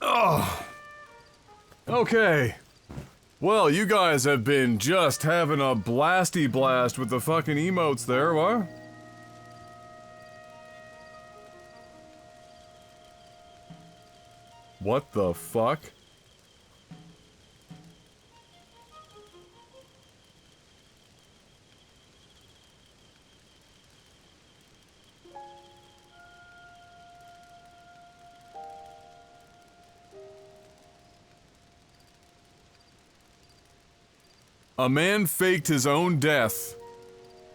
Oh. Okay. Well, you guys have been just having a blasty blast with the fucking emotes there, what? What the fuck? A man faked his own death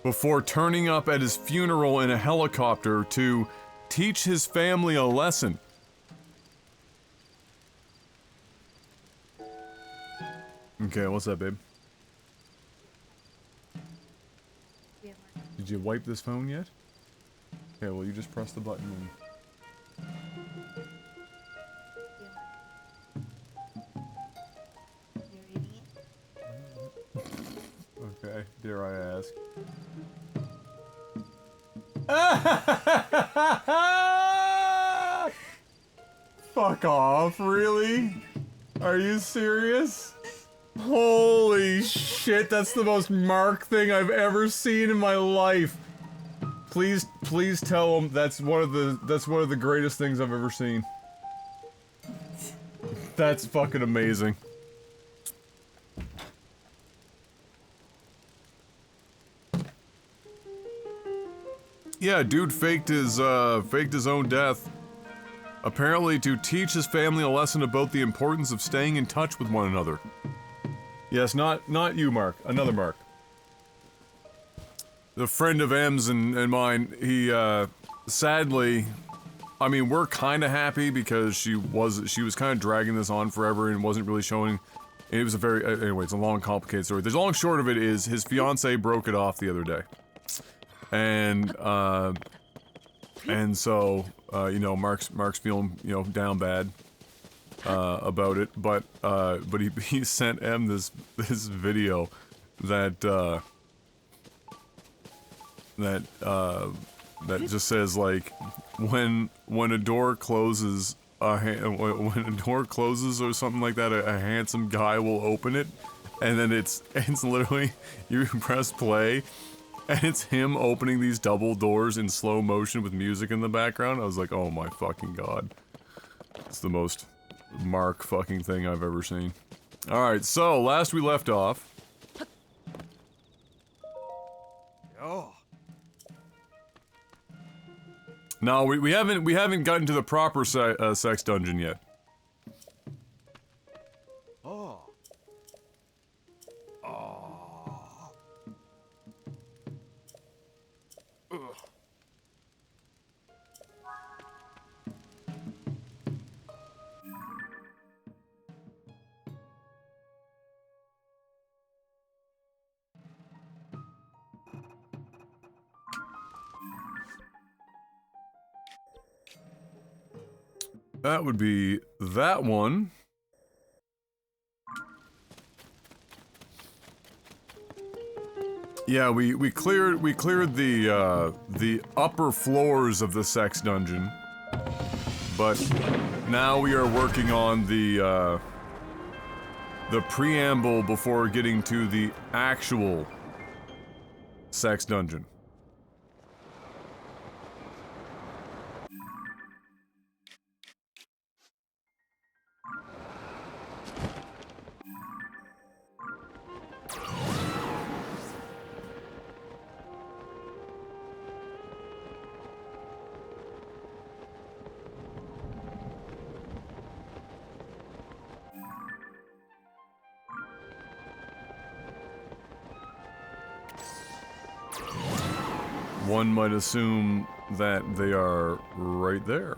before turning up at his funeral in a helicopter to teach his family a lesson. Okay, what's that, babe? Did you wipe this phone yet? Okay, well, you just press the button and... Okay, dare I ask? Fuck off, really? Are you serious? Holy shit, that's the most Mark thing I've ever seen in my life. Please tell him that's one of the greatest things I've ever seen. That's fucking amazing. Yeah, dude faked his own death. Apparently to teach his family a lesson about the importance of staying in touch with one another. Yes, not you, Mark. Another Mark. The friend of M's and mine, he, sadly... I mean, we're kinda happy because she was kinda dragging this on forever and wasn't really showing... It was a very... anyway, it's a long, complicated story. The long and short of it is, his fiancée broke it off the other day. And so, you know, Mark's feeling, you know, down bad, about it, but he sent M this video that just says, like, when a door closes, when a door closes or something like that, a handsome guy will open it, and then it's literally, you press play, and it's him opening these double doors in slow motion with music in the background. I was like, oh my fucking god. It's the most Mark fucking thing I've ever seen. Alright, so, last we left off... Oh. No, we haven't gotten to the proper sex dungeon yet. Oh. That would be that one. Yeah, we cleared the upper floors of the sex dungeon, but now we are working on the preamble before getting to the actual sex dungeon. One might assume that they are right there.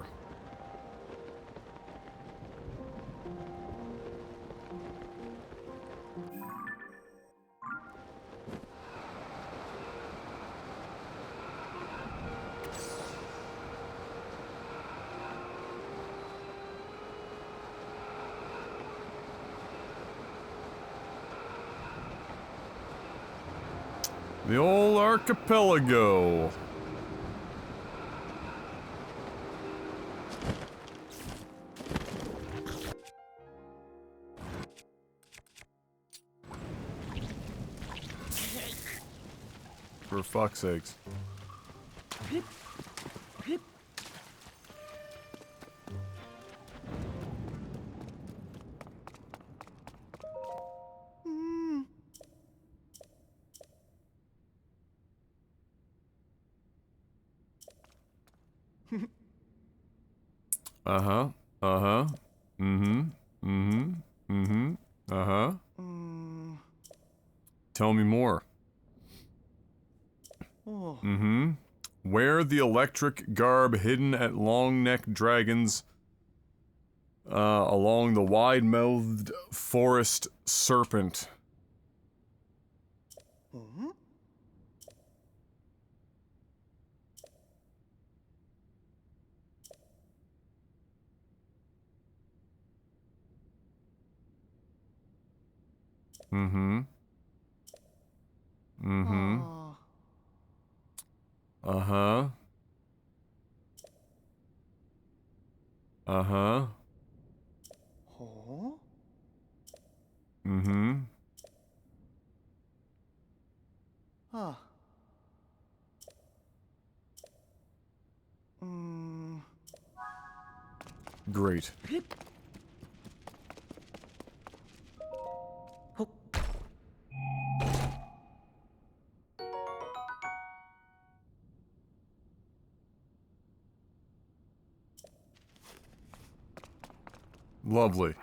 The old archipelago. For fuck's sakes. Uh-huh. Uh-huh. Mm-hmm. Mm-hmm. Mm-hmm. Uh-huh. Tell me more. Oh. Mm-hmm. Wear the electric garb hidden at long-necked dragons along the wide-mouthed forest serpent. Hmm? Mm-hmm. Mm-hmm. Oh. Uh-huh. Uh-huh. Oh. Mm-hmm. Ah. Hmm. Great. Lovely.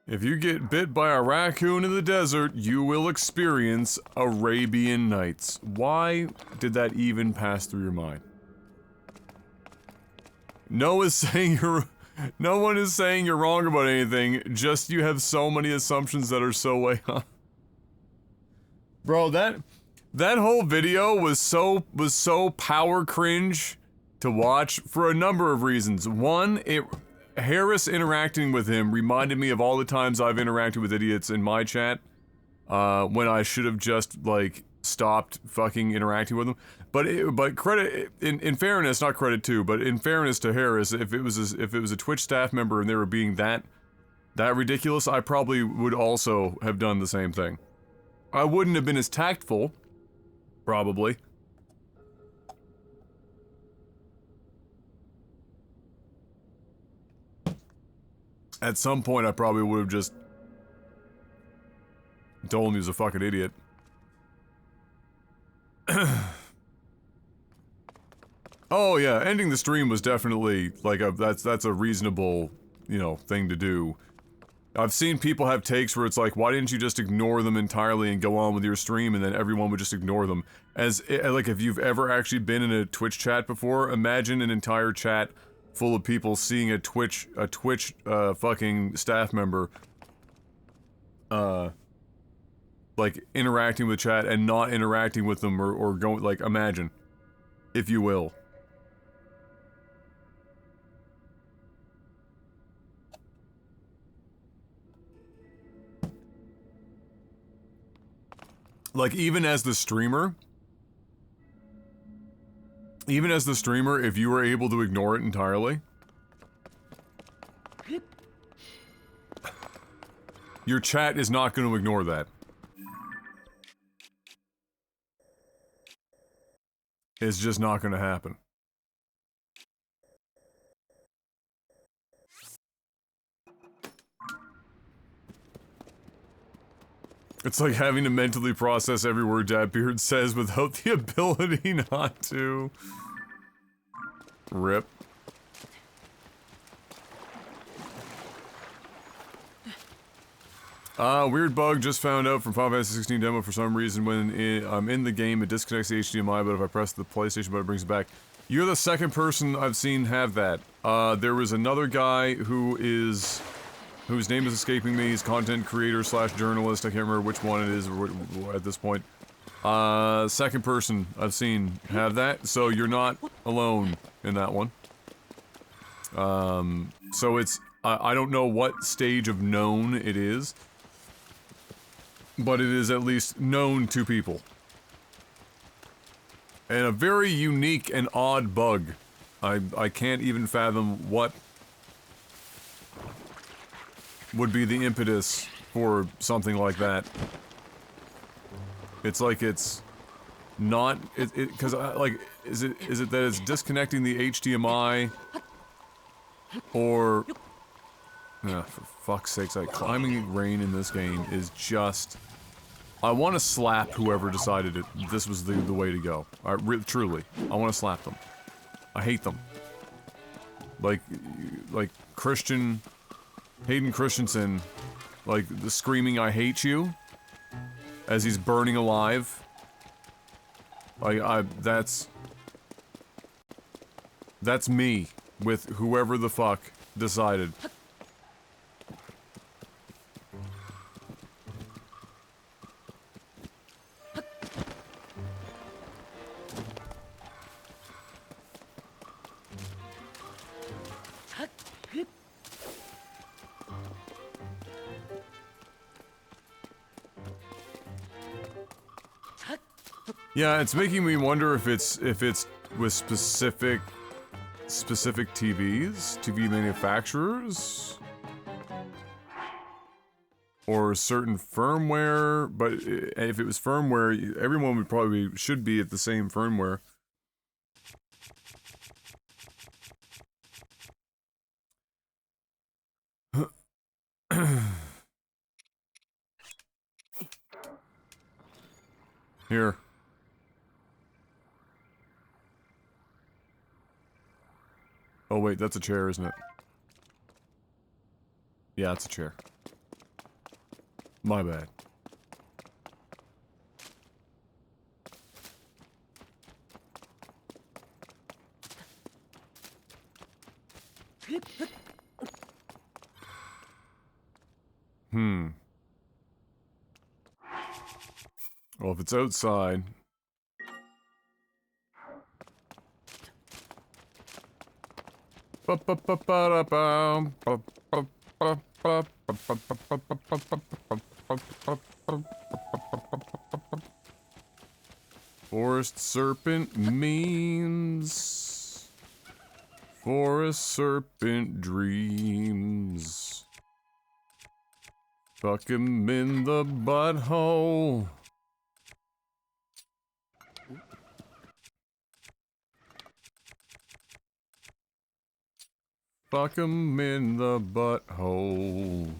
If you get bit by a raccoon in the desert, you will experience Arabian Nights. Why did that even pass through your mind? No one is saying you're wrong about anything, just you have so many assumptions that are so way off. Bro, that whole video was so power cringe to watch for a number of reasons. One, Harris interacting with him reminded me of all the times I've interacted with idiots in my chat, when I should have just, like, stopped fucking interacting with them. But credit, in fairness, not credit too, but in fairness to Harris, if it was a Twitch staff member and they were being that ridiculous, I probably would also have done the same thing. I wouldn't have been as tactful, probably. At some point, I probably would have just told him he was a fucking idiot. Oh yeah, ending the stream was definitely, like, that's a reasonable, you know, thing to do. I've seen people have takes where it's like, why didn't you just ignore them entirely and go on with your stream, and then everyone would just ignore them. Like, if you've ever actually been in a Twitch chat before, imagine an entire chat full of people seeing a Twitch, fucking staff member, like, interacting with chat and not interacting with them, or going, like, imagine, if you will. Like, even as the streamer, if you were able to ignore it entirely, your chat is not going to ignore that. It's just not going to happen. It's like having to mentally process every word Dadbeard says without the ability not to. Rip. Weird bug just found out from Final Fantasy 16 demo. For some reason when I'm in the game it disconnects the HDMI, but if I press the PlayStation button it brings it back. You're the second person I've seen have that. There was another guy whose name is escaping me. He's content creator slash journalist. I can't remember which one it is at this point. Second person I've seen have that, so you're not alone in that one. So it's, I don't know what stage of known it is, but it is at least known to people. And a very unique and odd bug. I can't even fathom what would be the impetus for something like that. It's like it's not because like is it that it's disconnecting the HDMI or for fuck's sakes, like climbing rain in this game is just I want to slap whoever decided this was the way to go. Truly, I want to slap them. I hate them. Like Hayden Christensen, like the screaming "I hate you" as he's burning alive. That's me with whoever the fuck decided. Yeah, it's making me wonder if it's with specific TVs, TV manufacturers, or certain firmware. But if it was firmware, everyone would probably should be at the same firmware. Here. Oh wait, that's a chair, isn't it? Yeah, it's a chair. My bad. Well, if it's outside... Forest serpent memes. Forest serpent dreams. Fuck him in the butthole. Fuck him in the butthole.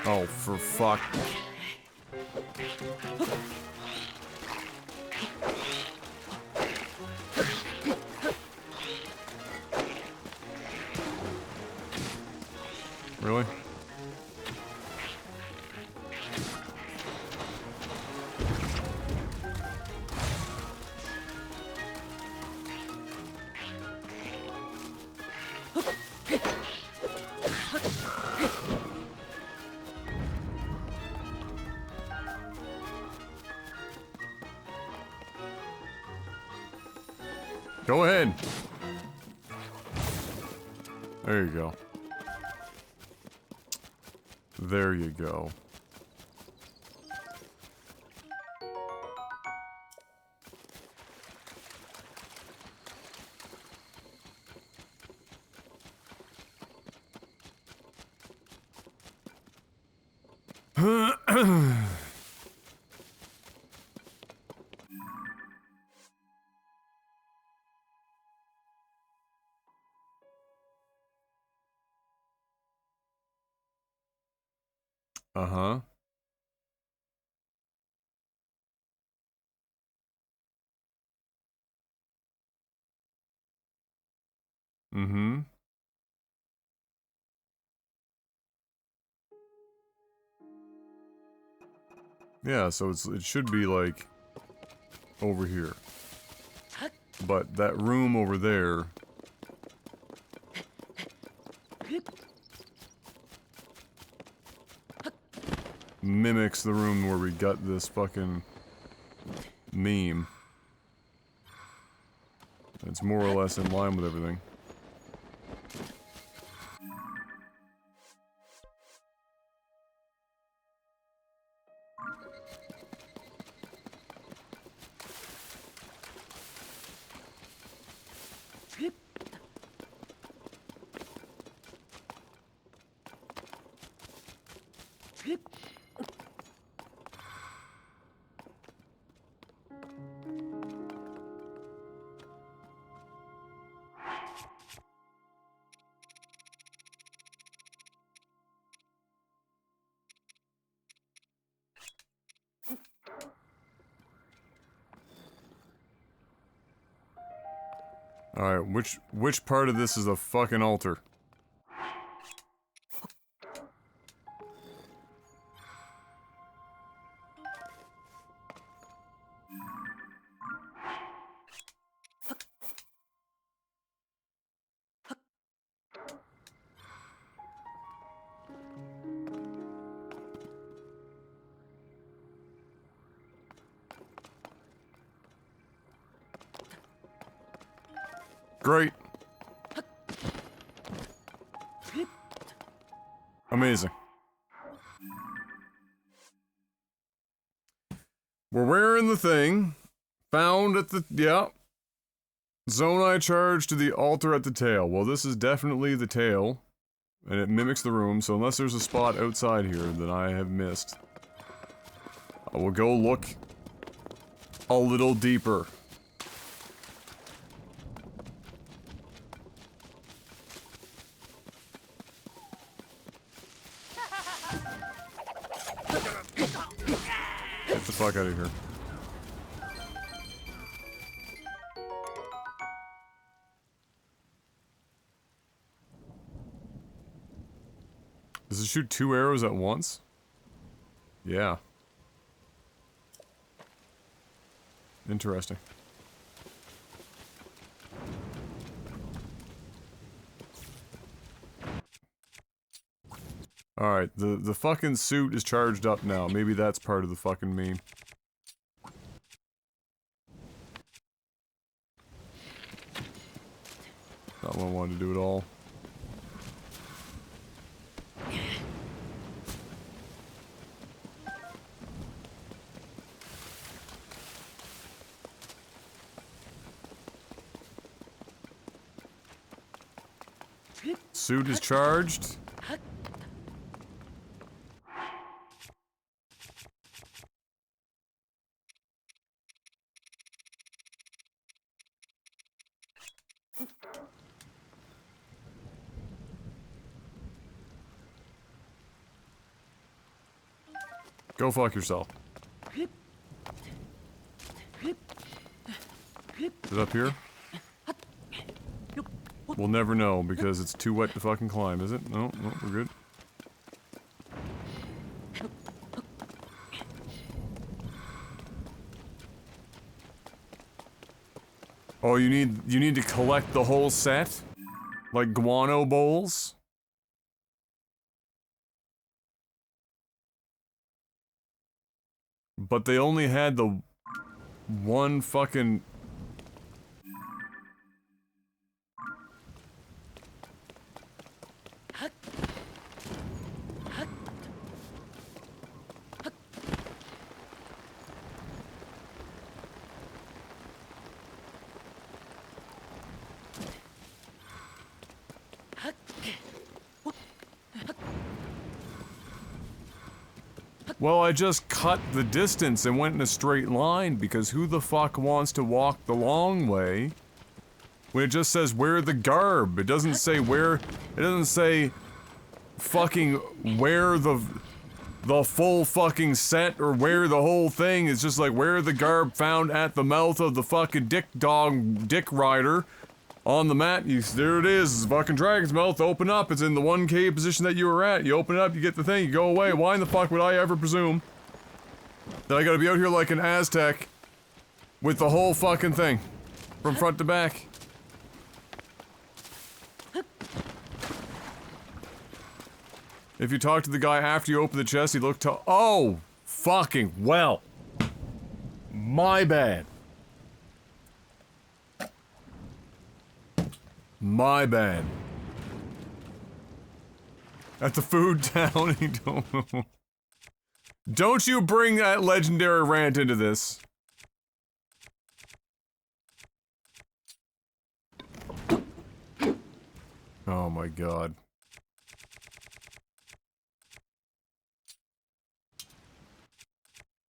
Oh, for fuck. Really? Go ahead. There you go. There you go. Uh-huh. Mm-hmm. Yeah, so it should be like over here. But that room over there mimics the room where we got this fucking meme. It's more or less in line with everything. Alright, which part of this is a fucking altar? Great. Amazing. We're wearing the thing. Found at the... yeah. Zonai charge to the altar at the tail. Well, this is definitely the tail. And it mimics the room, so unless there's a spot outside here that I have missed, I will go look a little deeper. Get the fuck out of here. Does it shoot 2 arrows at once? Yeah. Interesting. Alright, the fucking suit is charged up now. Maybe that's part of the fucking meme. Not what I wanted to do at all. Suit is charged. Go fuck yourself. Is it up here? We'll never know because it's too wet to fucking climb, is it? No, no, we're good. Oh, you need to collect the whole set? Like guano bowls? But they only had the one fucking... Well, I just cut the distance and went in a straight line because who the fuck wants to walk the long way when it just says wear the garb? It doesn't say wear, it doesn't say fucking wear the full fucking set or wear the whole thing. It's just like wear the garb found at the mouth of the fucking dick rider on the mat. There it is, fucking dragon's mouth, open up, it's in the 1K position that you were at, you open it up, you get the thing, you go away. Why in the fuck would I ever presume that I gotta be out here like an Aztec with the whole fucking thing from front to back? If you talk to the guy after you open the chest, he looked to- Oh! Fucking well. My bad. My bad. At the food town, he don't- Don't you bring that legendary rant into this. Oh my god.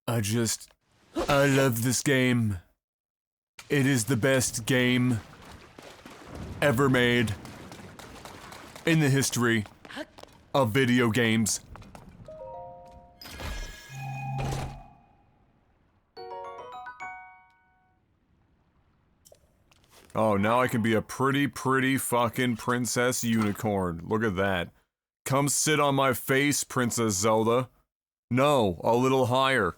I love this game. It is the best game ever made in the history of video games. Oh, now I can be a pretty fucking princess unicorn. Look at that. Come sit on my face, Princess Zelda. No, a little higher.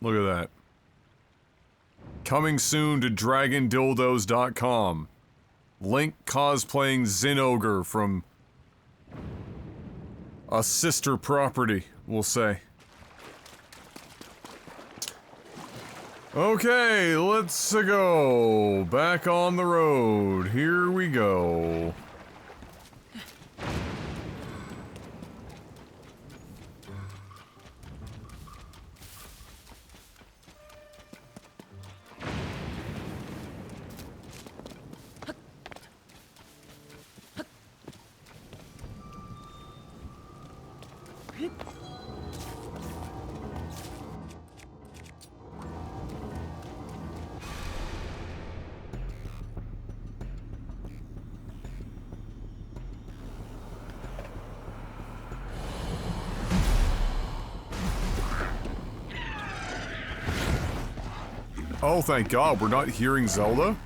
Look at that. Coming soon to dragondildos.com. Link cosplaying Zinogre from a sister property, we'll say. Okay, let's go. Back on the road. Here we go. Oh, thank God, we're not hearing Zelda?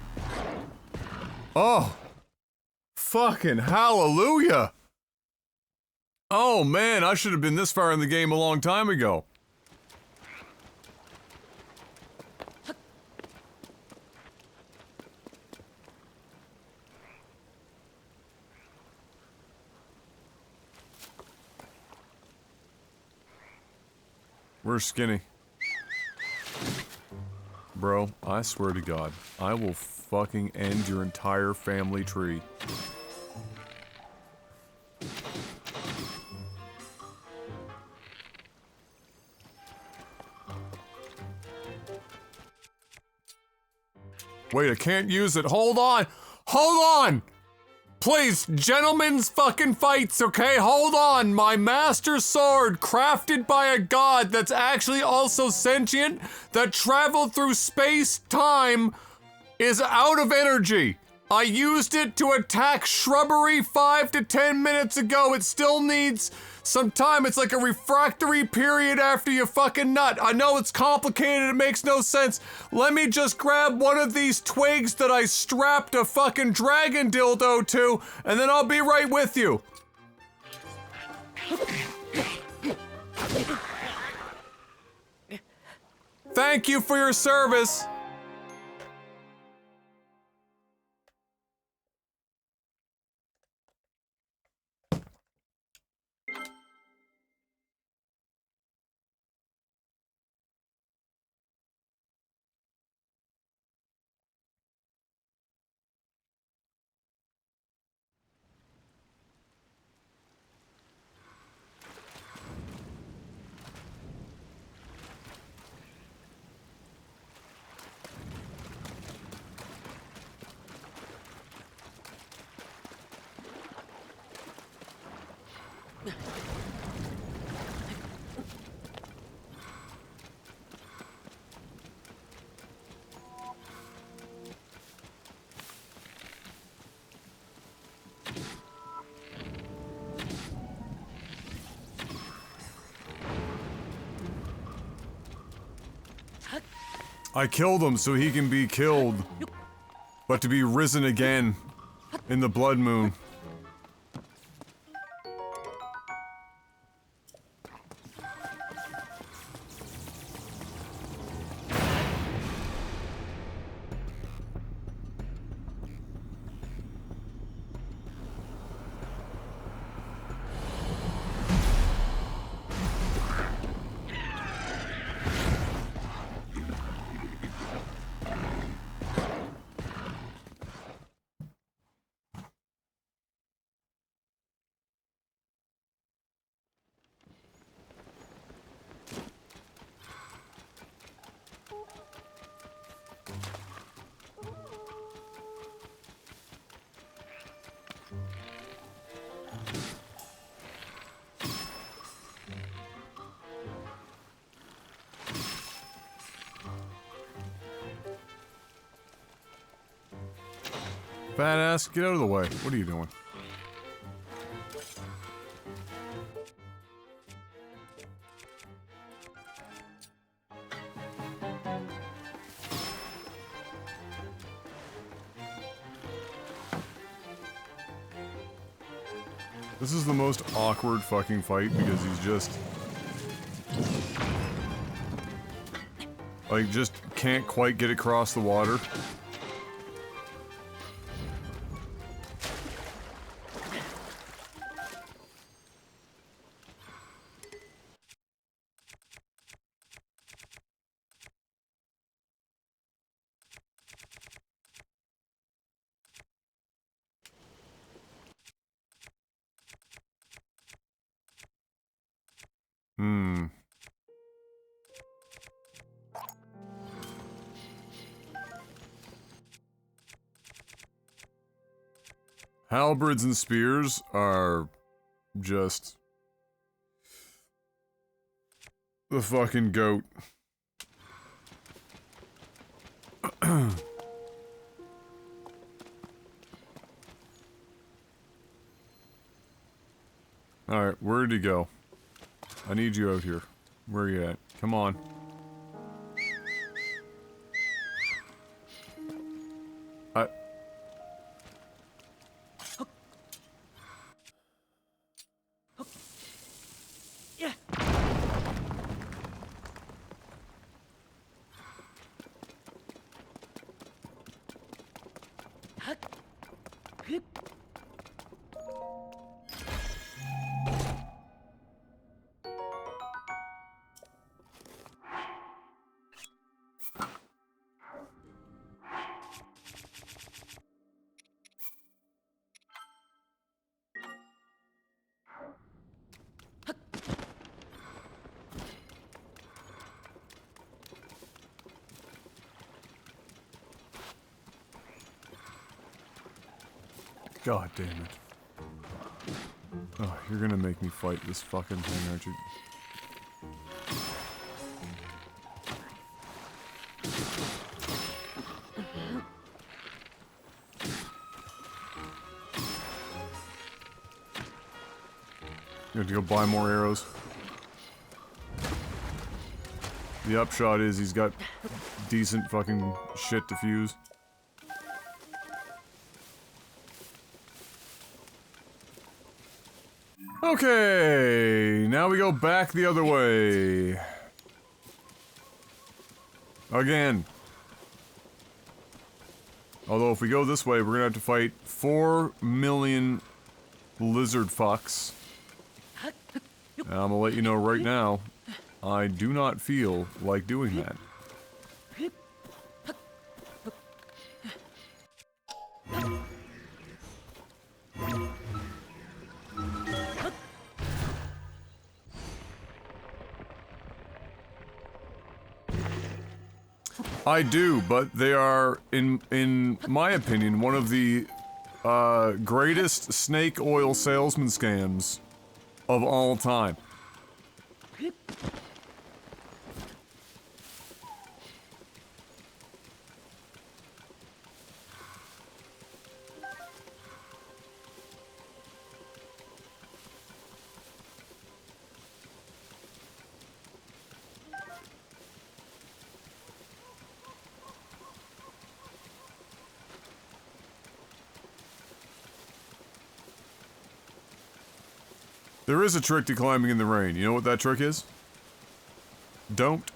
Oh! Fucking hallelujah! Oh man, I should have been this far in the game a long time ago. Where's Skinny? Bro, I swear to God, I will fucking end your entire family tree. Wait, I can't use it. Hold on! Hold on! Please, gentlemen's fucking fights, okay? Hold on! My master sword, crafted by a god that's actually also sentient, that traveled through space-time, is out of energy. I used it to attack shrubbery 5 to 10 minutes ago. It still needs some time. It's like a refractory period after you fucking nut. I know it's complicated. It makes no sense. Let me just grab one of these twigs that I strapped a fucking dragon dildo to, and then I'll be right with you. Thank you for your service. I killed him so he can be killed, but to be risen again in the blood moon. Badass, get out of the way. What are you doing? This is the most awkward fucking fight because he's just... like, just can't quite get across the water. Halberds and spears are just the fucking goat. Alright, where'd he go? I need you out here. Where are you at? Come on. God damn it. Oh, you're gonna make me fight this fucking thing, aren't you? You have to go buy more arrows. The upshot is he's got decent fucking shit to fuse. Okay, now we go back the other way. Again. Although if we go this way, we're gonna have to fight 4 million lizard fucks. And I'm gonna let you know right now, I do not feel like doing that. I do, but they are, in my opinion, one of the greatest snake oil salesman scams of all time. There is a trick to climbing in the rain. You know what that trick is? Don't.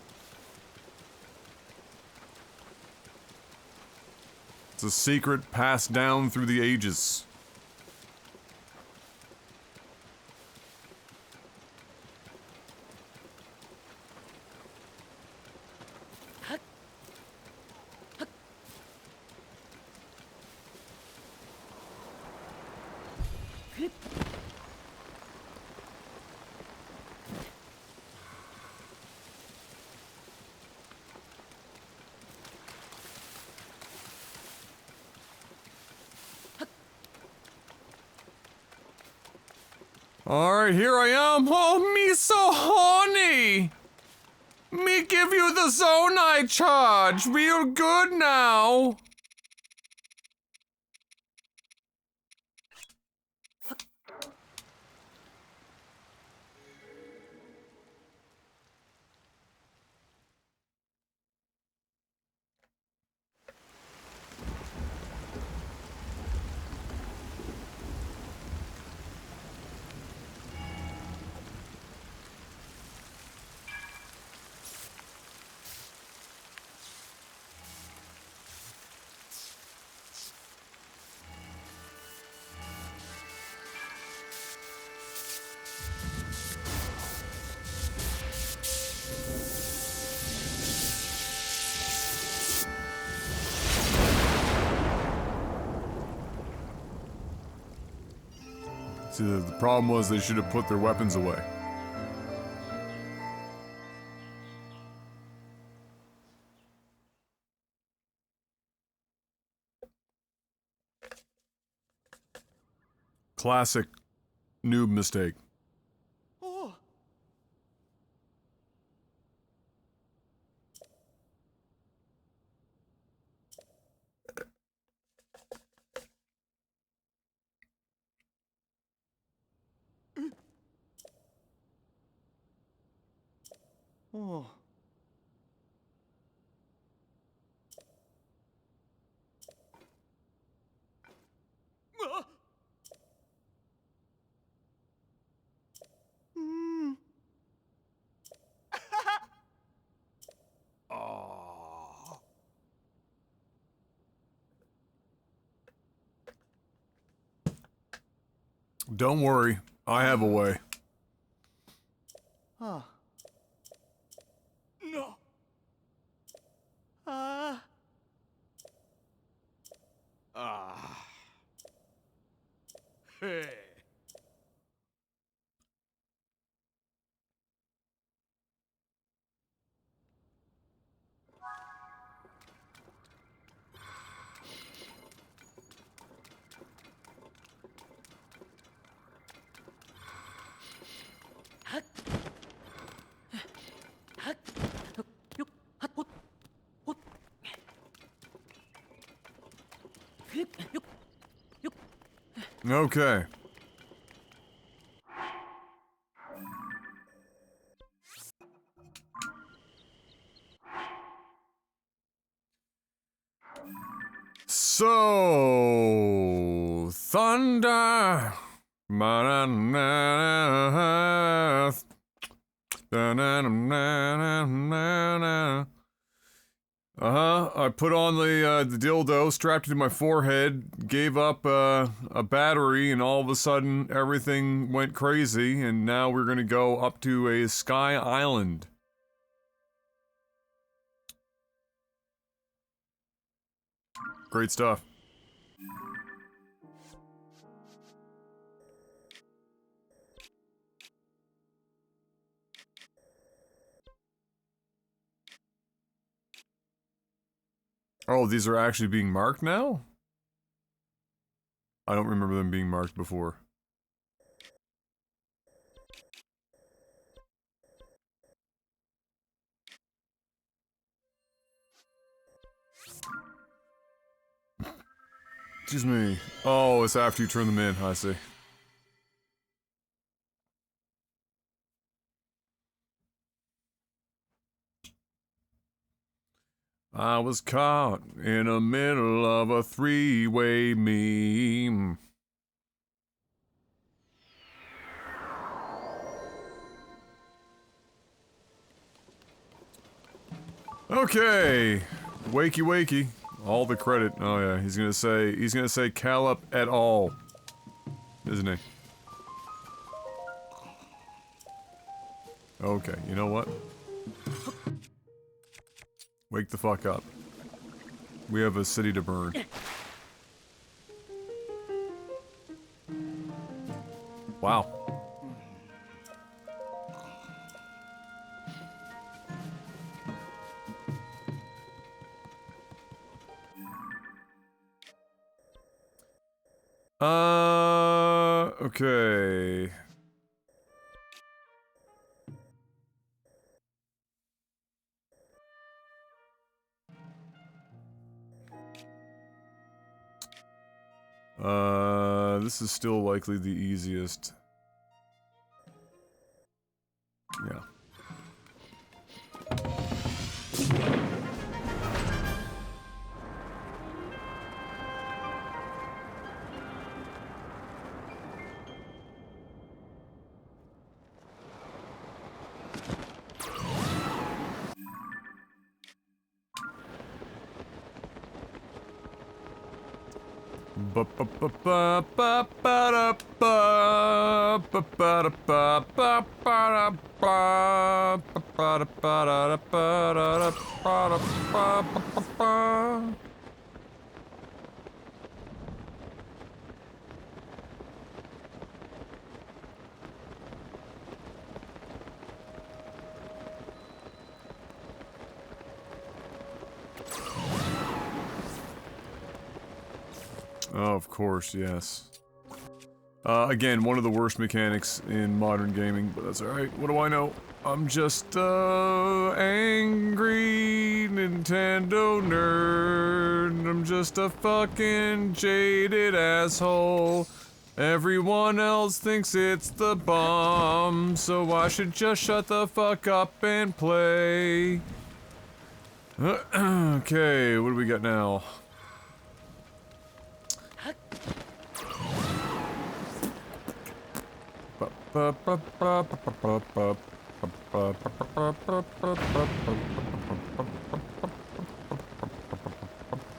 It's a secret passed down through the ages. Alright, here I am. Oh, me so horny! Me give you the zone I charge. Real good now. See, the problem was they should have put their weapons away. Classic noob mistake. Oh. Oh. Mm. Oh. Don't worry, I have a way. Huh. No. Ah. Ah. Hey. Okay. So, thunder. I put on the dildo, strapped it to my forehead, gave up a battery, and all of a sudden everything went crazy, and now we're gonna go up to a sky island. Great stuff. Oh, these are actually being marked now? I don't remember them being marked before. Excuse me. Oh, it's after you turn them in, I see. I was caught in the middle of a three-way meme. Okay. Wakey wakey. All the credit. Oh yeah, he's gonna say Callup et al. Isn't he? Okay, you know what? Wake the fuck up. We have a city to burn. Wow. Okay. This is still likely the easiest. Yeah. Oh, of course, yes. Again, one of the worst mechanics in modern gaming, but that's alright. What do I know? I'm just, angry Nintendo nerd. I'm just a fucking jaded asshole. Everyone else thinks it's the bomb, so I should just shut the fuck up and play. Okay, what do we got now? I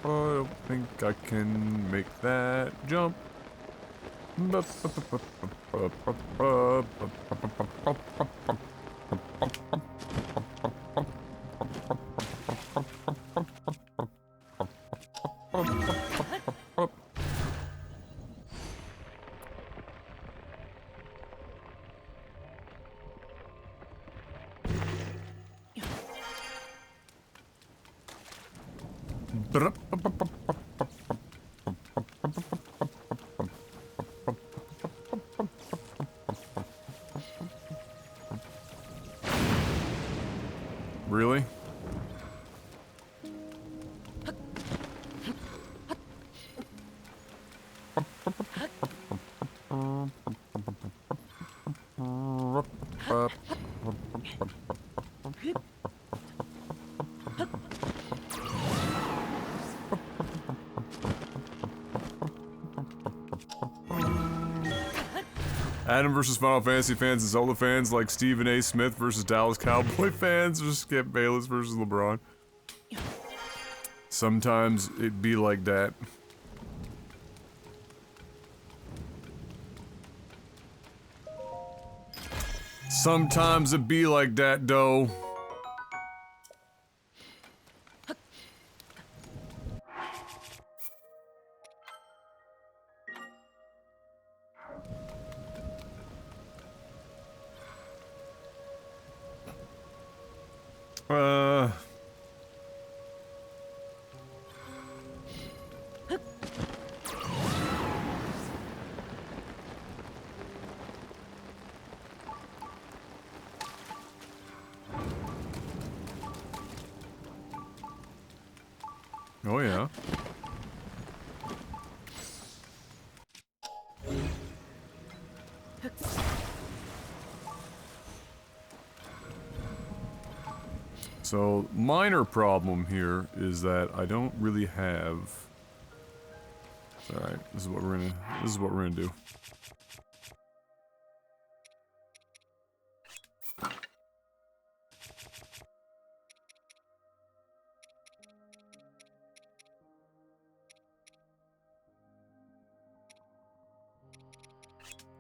don't think I can make that jump. Really? Adam versus Final Fantasy fans and Zelda fans like Stephen A. Smith versus Dallas Cowboy fans or Skip Bayless versus LeBron. Sometimes it be like that. Sometimes it be like that, though. Oh yeah. So, minor problem here is that I don't really have... Alright, this is what we're gonna do.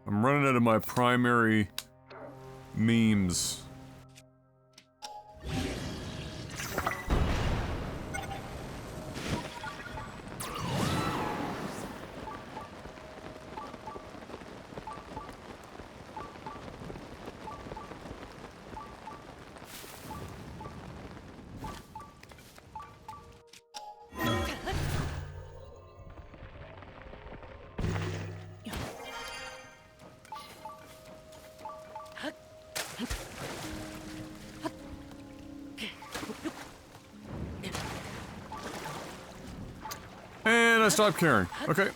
I'm running out of my primary memes. And I stopped caring. Okay.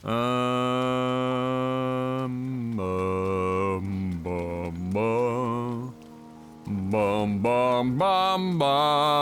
Bum, bum, bum, bum.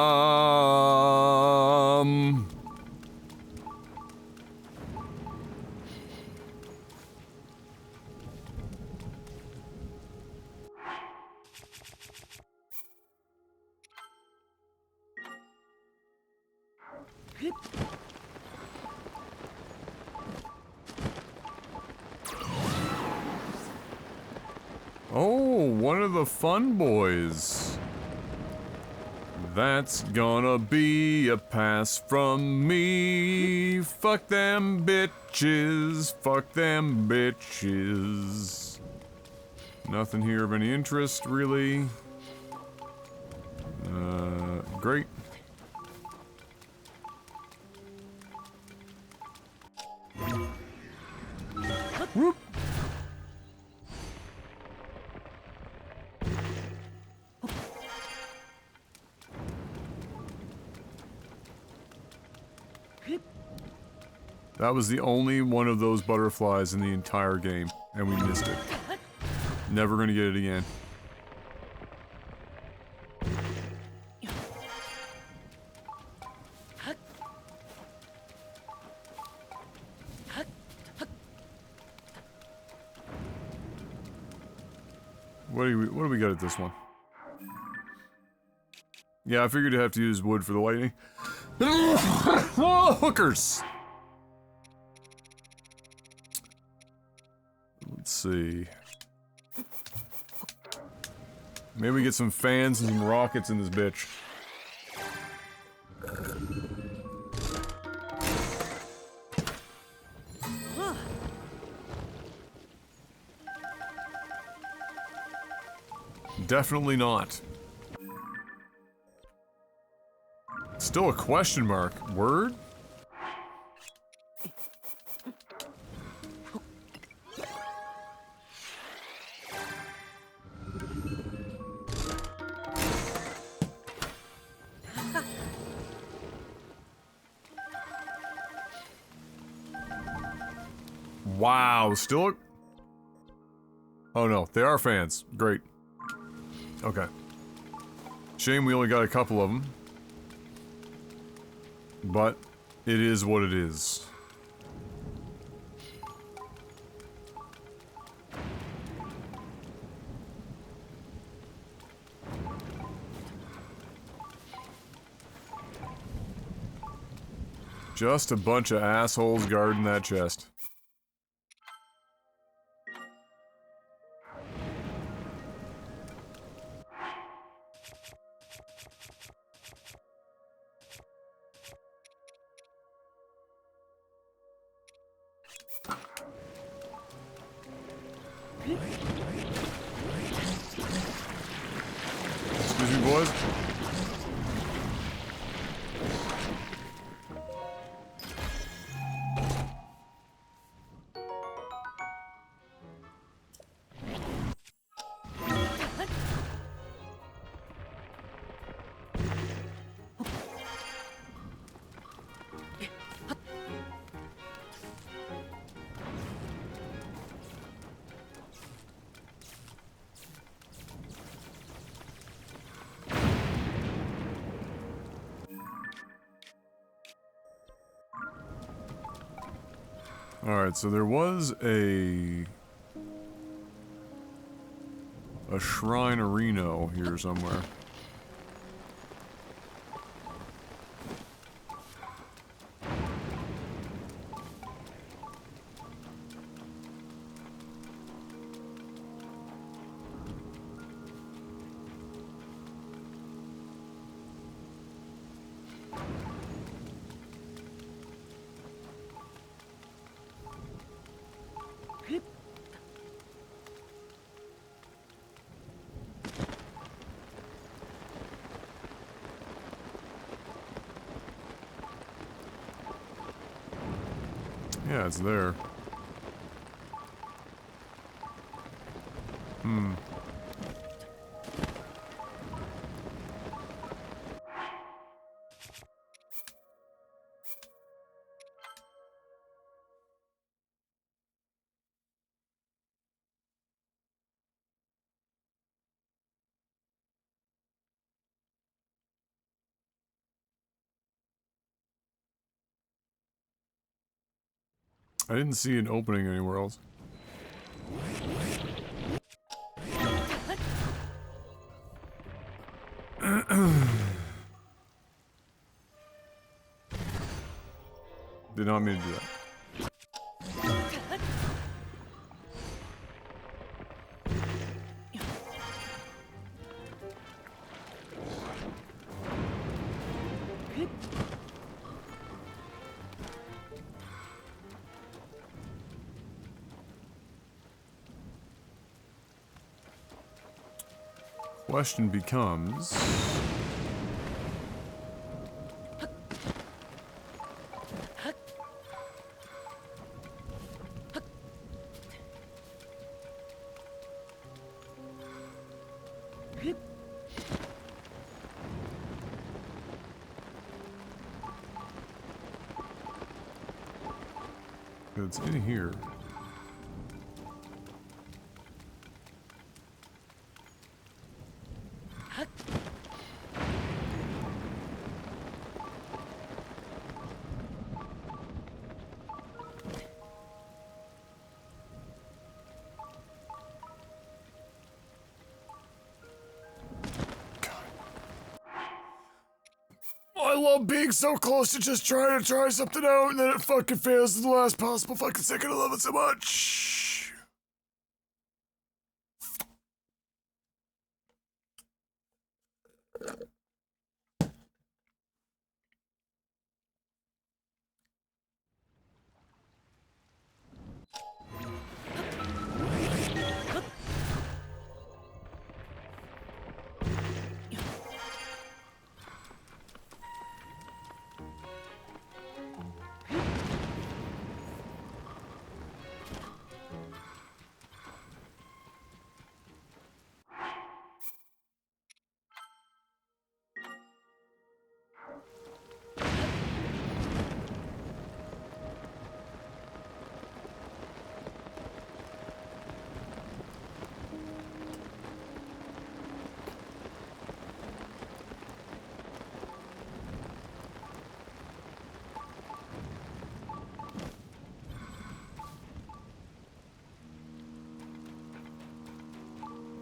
Oh, one of the fun boys. That's gonna be a pass from me. Fuck them bitches. Fuck them bitches. Nothing here of any interest, really. Great. Whoop. That was the only one of those butterflies in the entire game, and we missed it. Never gonna get it again. What do we got at this one? Yeah, I figured I'd have to use wood for the lightning. Oh, hookers! Let's see. Maybe we get some fans and some rockets in this bitch. Definitely not. Still a question mark. Word? Wow, still a... Oh no, they are fans. Great. Okay. Shame we only got a couple of them. But it is what it is. Just a bunch of assholes guarding that chest. Excuse me, boys. Alright, so there was a shrine arena here somewhere. Yeah, it's there. Hmm. I didn't see an opening anywhere else. Did not mean to do that. Question becomes... It's in here. I love being so close to just trying to try something out and then it fucking fails in the last possible fucking second. I love it so much.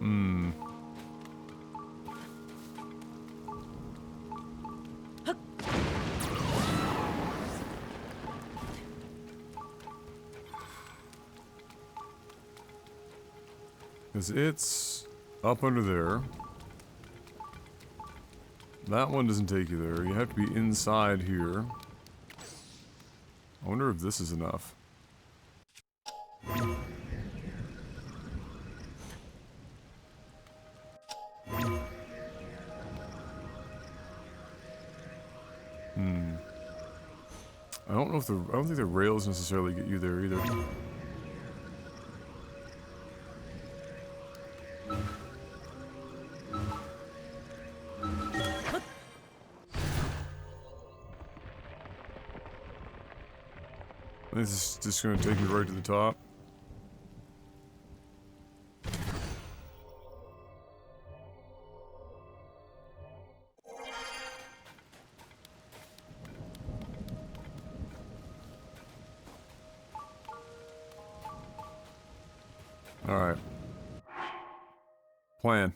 Hmm. Because it's up under there. That one doesn't take you there. You have to be inside here. I wonder if this is enough. Hmm. I don't know if I don't think the rails necessarily get you there either. This is just going to take me right to the top. Alright. Plan.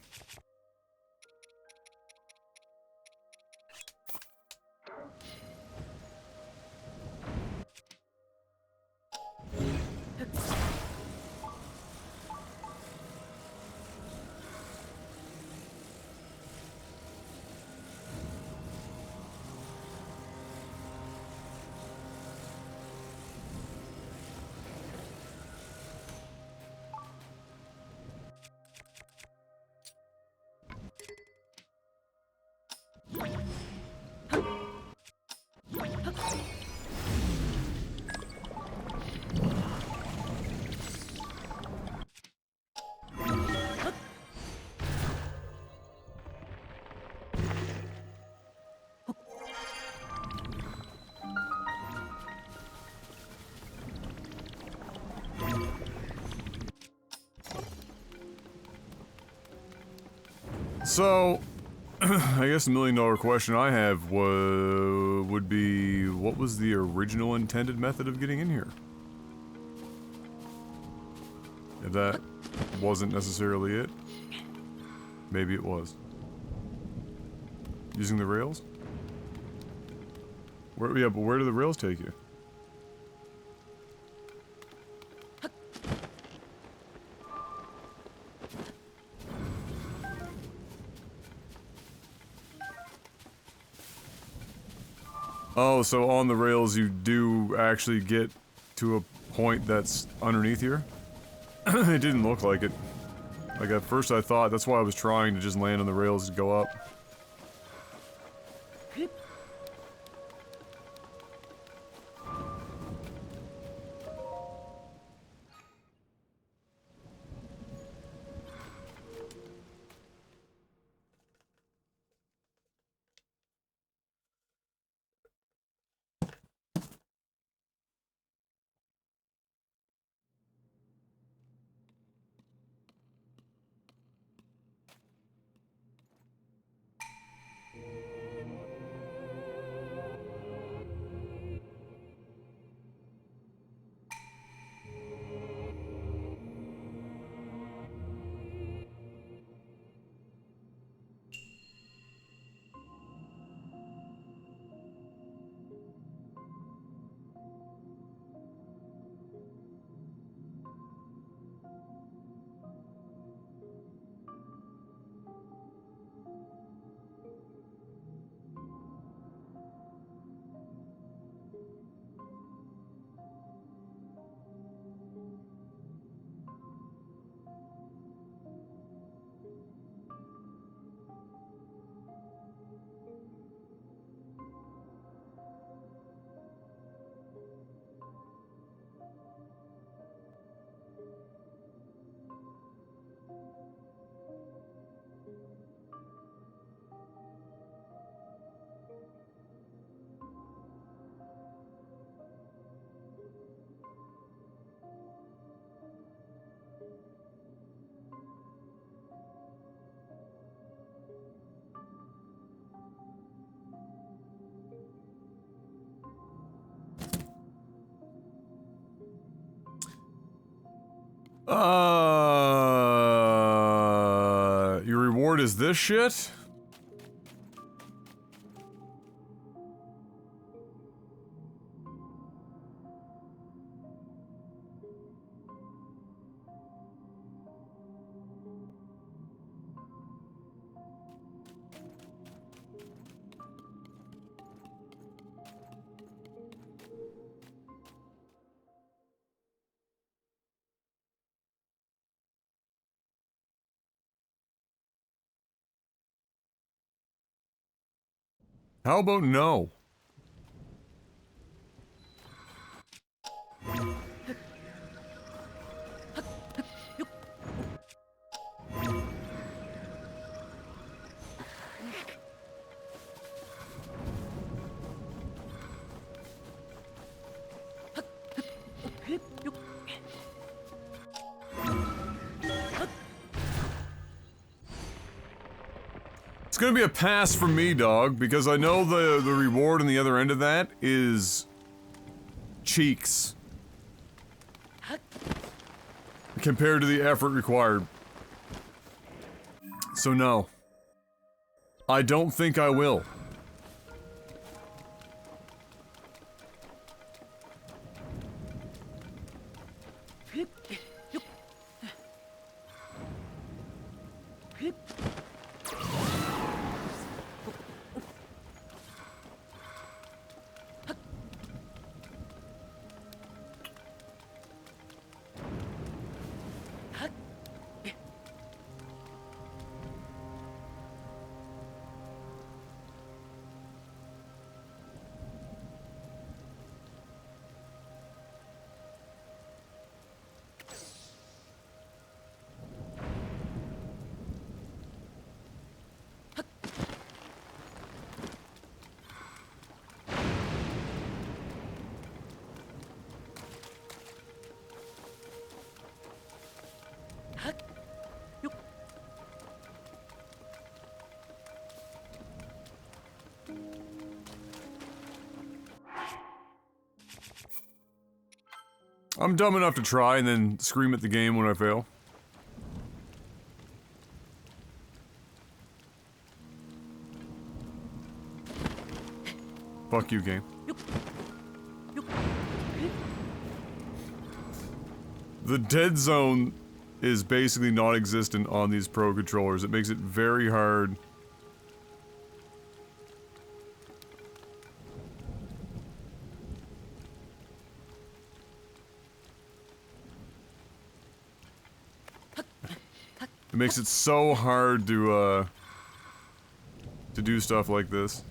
So, I guess the $1,000,000 question I have would be, what was the original intended method of getting in here? If that wasn't necessarily it, maybe it was. Using the rails? Yeah, but where do the rails take you? Oh, so on the rails you do actually get to a point that's underneath here? It didn't look like it. Like at first I thought, that's why I was trying to just land on the rails to go up. Your reward is this shit? How about no? It's gonna be a pass from me, dog, because I know the reward on the other end of that is cheeks compared to the effort required. So no. I don't think I will. I'm dumb enough to try and then scream at the game when I fail. Fuck you, game. The dead zone is basically non-existent on these Pro controllers. It makes it very hard. It makes it so hard to do stuff like this.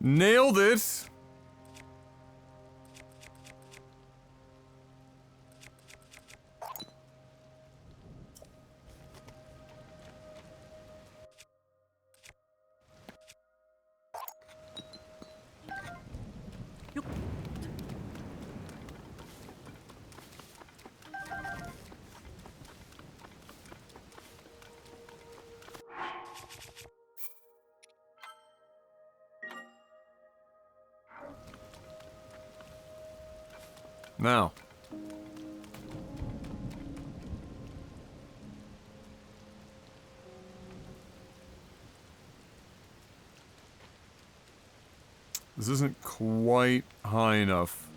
Nailed it! Now. This isn't quite high enough.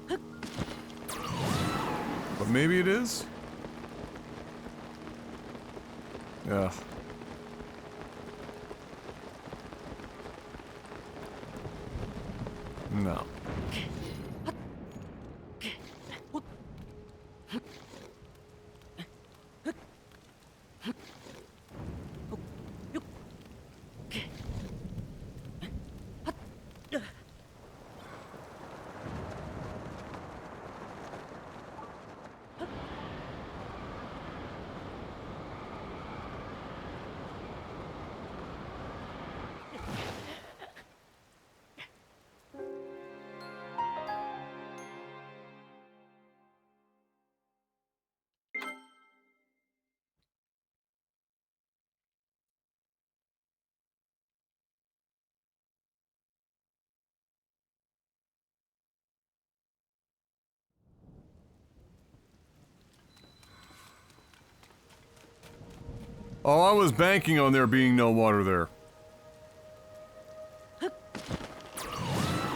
But maybe it is? Yeah. No. Oh, I was banking on there being no water there.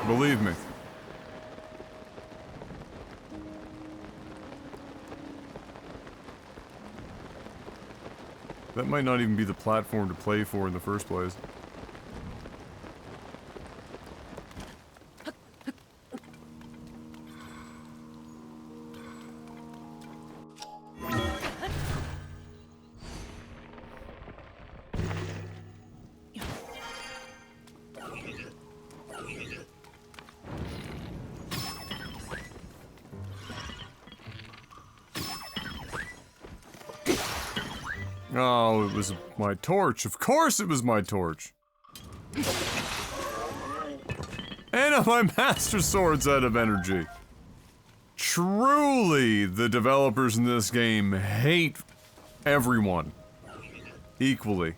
Believe me. That might not even be the platform to play for in the first place. Oh, it was my torch. Of course it was my torch. And my Master Sword's out of energy. Truly, the developers in this game hate everyone equally.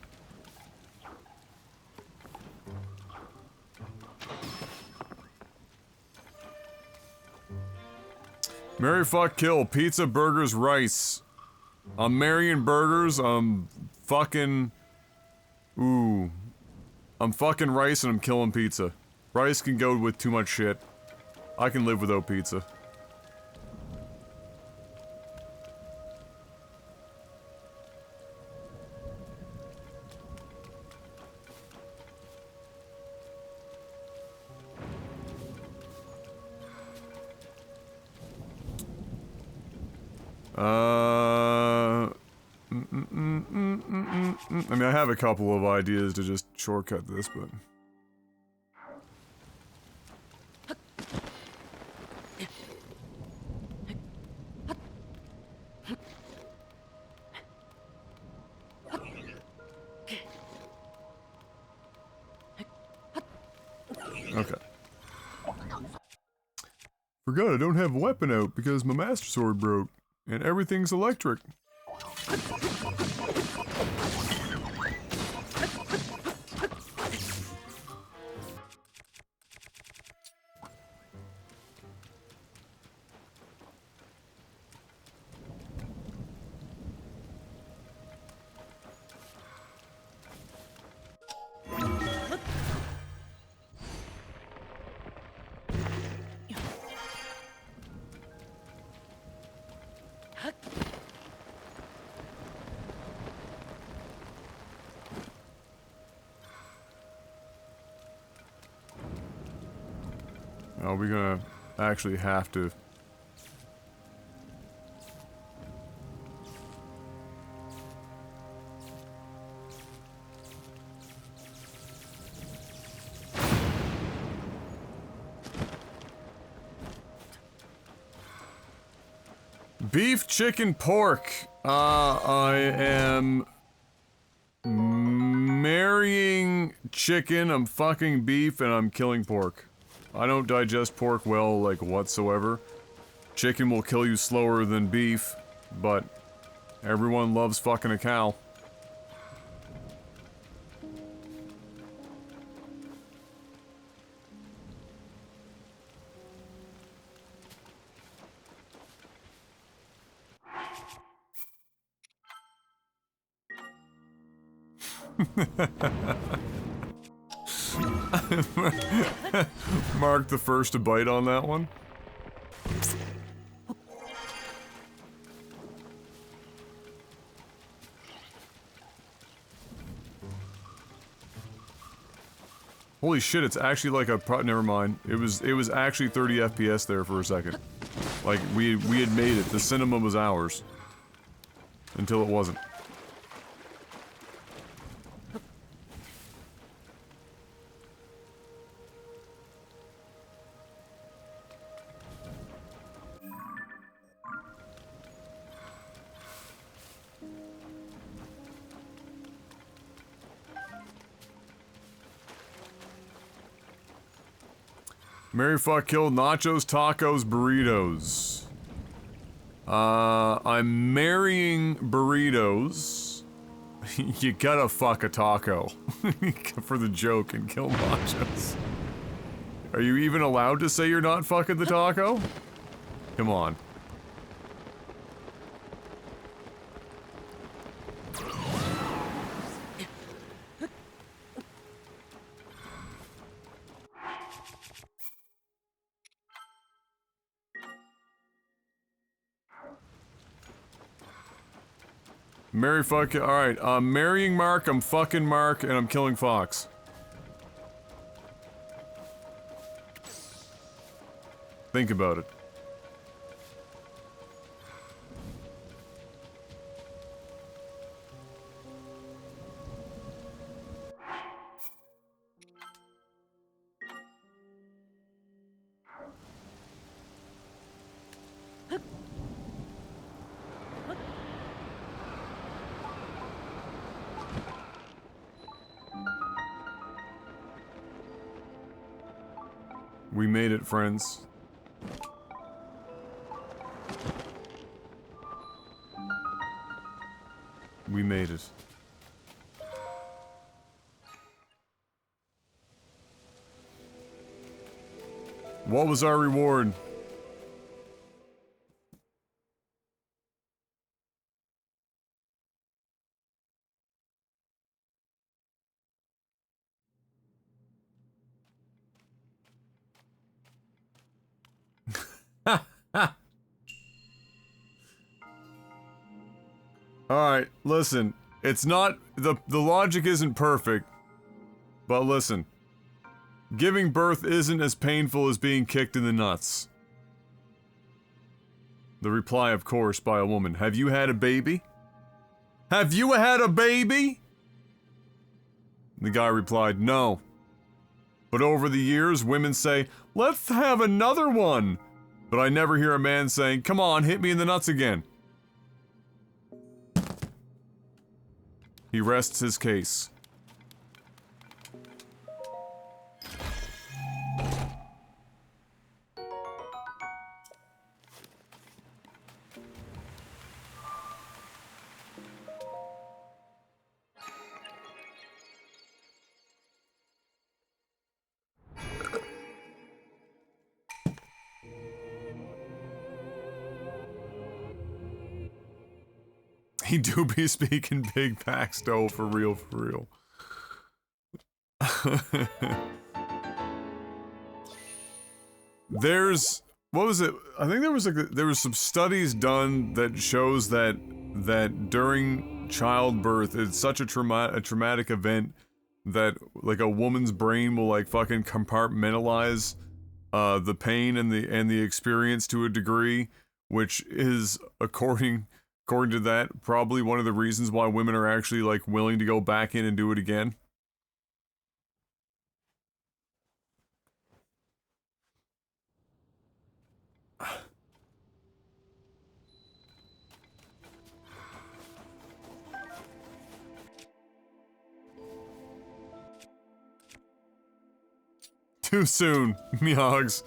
Marry, fuck, kill, pizza, burgers, rice. I'm marrying burgers, I'm fucking Ooh. I'm fucking rice and I'm killing pizza. Rice can go with too much shit. I can live without pizza. I mean, I have a couple of ideas to just shortcut this, but... Okay. Forgot I don't have a weapon out because my Master Sword broke, and everything's electric. Are we gonna actually have to... Beef, chicken, pork. I am... marrying chicken, I'm fucking beef, and I'm killing pork. I don't digest pork well, like, whatsoever. Chicken will kill you slower than beef, but everyone loves fucking a cow. Mark the first to bite on that one. Holy shit, it's actually like a never mind. It was actually 30 FPS there for a second. Like, we had made it. The cinema was ours. Until it wasn't. Mary fuck kill nachos, tacos, burritos. I'm marrying burritos. You gotta fuck a taco. For the joke and kill nachos. Are you even allowed to say you're not fucking the taco? Come on. Marry fuck, alright, I'm marrying Mark, I'm fucking Mark, and I'm killing Fox. Think about it. We made it, friends. We made it. What was our reward? Alright, listen. It's not... The logic isn't perfect. But listen. Giving birth isn't as painful as being kicked in the nuts. The reply, of course, by a woman. Have you had a baby? Have you had a baby? The guy replied, no. But over the years, women say, let's have another one. But I never hear a man saying, come on, hit me in the nuts again. He rests his case. He do be speaking big packs though, for real, for real. There's, what was it? I think there was like, there was some studies done that shows that during childbirth, it's such a traumatic event that like a woman's brain will like fucking compartmentalize the pain and the experience to a degree, which is according to that, probably one of the reasons why women are actually, like, willing to go back in and do it again. Too soon, Meogs.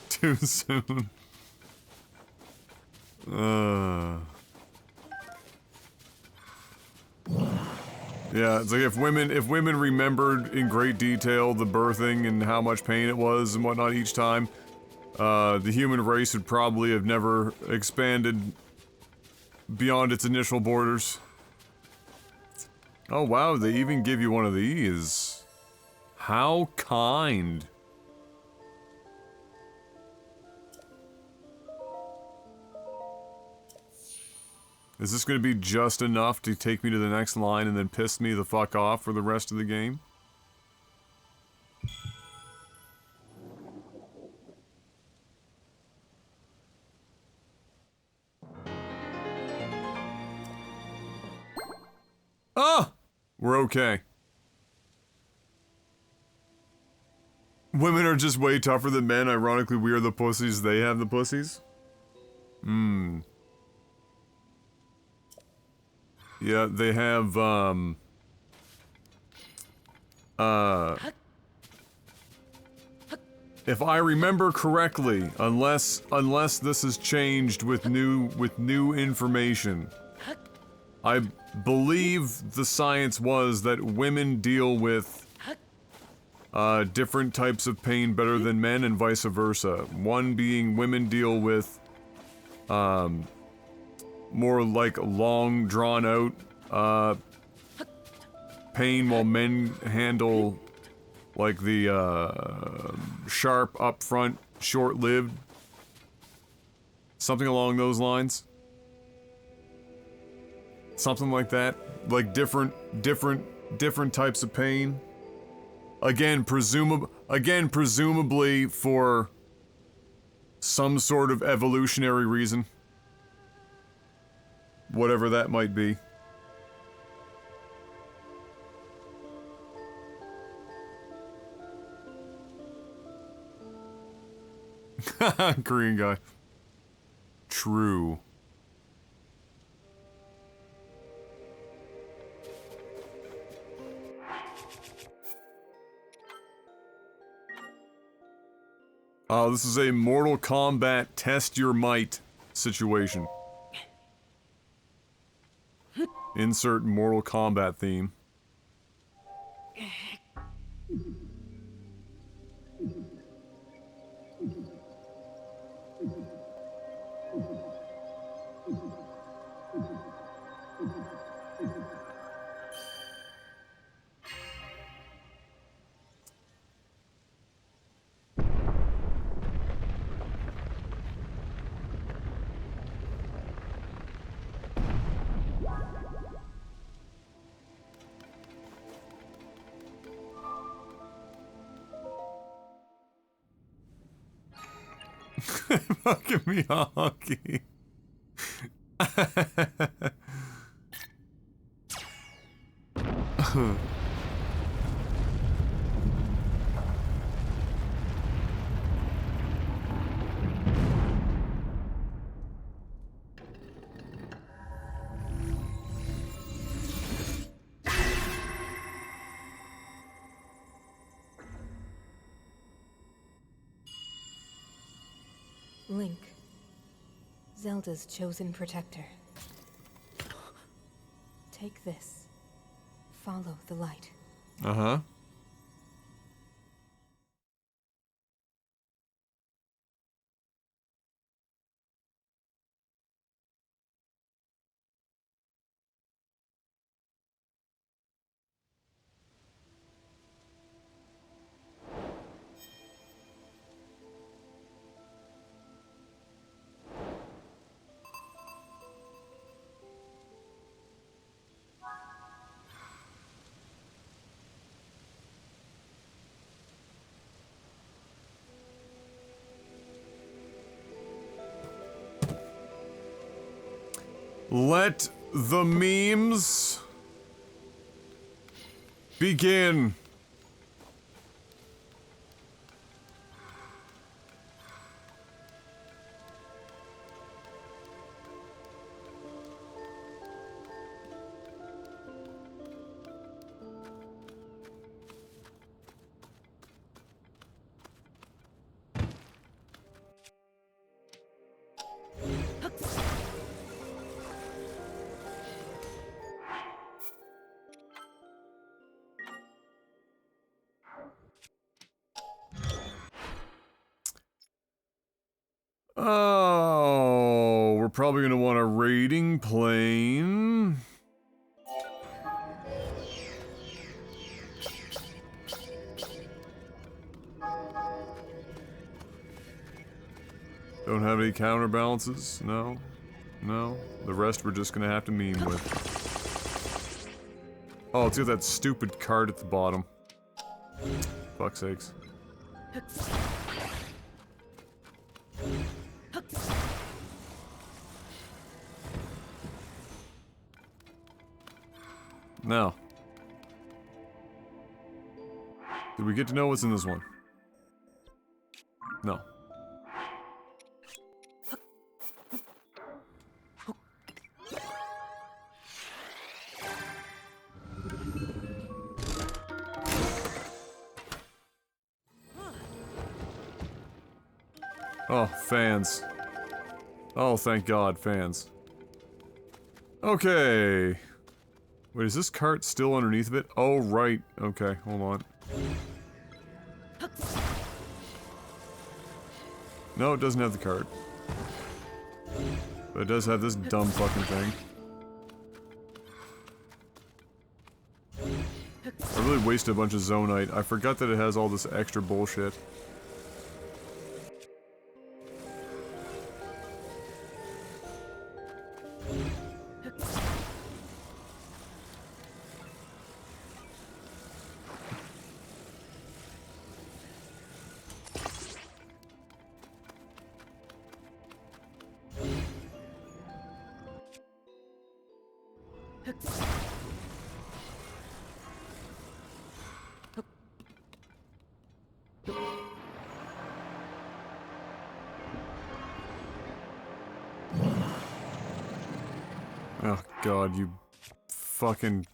Too soon. Yeah, it's like if women remembered in great detail the birthing and how much pain it was and whatnot each time, the human race would probably have never expanded beyond its initial borders. Oh wow, they even give you one of these. How kind. Is this gonna be just enough to take me to the next line and then piss me the fuck off for the rest of the game? Ah! We're okay. Women are just way tougher than men, ironically we are the pussies, they have the pussies? Hmm. Yeah, they have, if I remember correctly, unless this has changed with new information, I believe the science was that women deal with, different types of pain better than men and vice versa. One being women deal with, more like long drawn out pain while men handle like the sharp upfront short-lived, something along those lines, something like that, like different types of pain, again presumably for some sort of evolutionary reason. Whatever that might be. Korean guy. True. This is a Mortal Kombat test your might situation. Insert Mortal Kombat theme. Fucking Miyagi. Link, Zelda's chosen protector. Take this. Follow the light. Uh-huh. Let the memes begin. Oh, we're probably gonna want a raiding plane. Don't have any counterbalances? No? No? The rest we're just gonna have to meme with. Oh, it's got that stupid card at the bottom. Fuck's sakes. Now. Did we get to know what's in this one? No. Oh, fans. Oh, thank God, fans. Okay. Wait, is this cart still underneath of it? Oh, right. Okay, hold on. No, it doesn't have the cart. But it does have this dumb fucking thing. I really wasted a bunch of Zonite. I forgot that it has all this extra bullshit. Oh God, you fucking...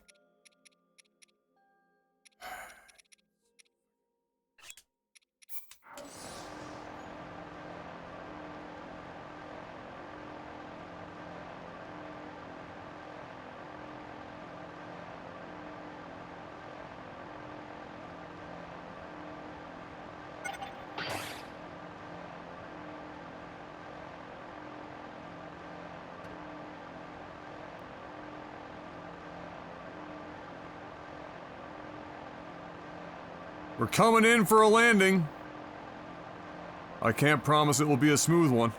We're coming in for a landing. I can't promise it will be a smooth one.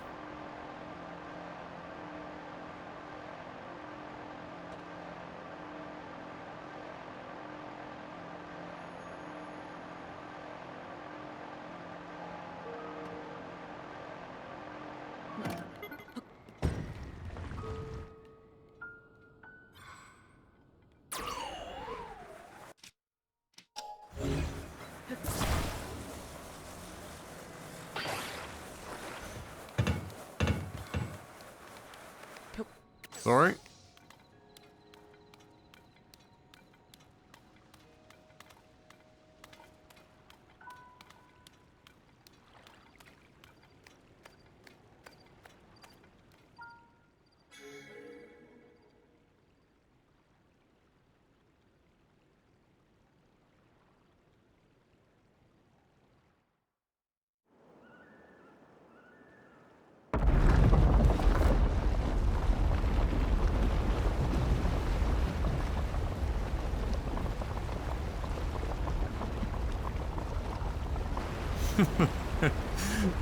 Sorry.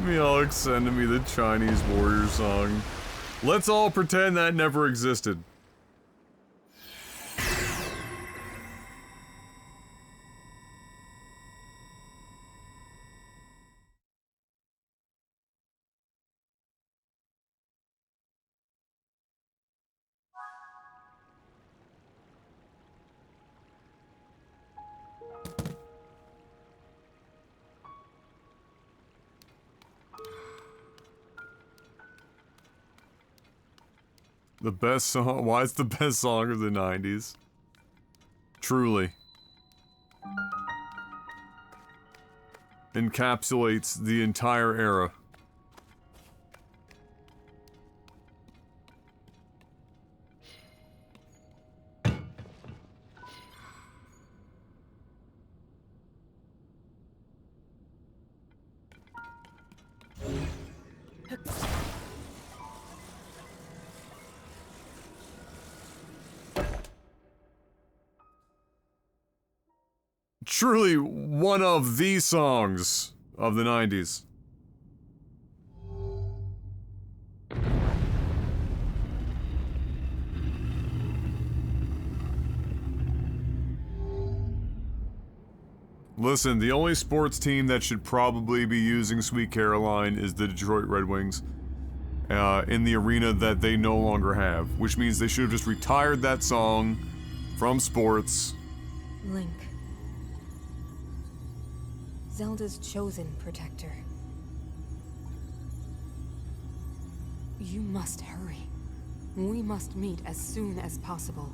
Me Alex sending me the Chinese warrior song. Let's all pretend that never existed. The best song? Why it's the best song of the 90s? Truly. Encapsulates the entire era. Truly one of the songs of the 90s. Listen, the only sports team that should probably be using Sweet Caroline is the Detroit Red Wings. In the arena that they no longer have, which means they should have just retired that song from sports. Link. Zelda's chosen protector. You must hurry. We must meet as soon as possible.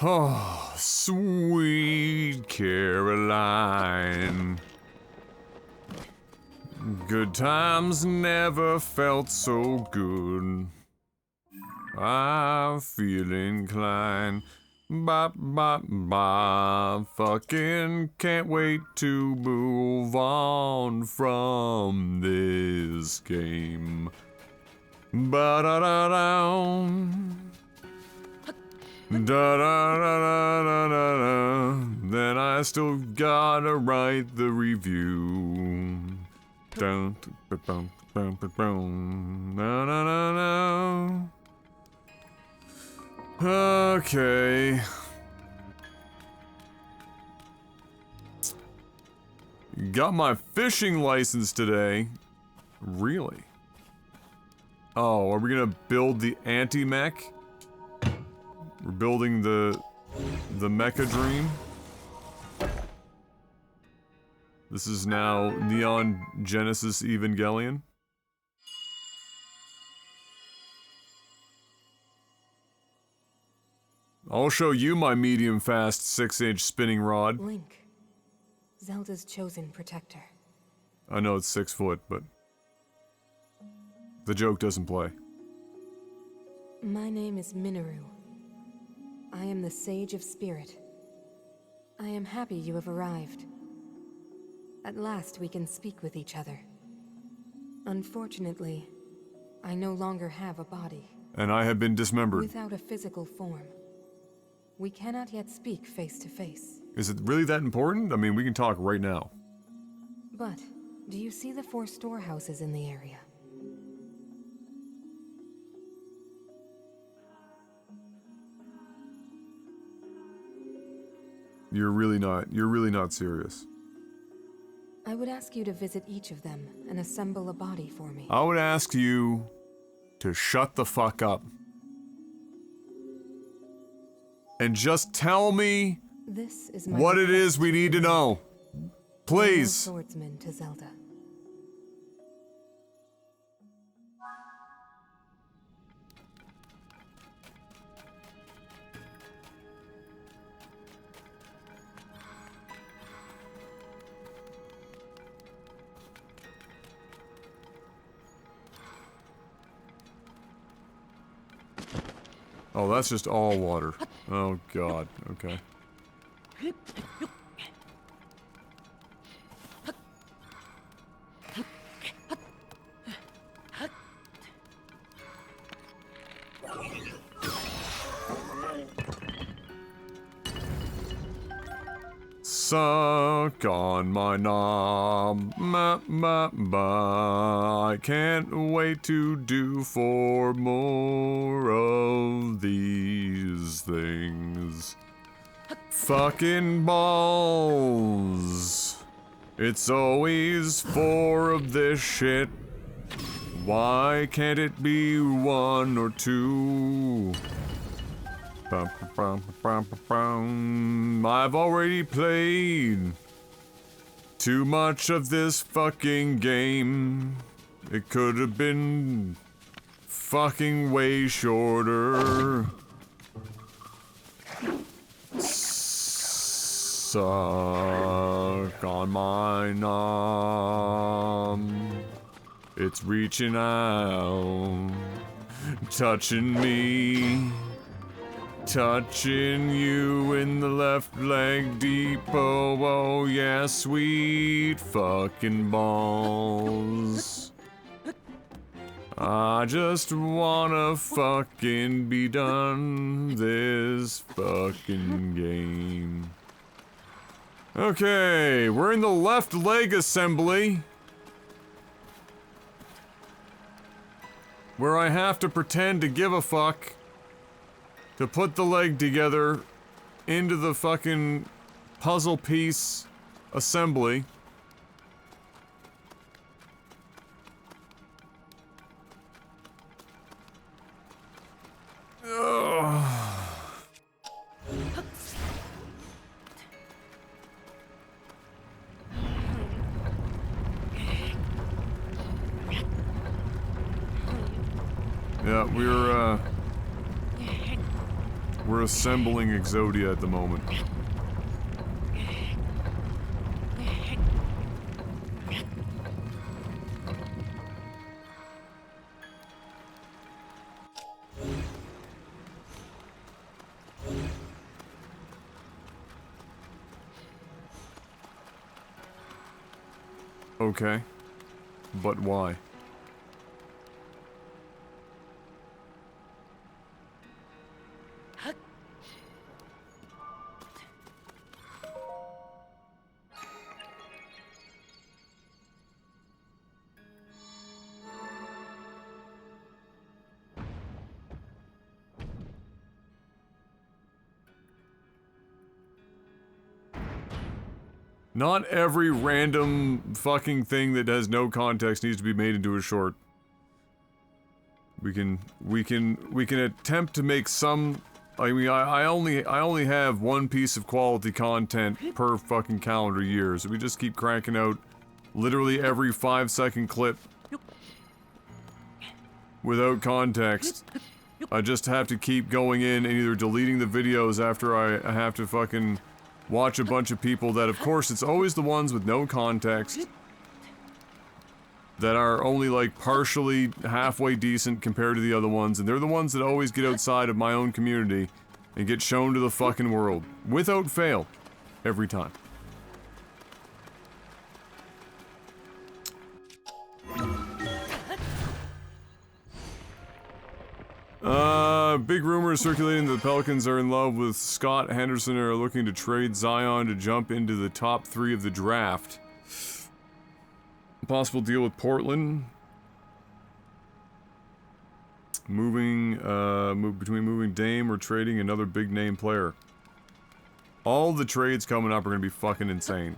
Oh, sweet Caroline. Good times never felt so good. I feel inclined. Bop, bop, bop. Fucking can't wait to move on from this game. Ba-da-da-da. Da-da-da-da-da-da. Then I still gotta write the review. Dun, dun, dun, dun, dun. Na, na, na, na. Okay. Got my fishing license today. Really? Oh, are we gonna build the anti-mech? We're building the Mecha Dream. This is now Neon Genesis Evangelion. I'll show you my medium-fast 6-inch spinning rod. Link. Zelda's chosen protector. I know it's 6 foot, but the joke doesn't play. My name is Minoru. I am the Sage of Spirit, I am happy you have arrived. At last we can speak with each other. Unfortunately, I no longer have a body. And I have been dismembered. Without a physical form, we cannot yet speak face to face. Is it really that important? I mean, we can talk right now. But, do you see the 4 storehouses in the area? You're really not serious. I would ask you to visit each of them and assemble a body for me. I would ask you to shut the fuck up. And just tell me This is my what it is we need to know. Please. Swordsman to Zelda. Oh, that's just all water. Oh god, okay. Suck on my knob, I can't wait to do 4 more of these things. Fucking balls. It's always 4 of this shit. Why can't it be 1 or 2? I've already played too much of this fucking game. It could have been fucking way shorter. Suck on my knob. It's reaching out, touching me. Touching you in the left leg deep, oh yeah, sweet fucking balls. I just wanna fucking be done this fucking game. Okay, we're in the left leg assembly, where I have to pretend to give a fuck to put the leg together into the fucking puzzle piece assembly. Ugh. Yeah, we're assembling Exodia at the moment. Okay. But why? Not every random fucking thing that has no context needs to be made into a short. We can attempt to make some. I mean, I only have 1 piece of quality content per fucking calendar year, so we just keep cranking out literally every 5-second clip without context. I just have to keep going in and either deleting the videos after I have to fucking watch a bunch of people that, of course, it's always the ones with no context that are only like partially halfway decent compared to the other ones, and they're the ones that always get outside of my own community and get shown to the fucking world. Without fail. Every time. Big rumors circulating that the Pelicans are in love with Scott Henderson and are looking to trade Zion to jump into the top 3 of the draft. Possible deal with Portland. Between moving Dame or trading another big name player. All the trades coming up are gonna be fucking insane.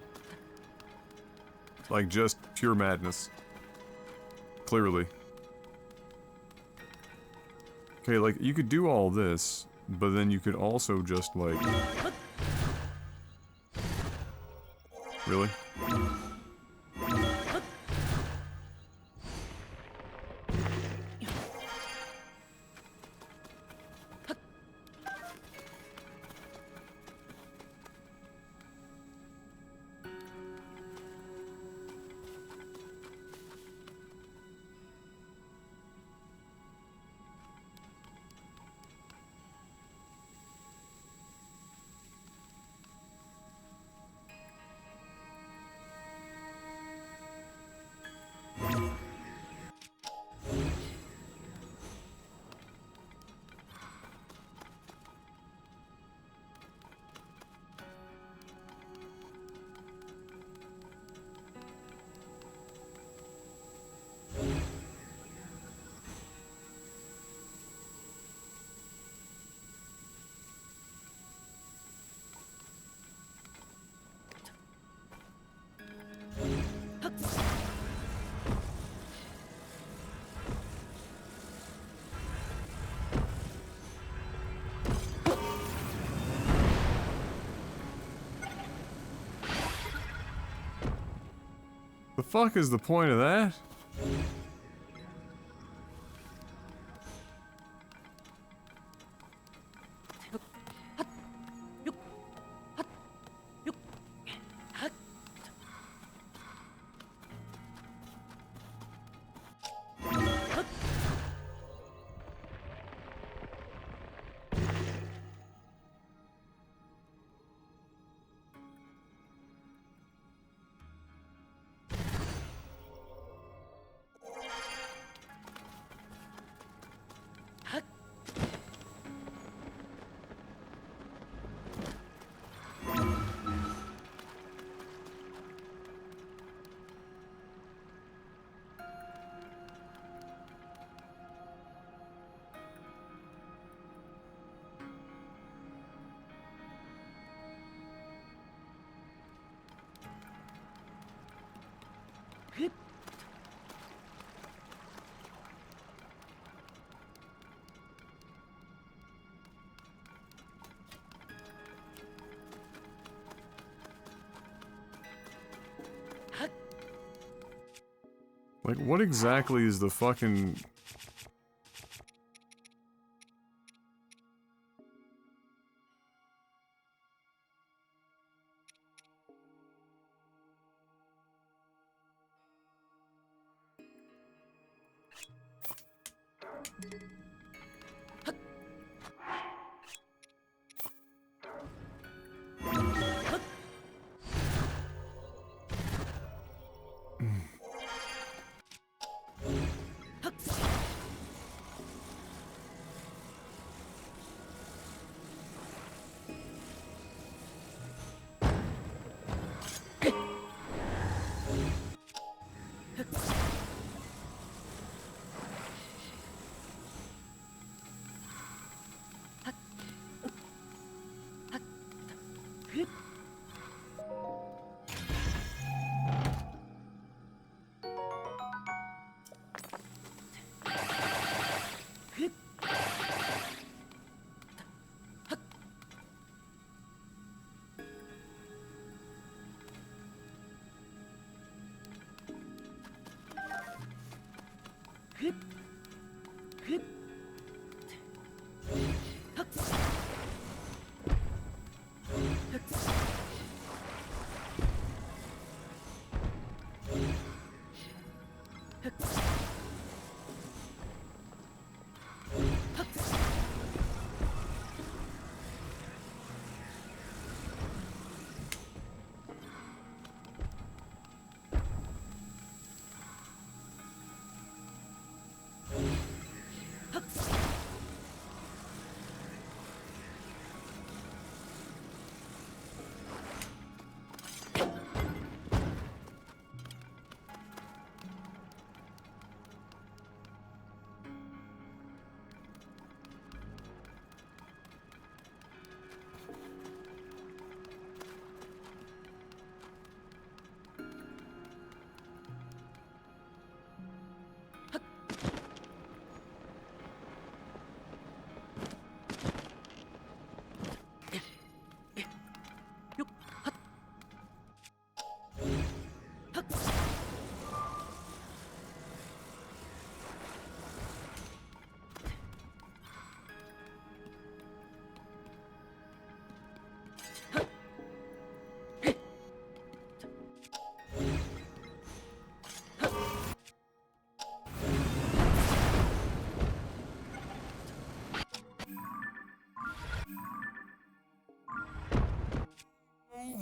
Like, just pure madness. Clearly. Okay, like, you could do all this, but then you could also just, like... Really? The fuck is the point of that? Like, what exactly is the fucking...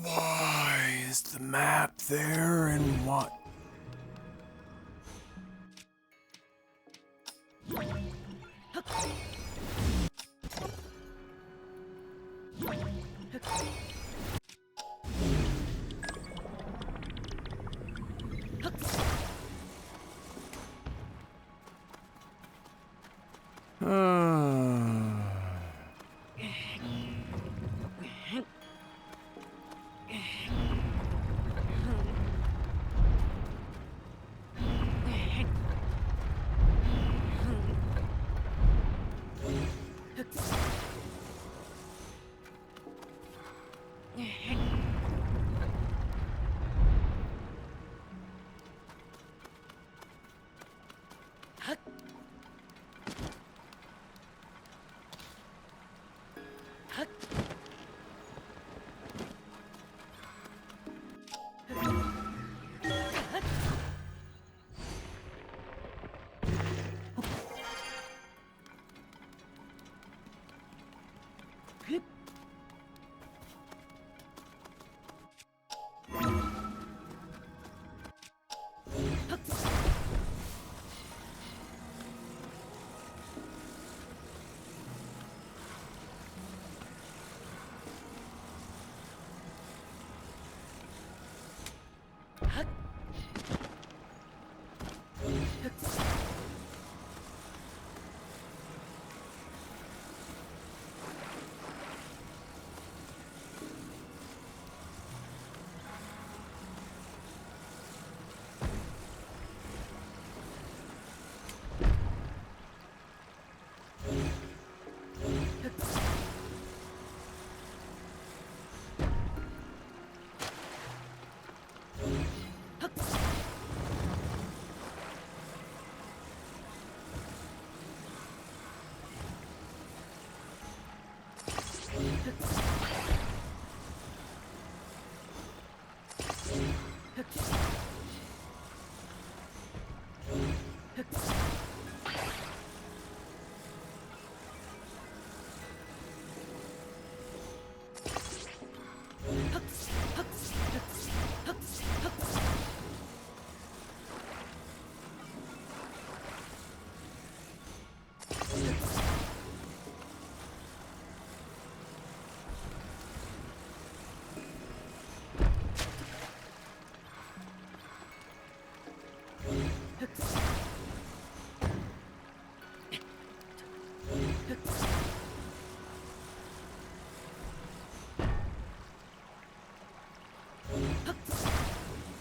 Why is the map there and what?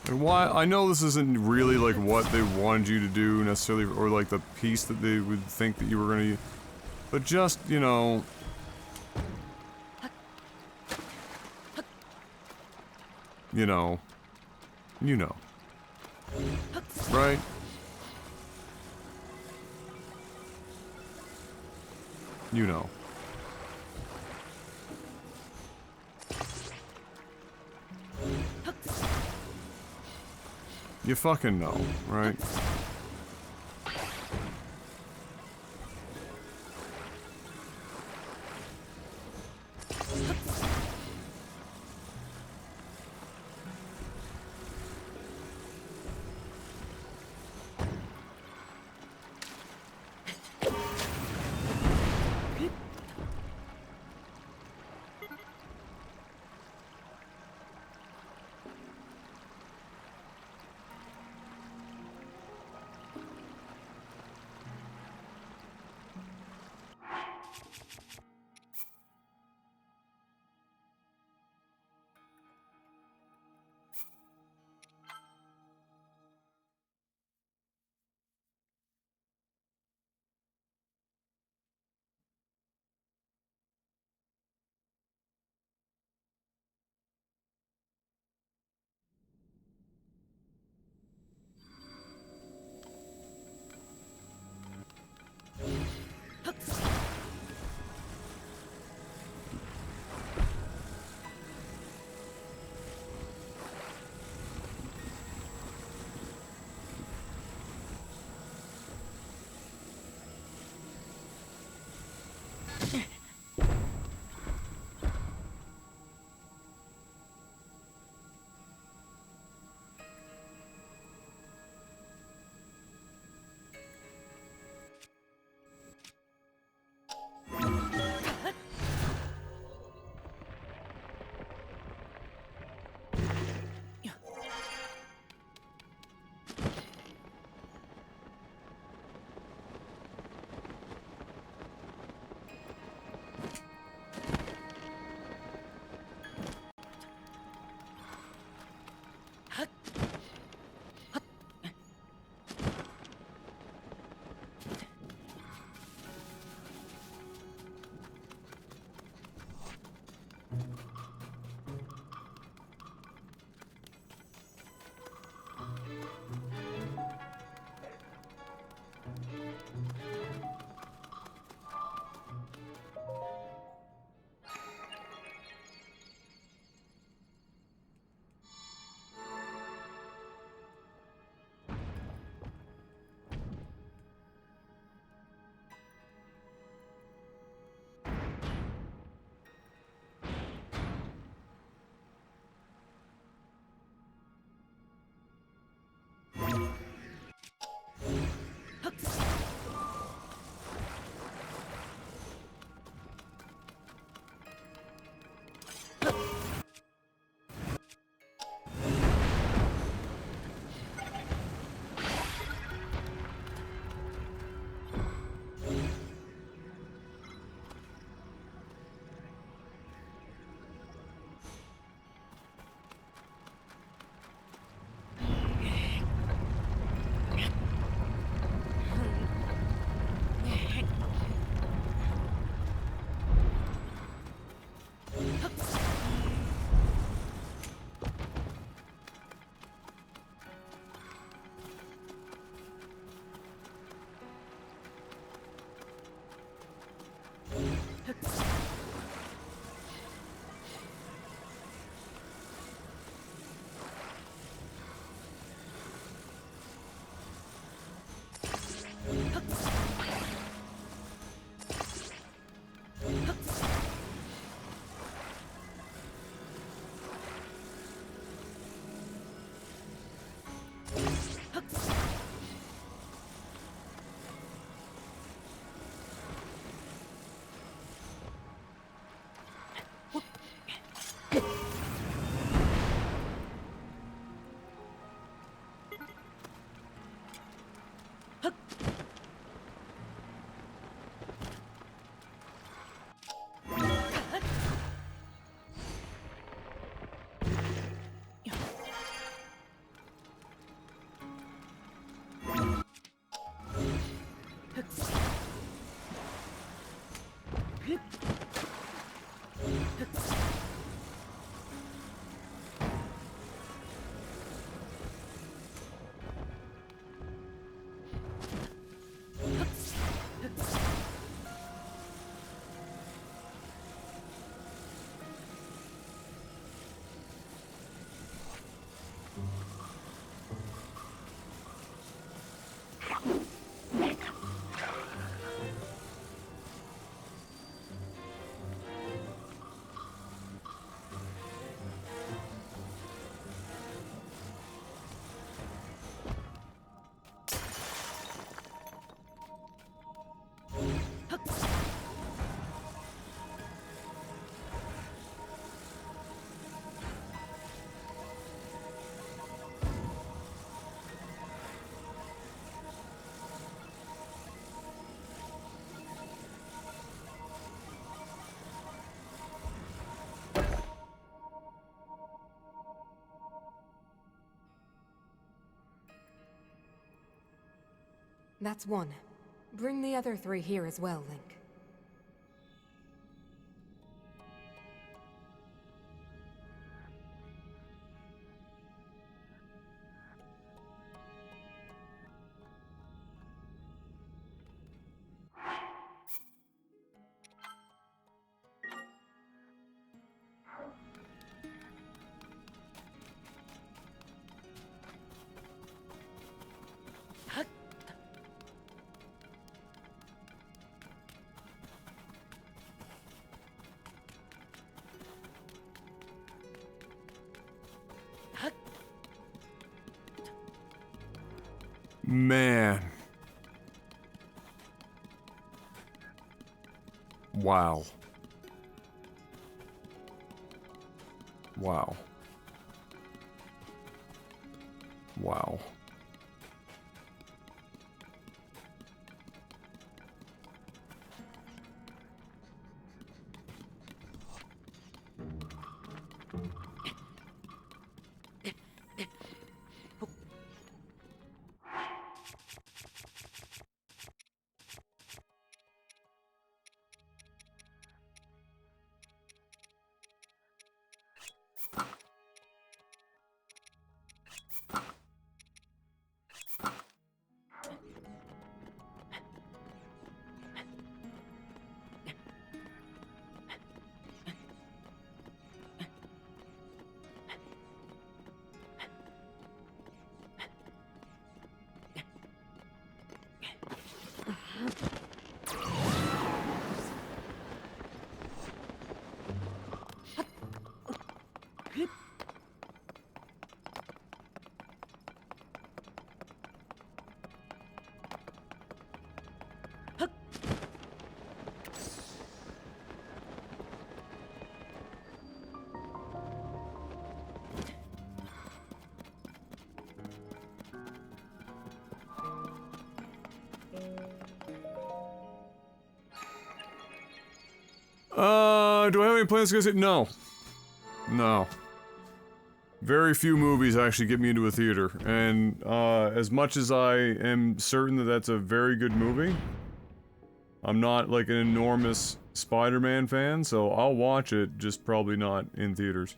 And why? I know this isn't really like what they wanted you to do necessarily, or like the piece that they would think that you were gonna use, but just, you know, you know, right? You know. You fucking know, right? That's one. Bring the other 3 here as well, Link. Man. Wow. Wow. Wow. Do I have any plans to go see? No. No. Very few movies actually get me into a theater, and as much as I am certain that that's a very good movie, I'm not like an enormous Spider-Man fan, so I'll watch it, just probably not in theaters.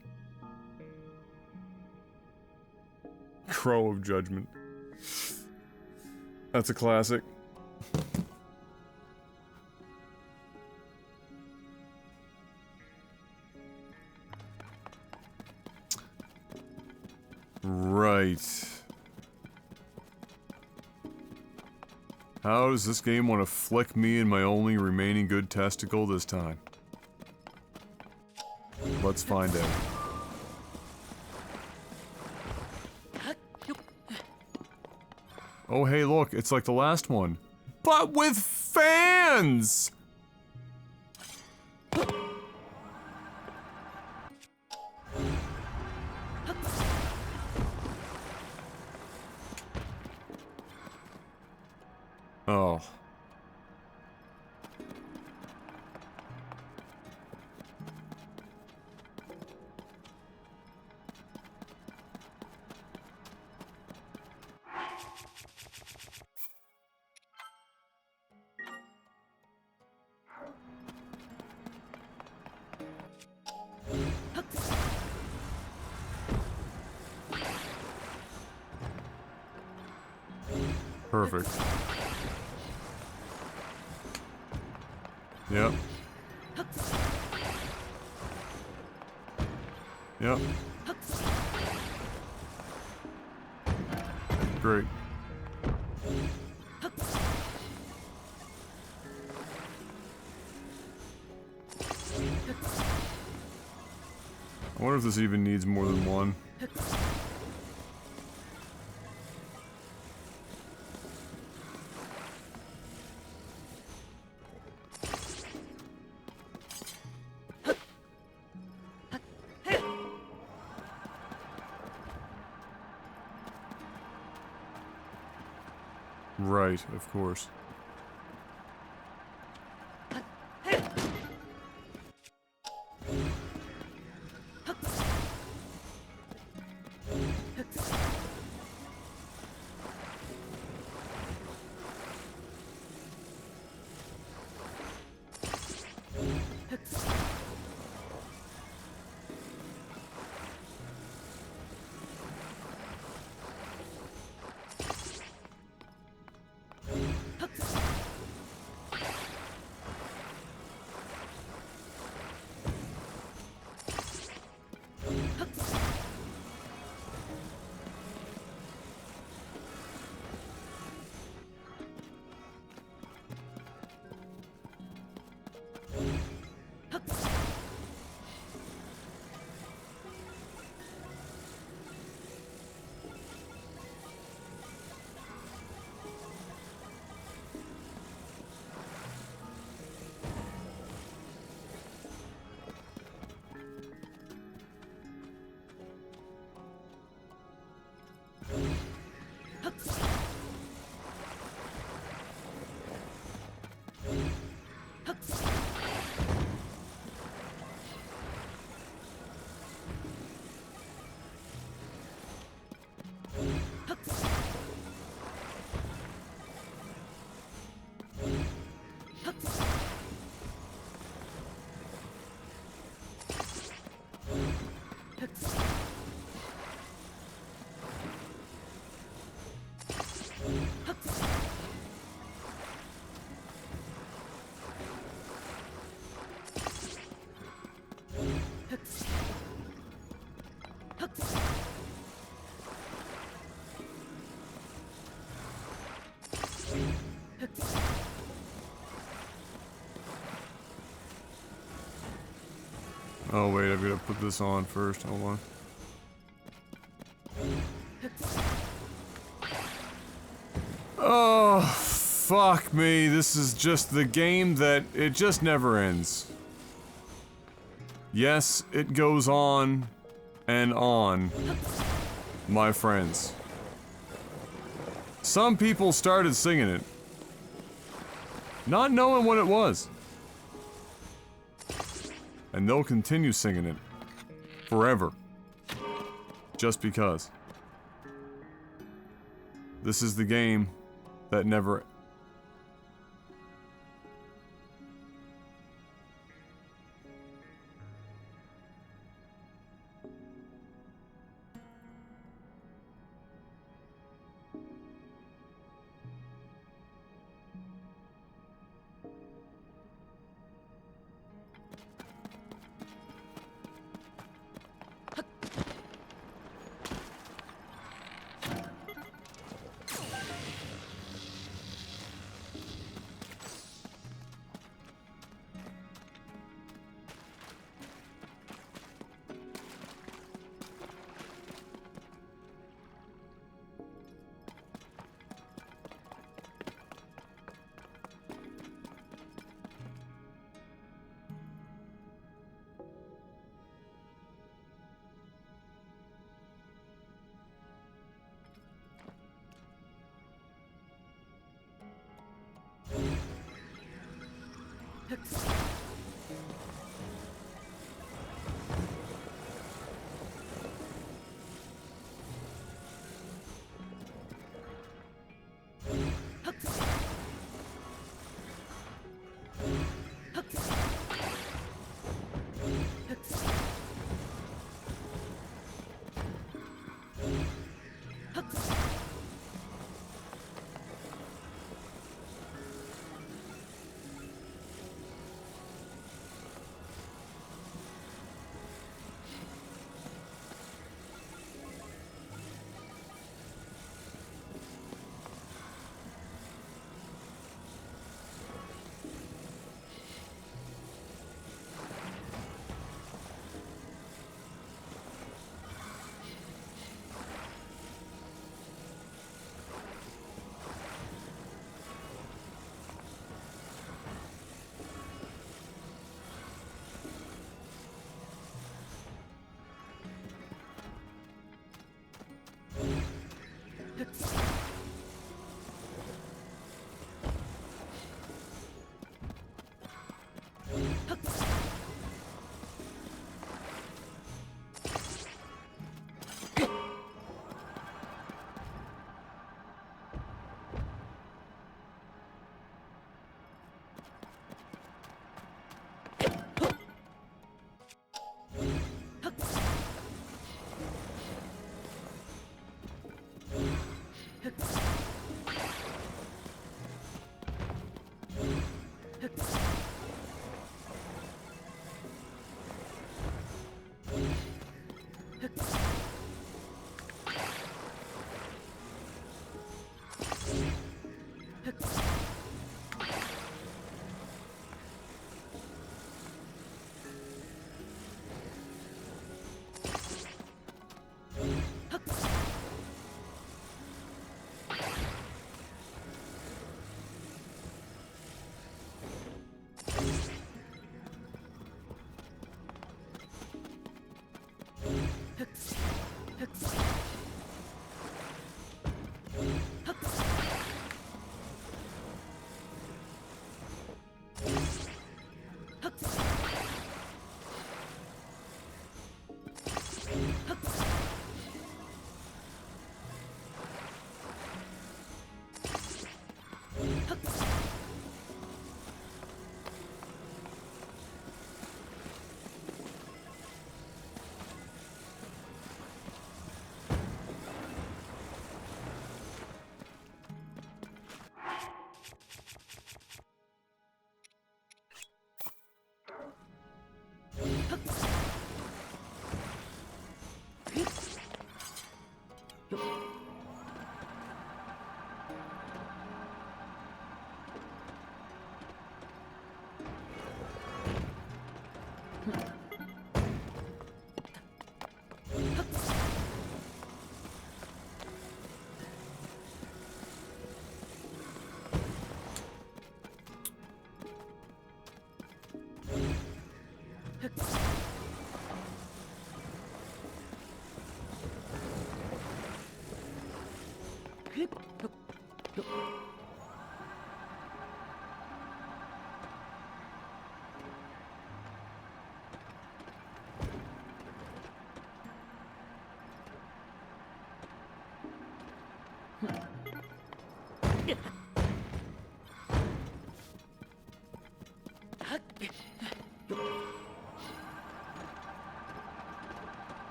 Crow of Judgment. That's a classic. Right. How does this game want to flick me and my only remaining good testicle this time? Let's find out. Oh hey look, it's like the last one. But with fans! Oh. Perfect. Yep. Yep. Great. I wonder if this even needs more than one. Right, of course. Oh wait, I've got to put this on first. Hold on. Oh, fuck me. This is just the game that it just never ends. Yes, it goes on and on, my friends. Some people started singing it, not knowing what it was. And they'll continue singing it forever. Just because. This is the game that never...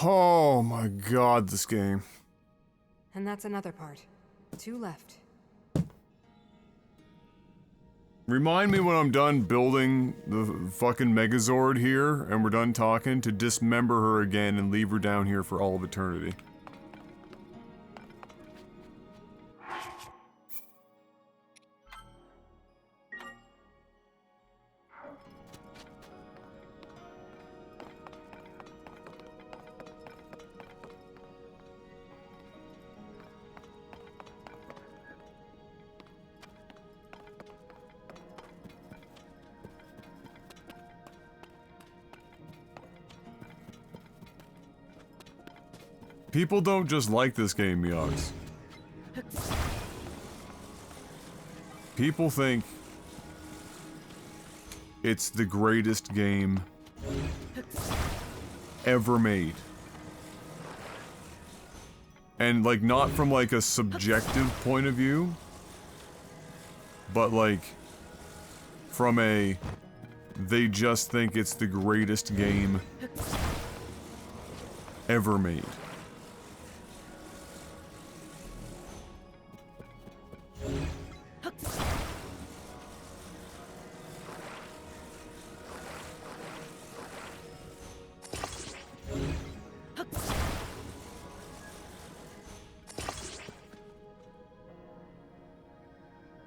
Oh my god, this game. And that's another part. 2 left. Remind me when I'm done building the fucking Megazord here, and we're done talking, to dismember her again and leave her down here for all of eternity. People don't just like this game, Yogs. People think it's the greatest game ever made. And, like, not from, like, a subjective point of view, but, like, from a... they just think it's the greatest game ever made.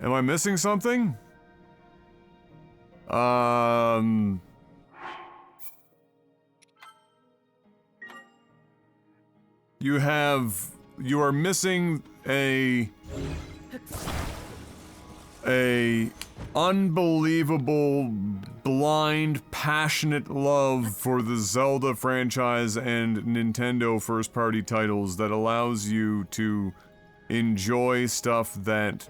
Am I missing something? You are missing a unbelievable, blind, passionate love for the Zelda franchise and Nintendo first-party titles that allows you to enjoy stuff that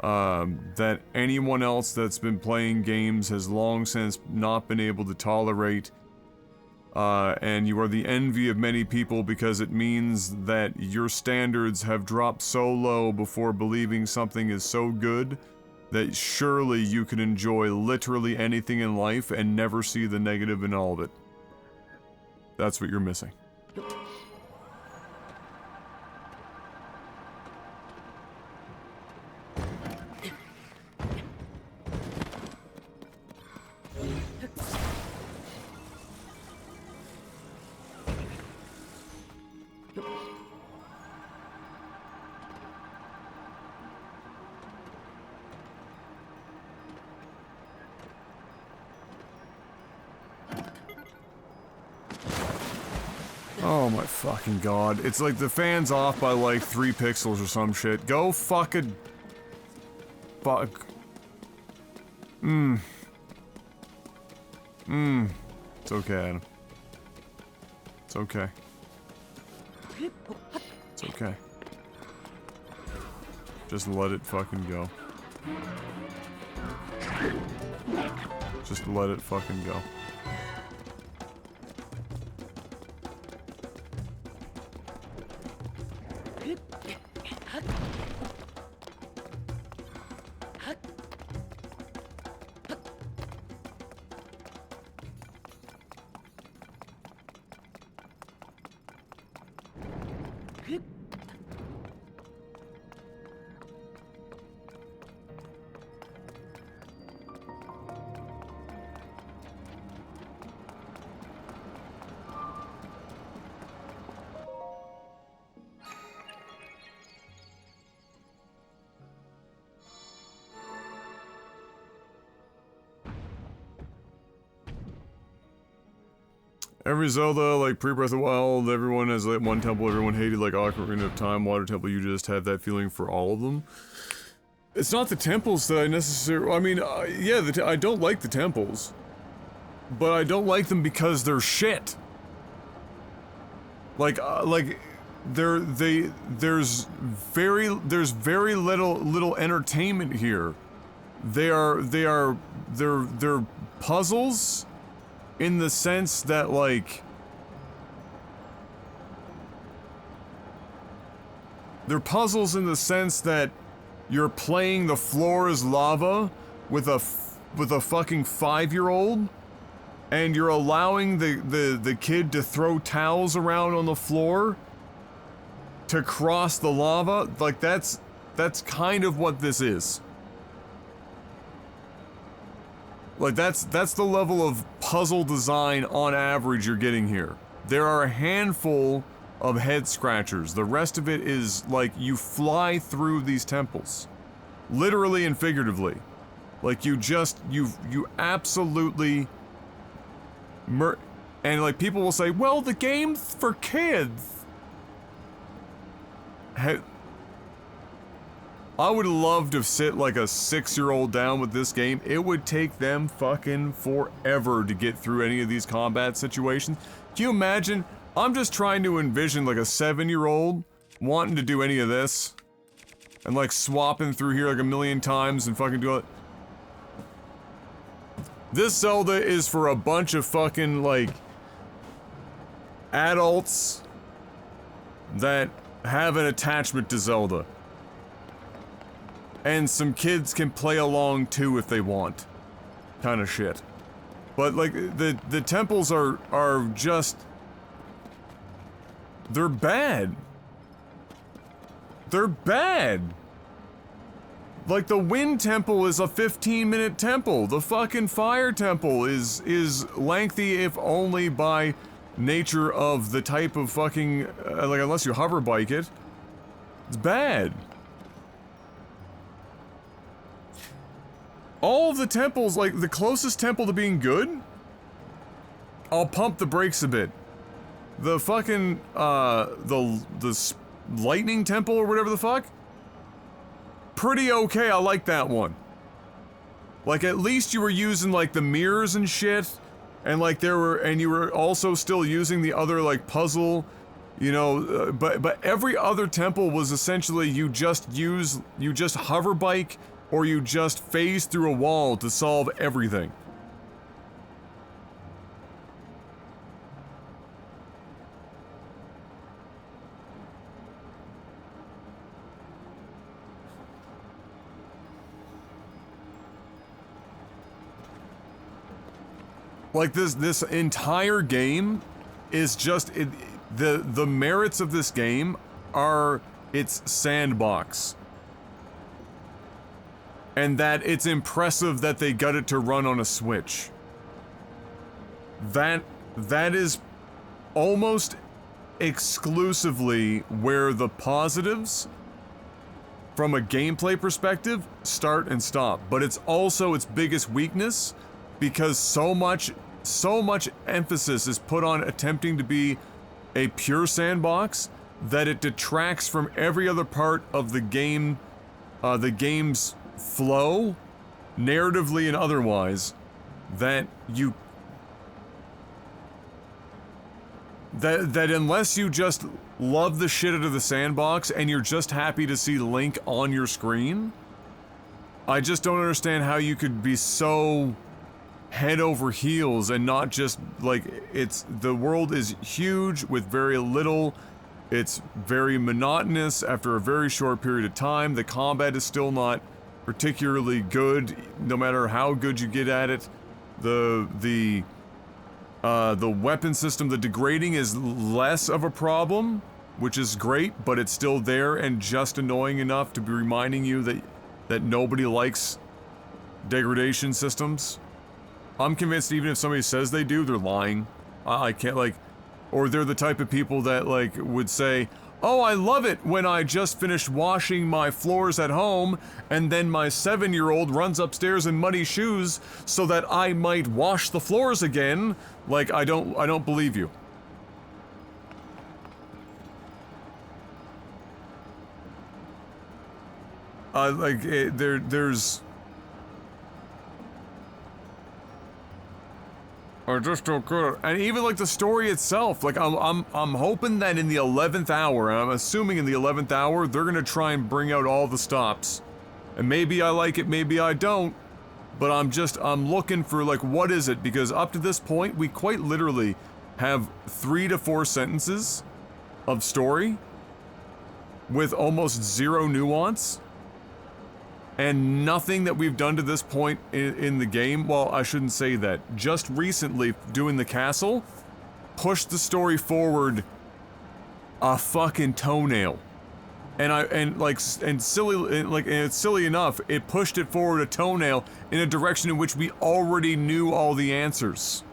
that anyone else that's been playing games has long since not been able to tolerate, and you are the envy of many people because it means that your standards have dropped so low before believing something is so good that surely you can enjoy literally anything in life and never see the negative in all of it. That's what you're missing. Oh my fucking god. It's like the fan's off by like 3 pixels or some shit. Go fucking... Fuck. It's okay, Adam. It's okay. It's okay. Just let it fucking go. Just let it fucking go. Every Zelda, like pre-Breath of the Wild, everyone has like one temple everyone hated, like Ocarina of Time, Water Temple, you just have that feeling for all of them. It's not the temples that I necessarily, I mean, yeah, I don't like the temples. But I don't like them because they're shit. Like, there's very little entertainment here. They're puzzles in the sense that, like, they're puzzles in the sense that you're playing the floor is lava with a fucking 5-year-old, and you're allowing the kid to throw towels around on the floor to cross the lava, like that's kind of what this is. Like that's the level of puzzle design on average you're getting here. There are a handful of head scratchers. The rest of it is like you fly through these temples. Literally and figuratively. Like you absolutely and like people will say, well, the game's for kids. I would love to sit like a 6-year-old down with this game. It would take them fucking forever to get through any of these combat situations. Can you imagine? I'm just trying to envision like a 7-year-old wanting to do any of this. And like swapping through here like a million times and fucking doing it. This Zelda is for a bunch of fucking like adults that have an attachment to Zelda. And some kids can play along too if they want. Kind of shit. But like the temples are just, they're bad. They're bad. Like the wind temple is a 15-minute temple. The fucking fire temple is lengthy if only by nature of the type of fucking like unless you hover bike it. It's bad. All of the temples, like the closest temple to being good, I'll pump the brakes a bit. The fucking the lightning temple or whatever the fuck, pretty okay. I like that one. Like at least you were using like the mirrors and shit, and like you were also still using the other like puzzle, you know. But every other temple was essentially you just hover bike. Or you just phase through a wall to solve everything. Like this entire game is just the merits of this game are its sandbox. And that it's impressive that they got it to run on a Switch. That is almost exclusively where the positives from a gameplay perspective start and stop. But it's also its biggest weakness because so much emphasis is put on attempting to be a pure sandbox that it detracts from every other part of the game, the game's flow, narratively and otherwise, that unless you just love the shit out of the sandbox and you're just happy to see Link on your screen, I just don't understand how you could be so head over heels and not just like the world is huge with very little. It's very monotonous after a very short period of time. The combat is still not particularly good, no matter how good you get at it. The weapon system, the degrading is less of a problem, which is great, but it's still there and just annoying enough to be reminding you that nobody likes degradation systems. I'm convinced even if somebody says they do, they're lying. I can't like, or they're the type of people that like would say, oh, I love it when I just finished washing my floors at home and then my 7-year-old runs upstairs in muddy shoes so that I might wash the floors again. Like, I don't believe you. There's I just don't get it. And even like the story itself, like I'm hoping that in the 11th hour, and I'm assuming in the 11th hour, they're gonna try and bring out all the stops. And maybe I like it, maybe I don't. But I'm looking for like, what is it? Because up to this point, we quite literally have 3 to 4 sentences of story with almost zero nuance. And nothing that we've done to this point in the game, well, I shouldn't say that, just recently doing the castle, pushed the story forward a fucking toenail. And it's silly enough, it pushed it forward a toenail in a direction in which we already knew all the answers.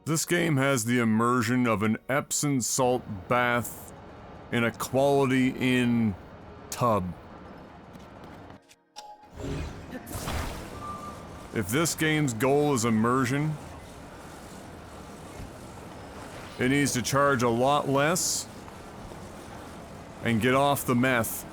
This game has the immersion of an Epsom salt bath in a Quality Inn tub. If this game's goal is immersion, it needs to charge a lot less and get off the meth.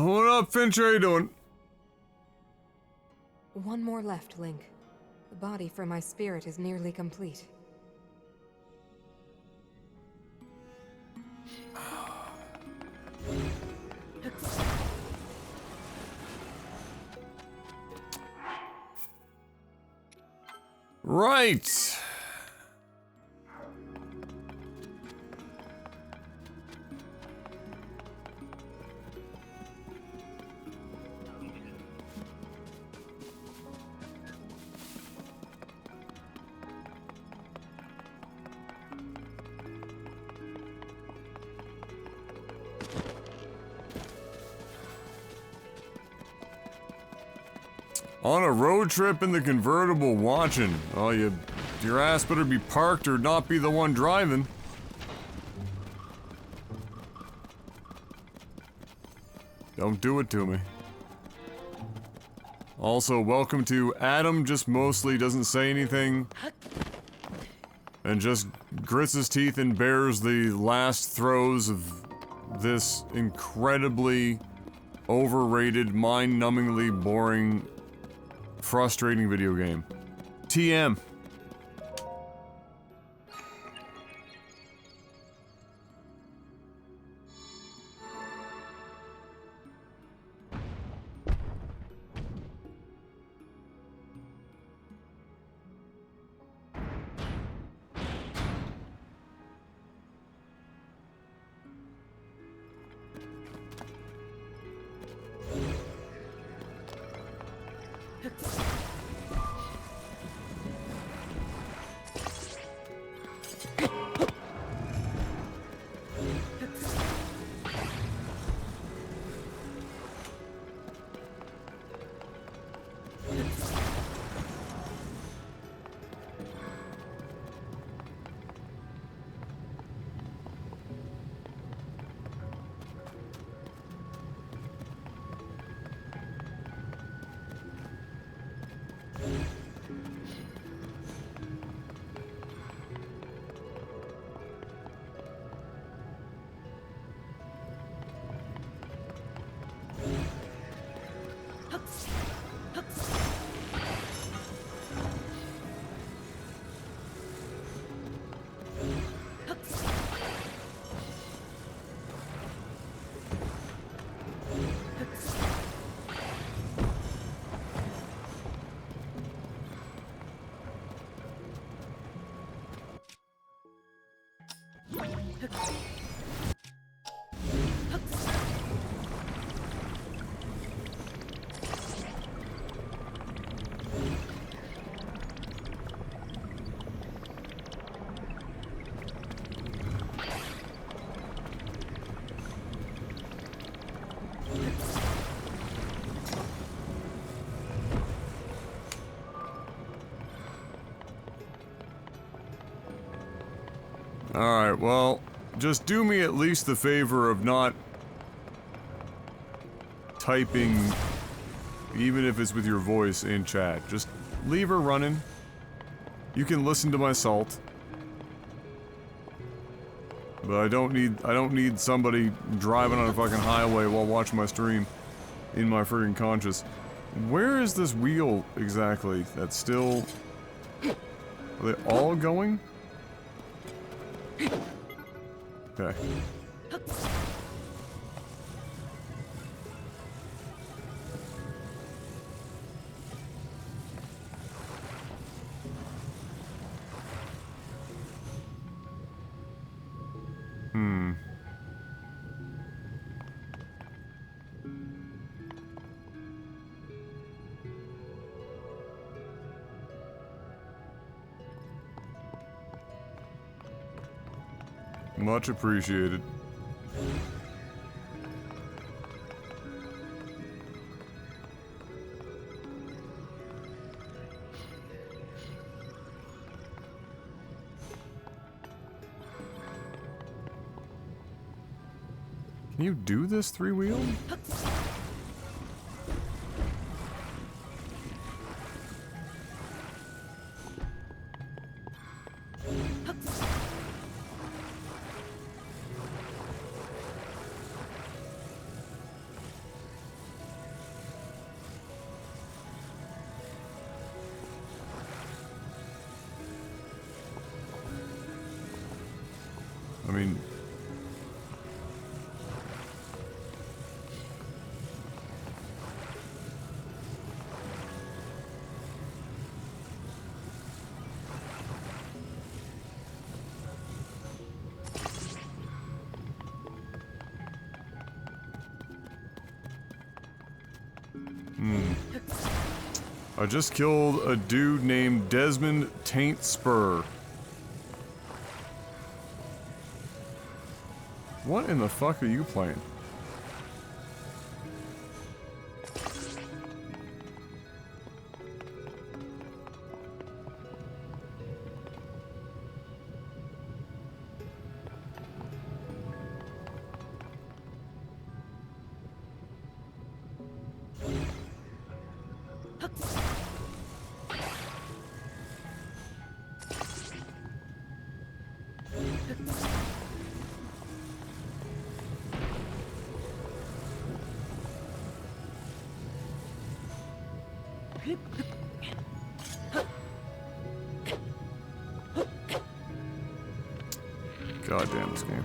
What up, Finch? How you doing? One more left, Link. The body for my spirit is nearly complete. Right. On a road trip in the convertible watching. Oh, your ass better be parked or not be the one driving. Don't do it to me. Also, welcome to Adam just mostly doesn't say anything. And just grits his teeth and bears the last throes of this incredibly overrated, mind-numbingly boring, frustrating video game. TM. Alright, well, just do me at least the favor of not typing, even if it's with your voice, in chat. Just leave her running. You can listen to my salt. But I don't need somebody driving on a fucking highway while watching my stream in my friggin' conscious. Where is this wheel exactly? That's still... Are they all going? Okay. Much appreciated. Can you do this three-wheel? I mean... I just killed a dude named Desmond Taint Spur. What in the fuck are you playing? God damn this game.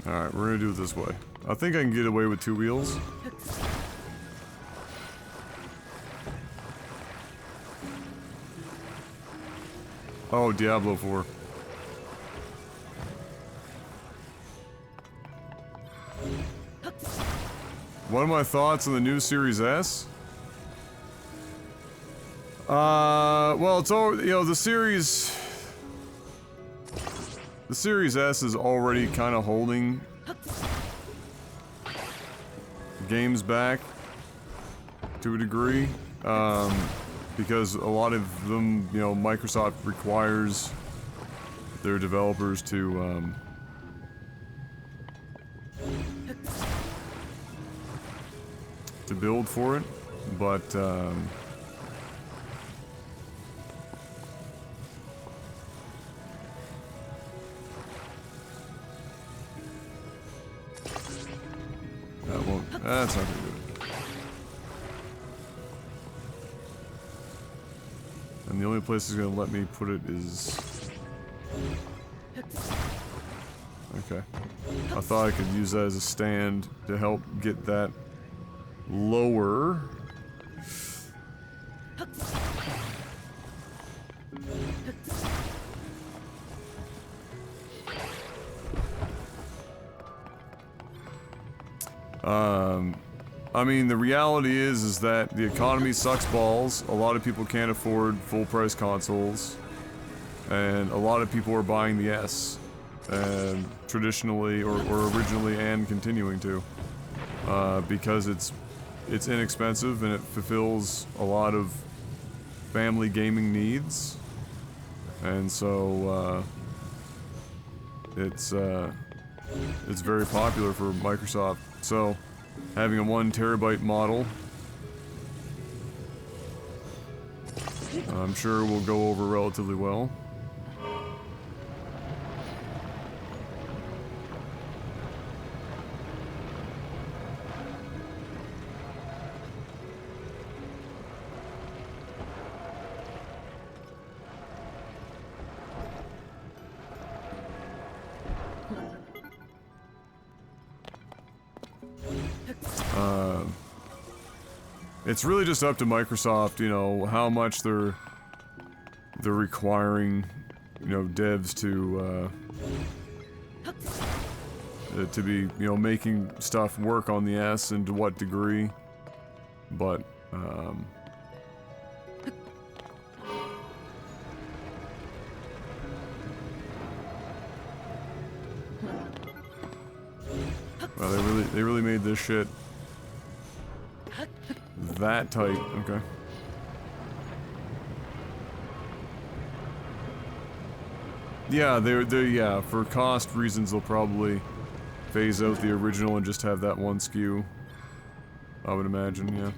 Alright, we're gonna do it this way. I think I can get away with 2 wheels. Oh, Diablo 4. What are my thoughts on the new Series S? Well, it's all, you know, the Series S is already kind of holding games back to a degree, because a lot of them, you know, Microsoft requires their developers to, build for it, but, that won't, that's not gonna do it. And the only place it's gonna let me put it is... Okay. I thought I could use that as a stand to help get that lower. I mean, the reality is that the economy sucks balls. A lot of people can't afford full-price consoles, and a lot of people are buying the S, and traditionally or originally and continuing to, because it's inexpensive and it fulfills a lot of family gaming needs, and so it's very popular for Microsoft. So having a 1 terabyte model, I'm sure will go over relatively well. It's really just up to Microsoft, you know, how much they're requiring, you know, devs to be, you know, making stuff work on the S and to what degree. But well, they really made this shit that tight. Okay. Yeah, yeah, for cost reasons they'll probably phase out the original and just have that 1 SKU. I would imagine, yeah.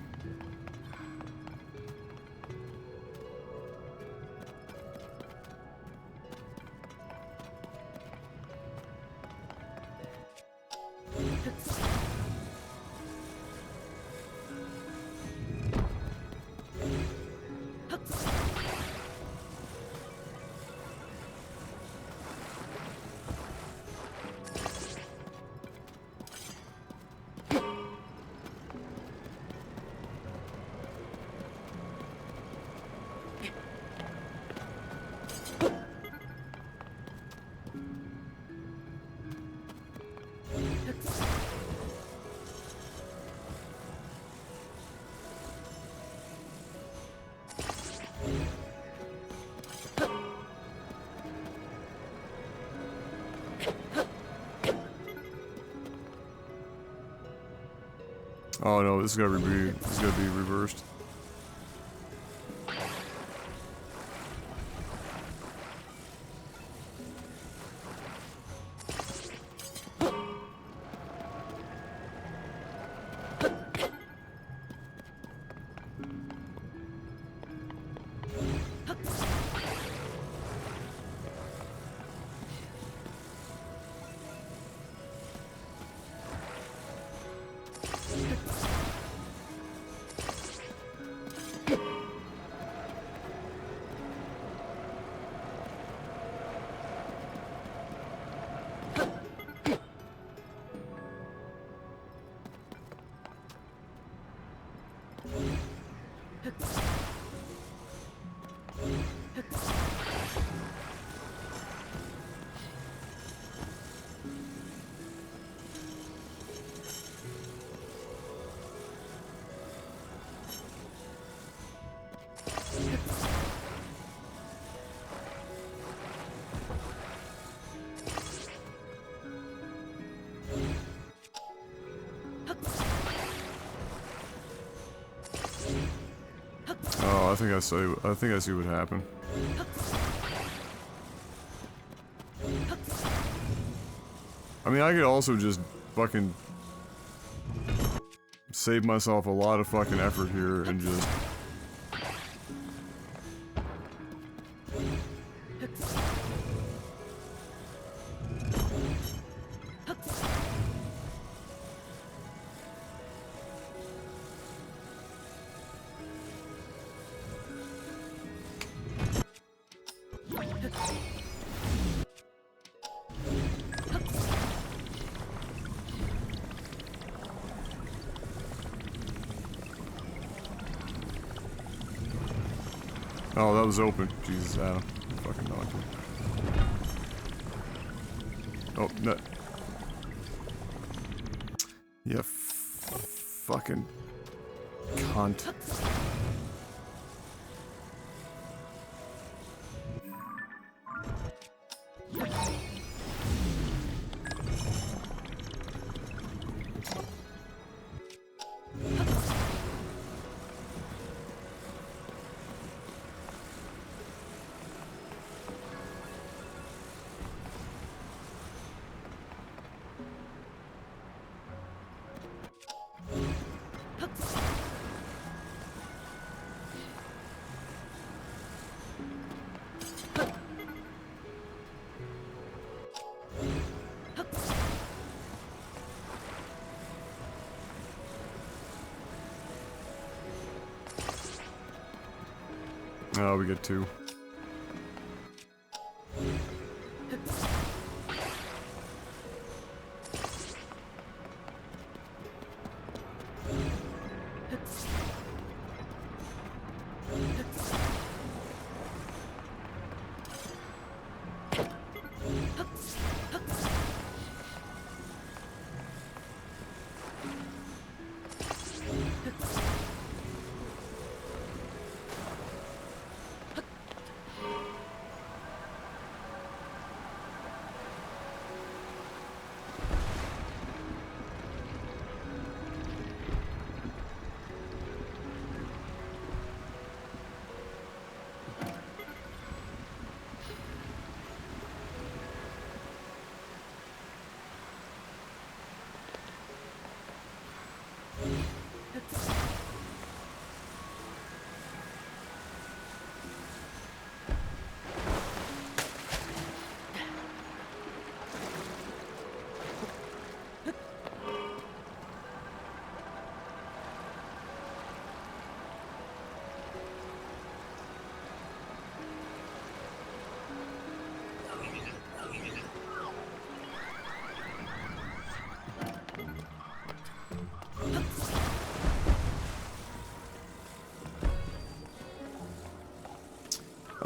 Oh no, this is gotta be reversed. Oh, I think I see what happened. I mean, I could also just fucking save myself a lot of fucking effort here and just... Oh, that was open. Jesus, Adam. Fucking knocked it. Oh, no. Yeah, fucking cunt. Oh, we get two.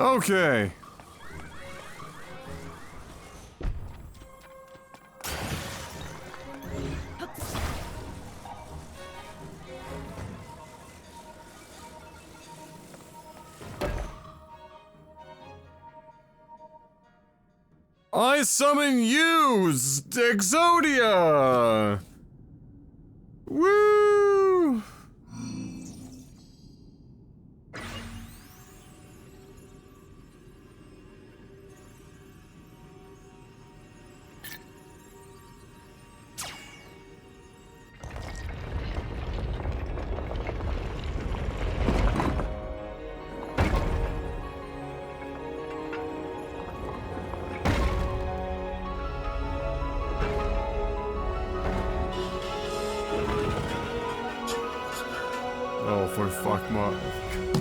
Okay. I summon you, Exodia! Woo! for fuck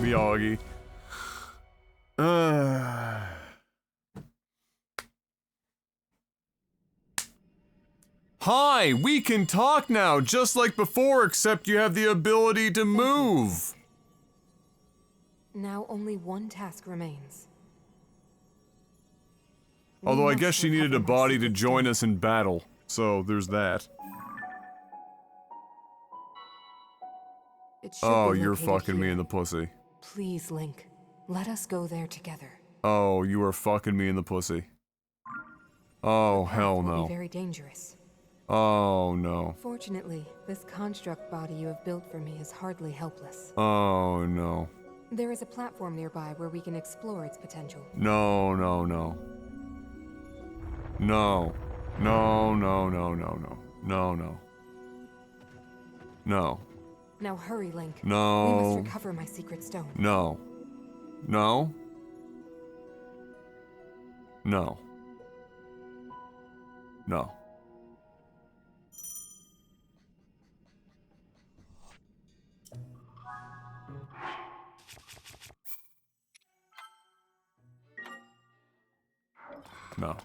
Miyagi. Hi, we can talk now, just like before, except you have the ability to move. Now only one task remains. Although We I guess must she needed a recover my body to secret join stone. us in battle, so there's that. It should Oh, be you're located fucking me here. in the pussy. Please, Link. Let us go there together. Oh, you are fucking me in the pussy. Oh, The path hell will no. be very dangerous. Oh, no. Fortunately, this construct body you have built for me is hardly helpless. Oh, no. There is a platform nearby where we can explore its potential. No, no, no. No. No, no, no, no, no. No, no. No. Now hurry, Link. No. We must recover my secret stone. No. No. No. No. No.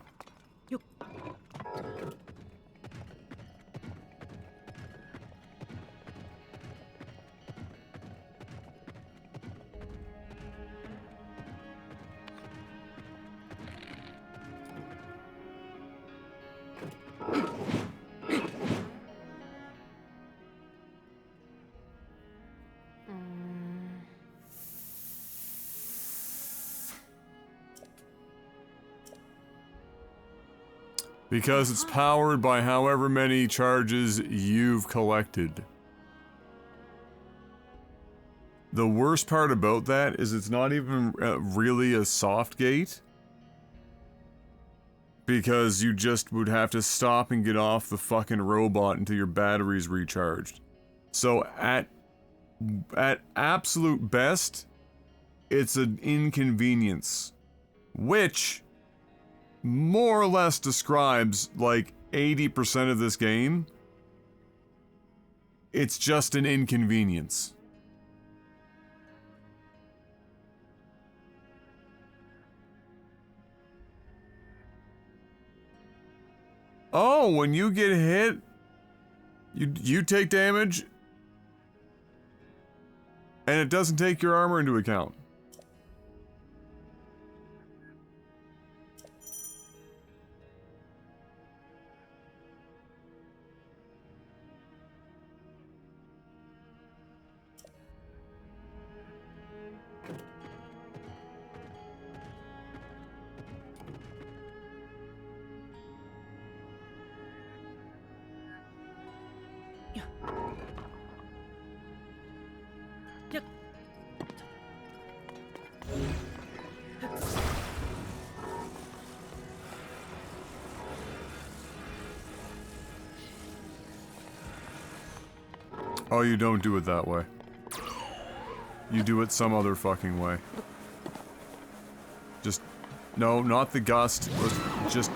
Because it's powered by however many charges you've collected. The worst part about that is it's not even really a soft gate. Because you just would have to stop and get off the fucking robot until your battery's recharged. So at absolute best, it's an inconvenience. Which more or less describes like 80% of this game. It's just an inconvenience. Oh, when you get hit, you take damage, and it doesn't take your armor into account. Oh, you don't do it that way. You do it some other fucking way. Just... No, not the gust. Just...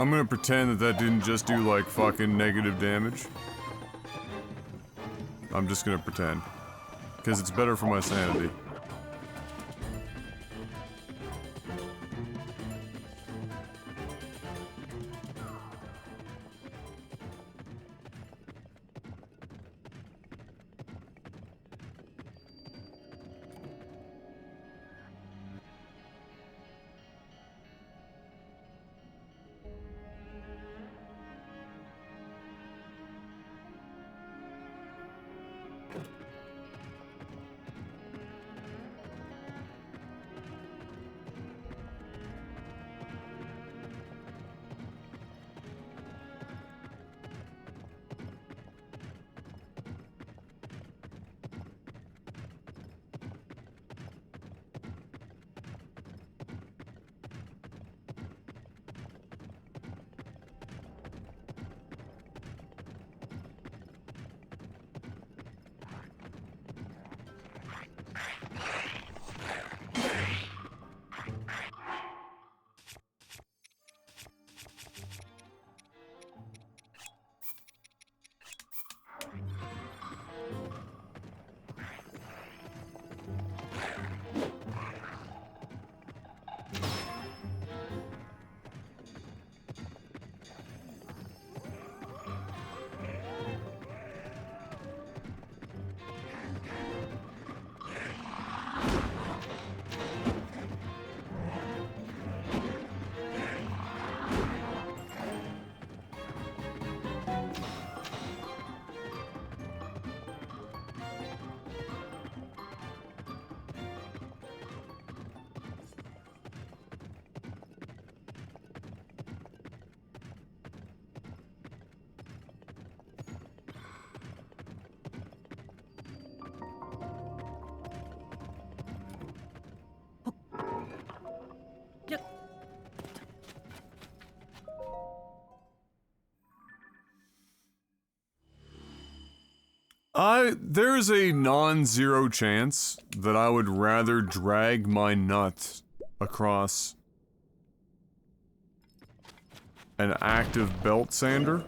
I'm gonna pretend that that didn't just do, like, fucking negative damage. I'm just gonna pretend. Because it's better for my sanity. There's a non-zero chance that I would rather drag my nut across an active belt sander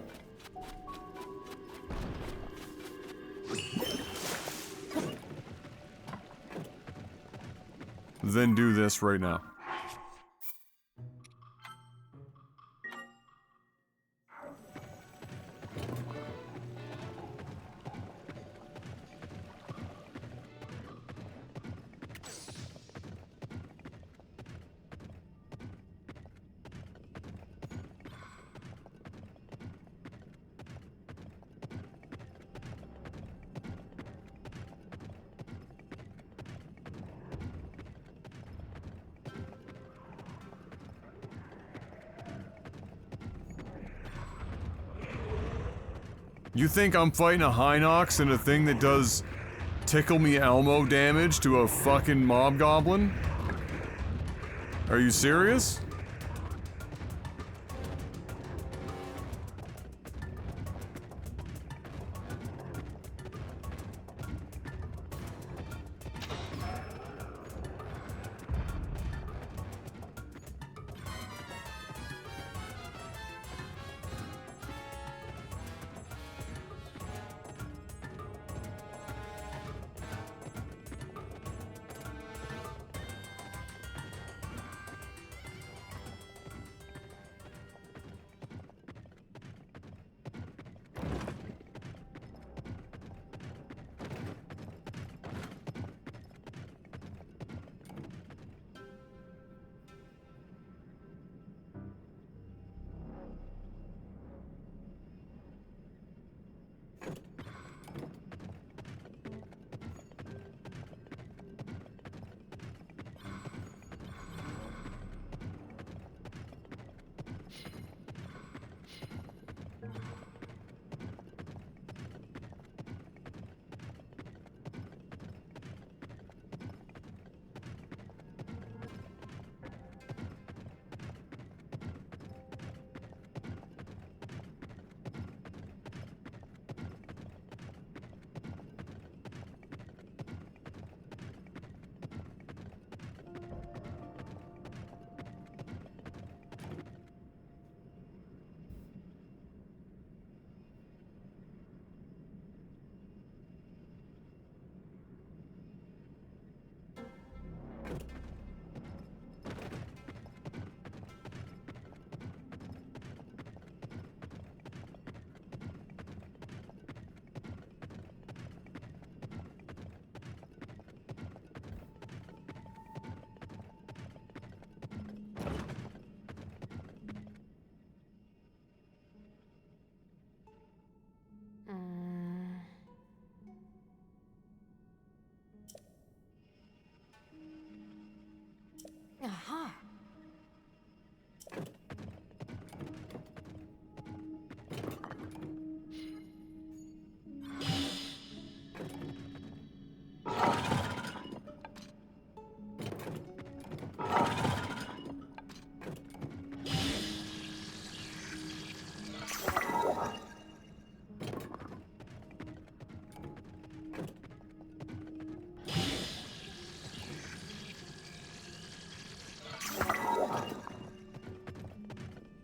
than do this right now. You think I'm fighting a Hinox and a thing that does Tickle Me Elmo damage to a fucking mob goblin? Are you serious?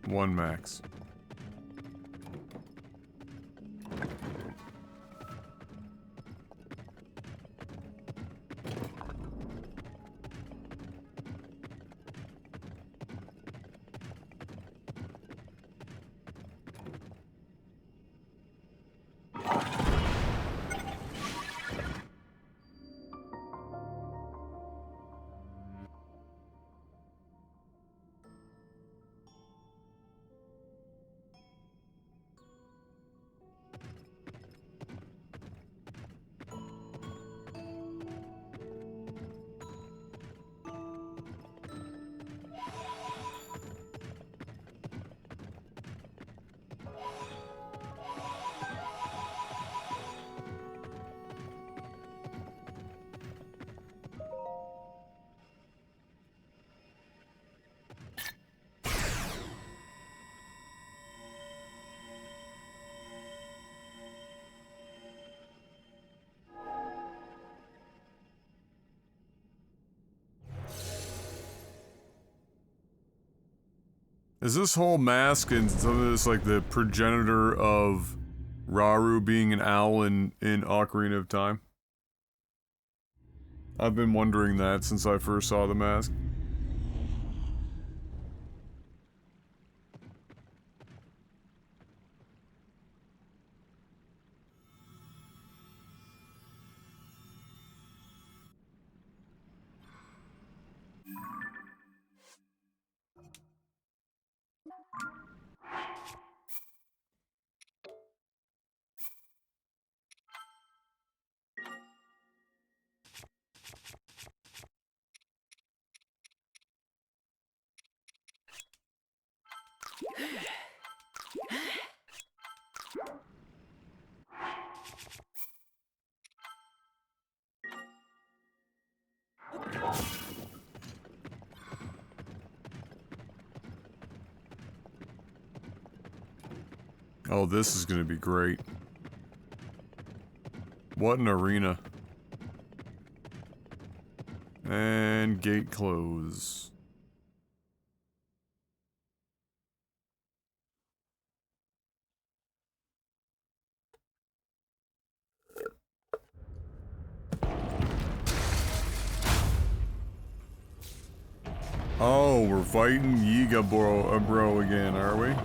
One max. Is this whole mask and some of this like the progenitor of Rauru being an owl in Ocarina of Time? I've been wondering that since I first saw the mask. Oh, this is gonna be great. What an arena. And gate close. Oh, we're fighting Yiga bro again, are we?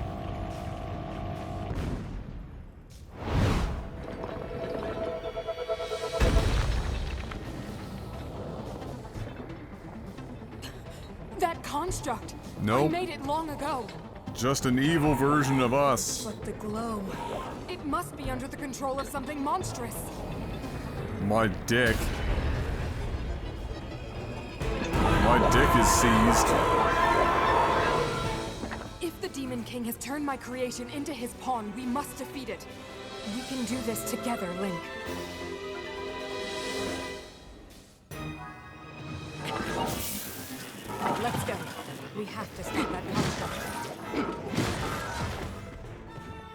That construct! Nope. I made it long ago. Just an evil version of us. But the glow... It must be under the control of something monstrous. My dick. My dick is seized. If the Demon King has turned my creation into his pawn, we must defeat it. We can do this together, Link. Let's go. We have to stop that construct.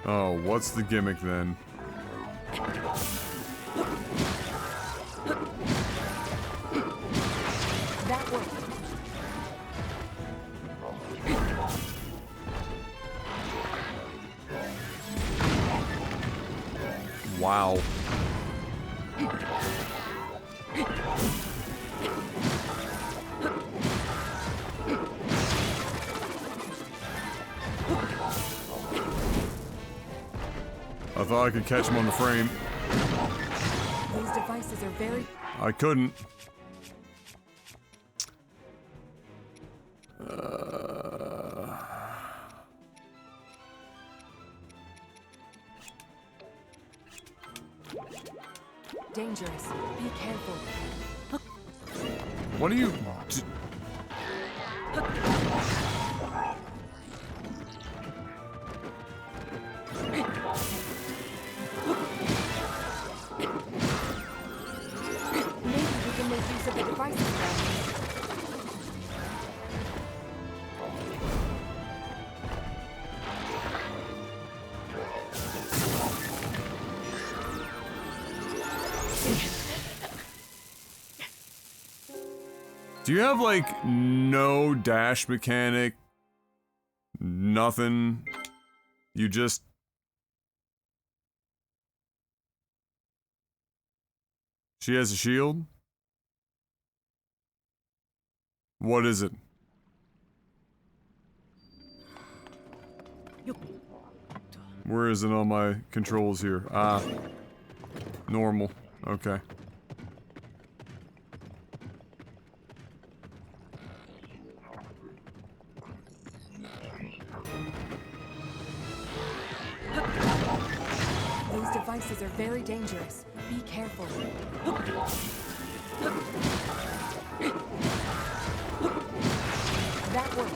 Oh, what's the gimmick then? That worked. Wow. I thought I could catch him on the frame. These devices are very... I couldn't. dangerous. Be careful. What are you... Maybe we can make use of the devices then. Do you have, like, no dash mechanic? Nothing. You just... She has a shield? What is it? Where is it on my controls here? Ah. Normal. Okay. Those devices are very dangerous. Be careful. That worked.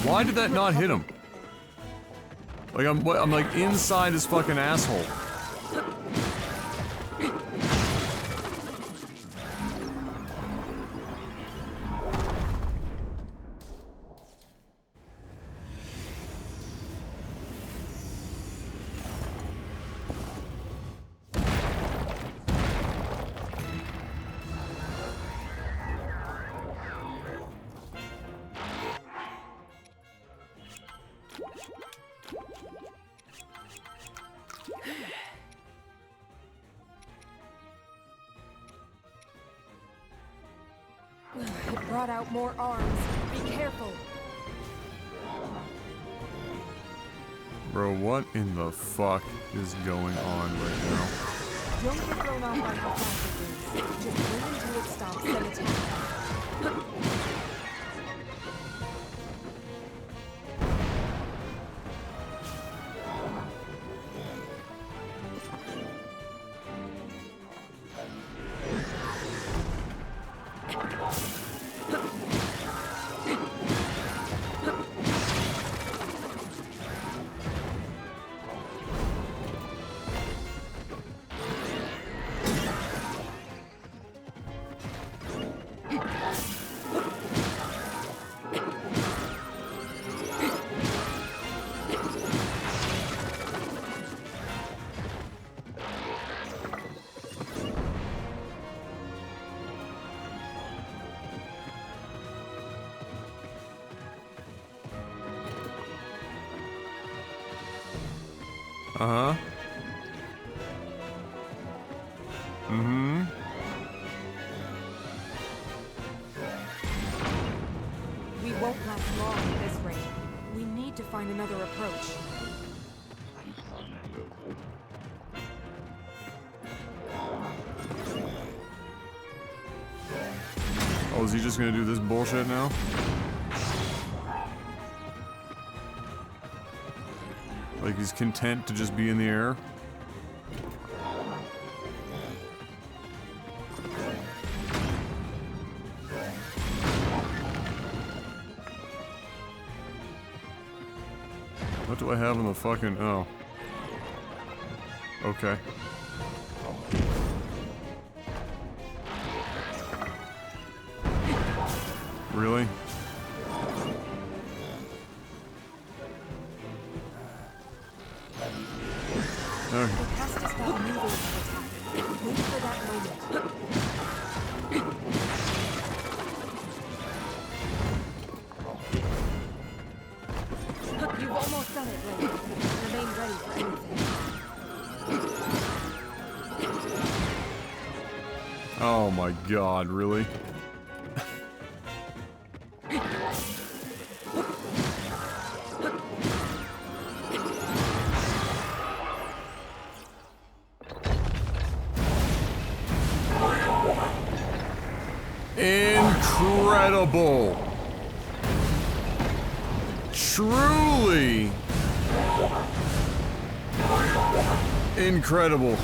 Why did that not hit him? Like, I'm like inside his fucking asshole. It brought out more arms. Be careful. Bro, what in the fuck is going on right now? Don't get thrown off by how fast it moves. Just wait until it stops, then attack. Uh-huh. Mm-hmm. We won't last long at this rate. We need to find another approach. Oh, is he just gonna do this bullshit now? Like he's content to just be in the air? What do I have in the fucking... oh. Okay. Really? Okay. It has to stop moving to attack. Wait for that moment. You've almost done it, Blade. Remain ready for anything. Oh my god, really? Incredible! Truly incredible.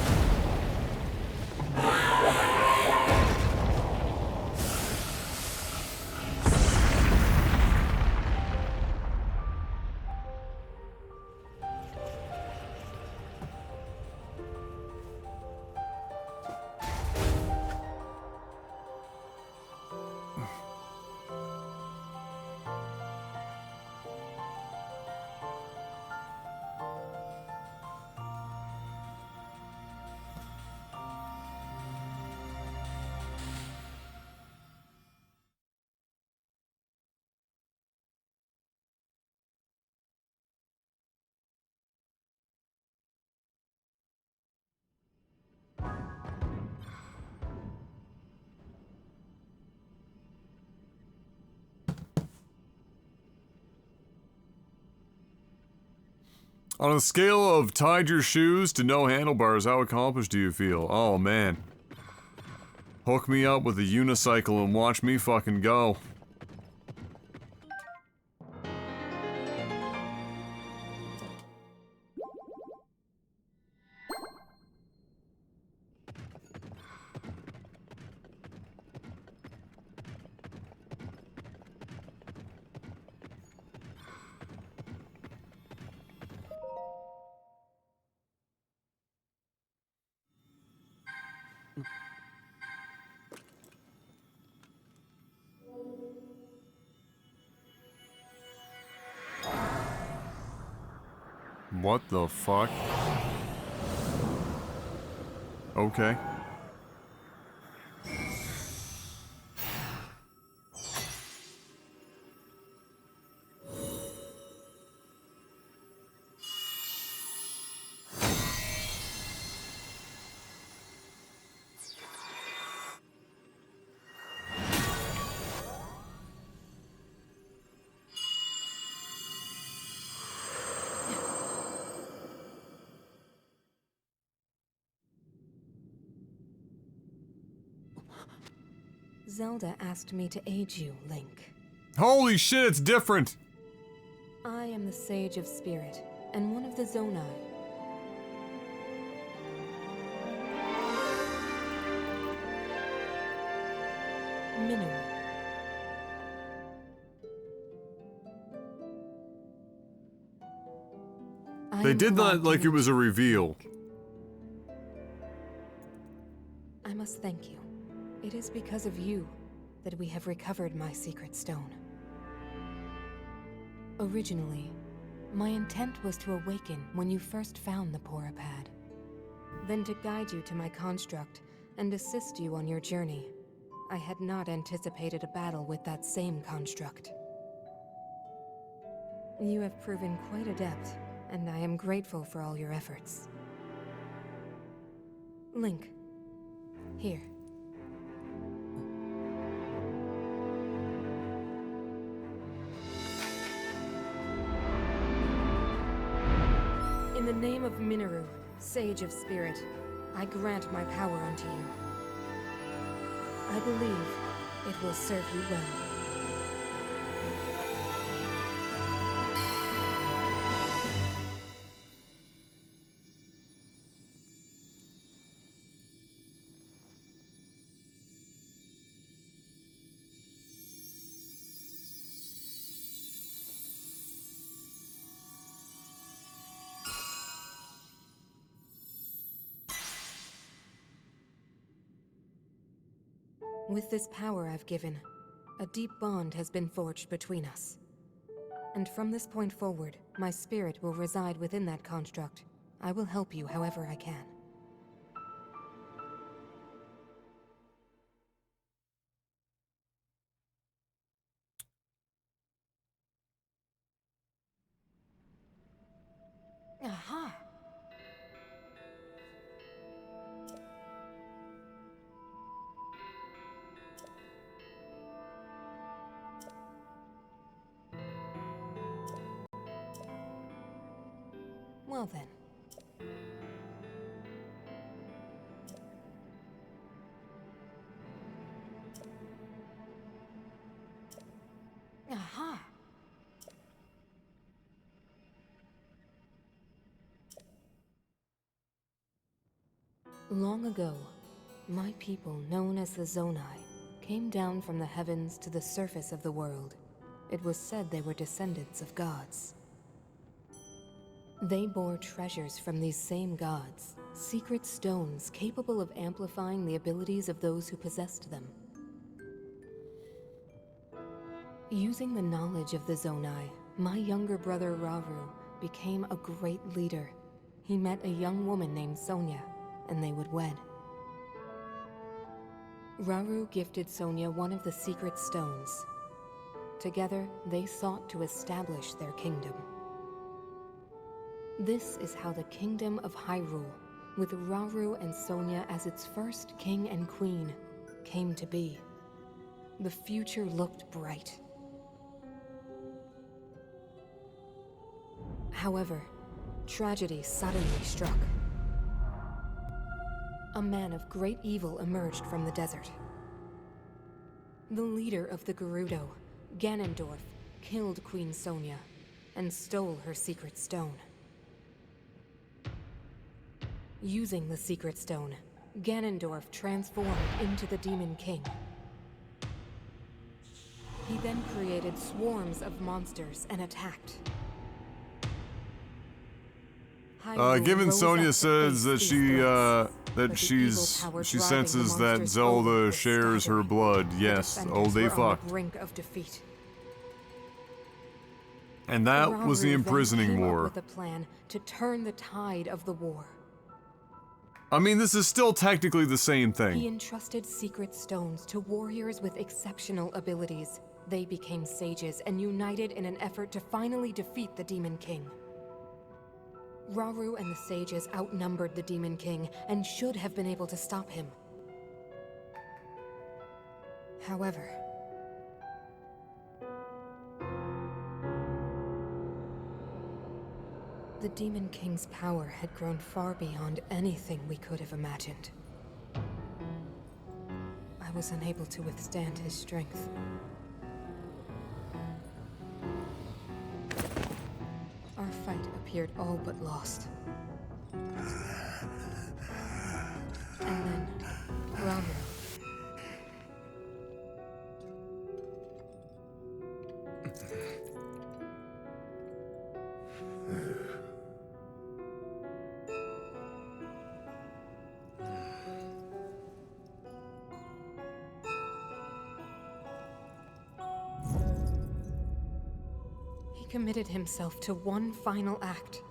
On a scale of tied your shoes to no handlebars, how accomplished do you feel? Oh man. Hook me up with a unicycle and watch me fucking go. What the fuck? Okay. Zelda asked me to aid you, Link. Holy shit, it's different! I am the Sage of Spirit, and one of the Zonai. Mineral. They did that like it was a reveal. I must thank you. It is because of you that we have recovered my secret stone. Originally, my intent was to awaken when you first found the Porapad. Then to guide you to my construct and assist you on your journey. I had not anticipated a battle with that same construct. You have proven quite adept, and I am grateful for all your efforts. Link, here. In the name of Minoru, Sage of Spirit, I grant my power unto you. I believe it will serve you well. With this power I've given, a deep bond has been forged between us. And from this point forward, my spirit will reside within that construct. I will help you however I can. Aha! Well then. Aha! Long ago, my people, known as the Zonai, came down from the heavens to the surface of the world. It was said they were descendants of gods. They bore treasures from these same gods, secret stones capable of amplifying the abilities of those who possessed them. Using the knowledge of the Zonai, my younger brother Rauru became a great leader. He met a young woman named Sonia, and they would wed. Rauru gifted Sonia one of the secret stones. Together, they sought to establish their kingdom. This is how the Kingdom of Hyrule, with Rauru and Sonia as its first king and queen, came to be. The future looked bright. However, tragedy suddenly struck. A man of great evil emerged from the desert. The leader of the Gerudo, Ganondorf, killed Queen Sonia and stole her secret stone. Using the secret stone, Ganondorf transformed into the Demon King. He then created swarms of monsters and attacked. Given Sonia says that she senses that Zelda shares her blood, yes, oh they fucked. And that was the imprisoning war. With a plan to turn the tide of the war. I mean, this is still technically the same He thing. entrusted secret stones to warriors with exceptional abilities. They became sages and united in an effort to finally defeat the Demon King. Rauru and the sages outnumbered the Demon King and should have been able to stop him. However, the Demon King's power had grown far beyond anything we could have imagined. I was unable to withstand his strength. Our fight appeared all but lost. And then, Rauru. He committed himself to one final act.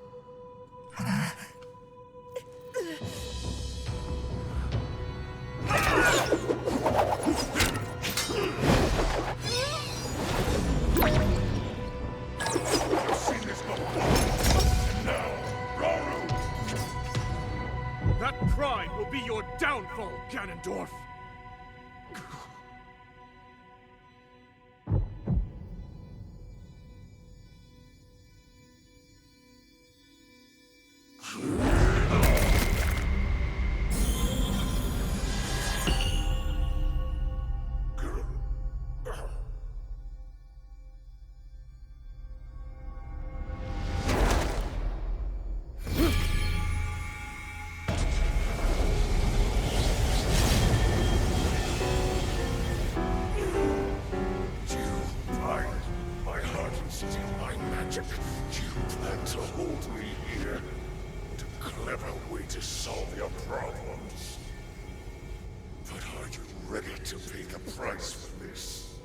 That pride will be your downfall, Ganondorf!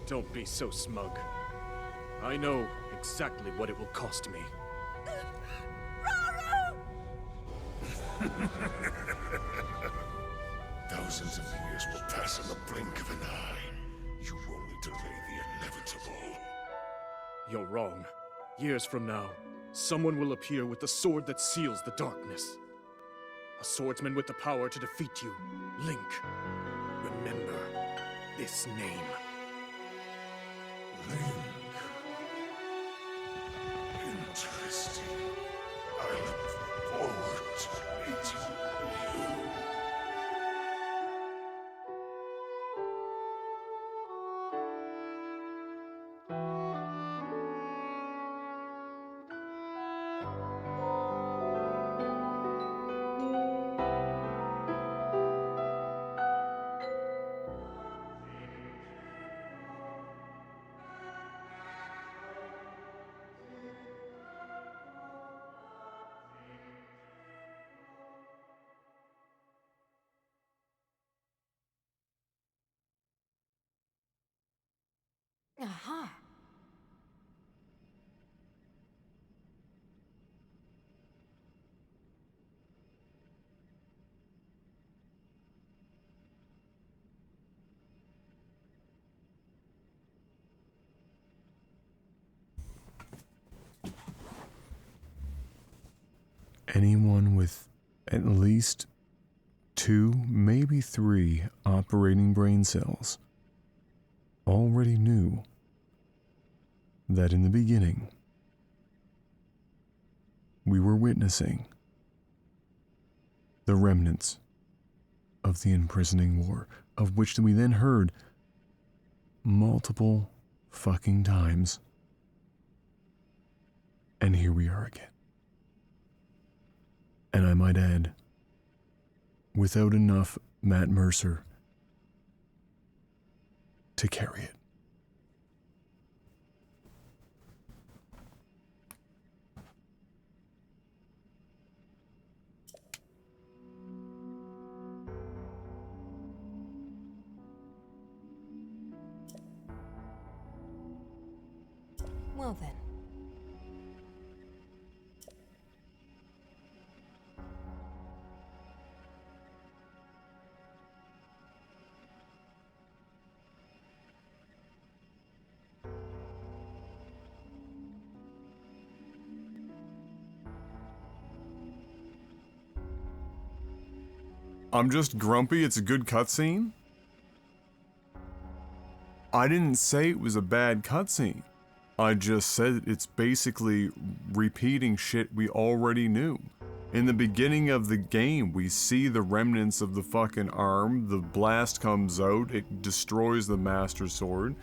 Don't be so smug. I know exactly what it will cost me. Thousands of years will pass in the blink of an eye. You only delay the inevitable. You're wrong. Years from now, someone will appear with the sword that seals the darkness. A swordsman with the power to defeat you. Link. Remember this name. Link. Interesting. I look forward to meeting you. Aha! Anyone with at least 2, maybe 3 operating brain cells already knew that in the beginning we were witnessing the remnants of the imprisoning war, of which we then heard multiple fucking times. And here we are again. And I might add, without enough Matt Mercer to carry it. Well then. I'm just grumpy. It's a good cutscene. I didn't say it was a bad cutscene. I just said it's basically repeating shit we already knew. In the beginning of the game, we see the remnants of the fucking arm. The blast comes out. It destroys the Master Sword.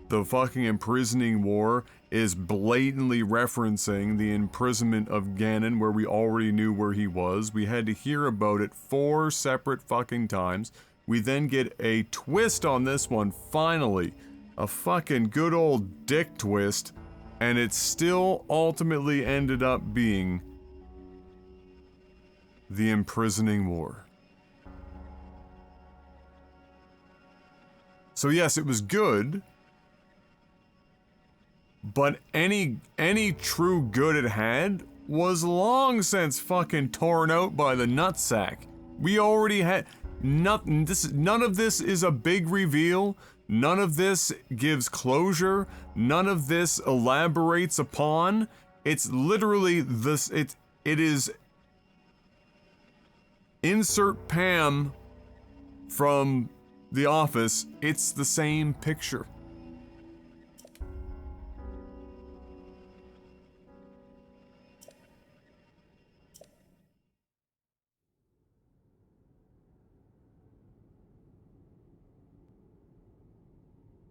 The fucking imprisoning war is blatantly referencing the imprisonment of Ganon, where we already knew where he was. We had to hear about it 4 separate fucking times. We then get a twist on this one, finally. A fucking good old dick twist. And it still ultimately ended up being the imprisoning war. So yes, it was good. But any true good it had was long since fucking torn out by the nutsack. We already had nothing. None of this is a big reveal. None of this gives closure. None of this elaborates upon. It's literally this. It is. Insert Pam from The Office. It's the same picture.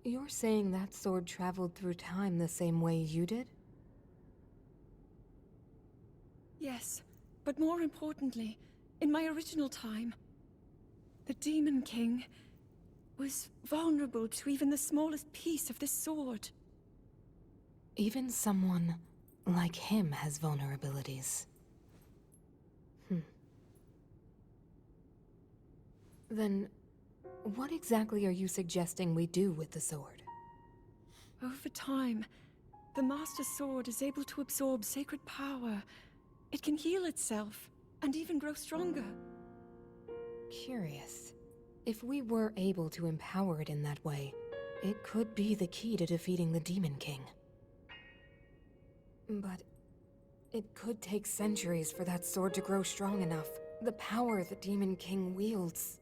You're saying that sword traveled through time the same way you did? Yes, but more importantly, in my original time, the Demon King was vulnerable to even the smallest piece of this sword. Even someone like him has vulnerabilities. Then, what exactly are you suggesting we do with the sword? Over time, the Master Sword is able to absorb sacred power. It can heal itself, and even grow stronger. Curious. If we were able to empower it in that way, it could be the key to defeating the Demon King. But it could take centuries for that sword to grow strong enough. The power the Demon King wields.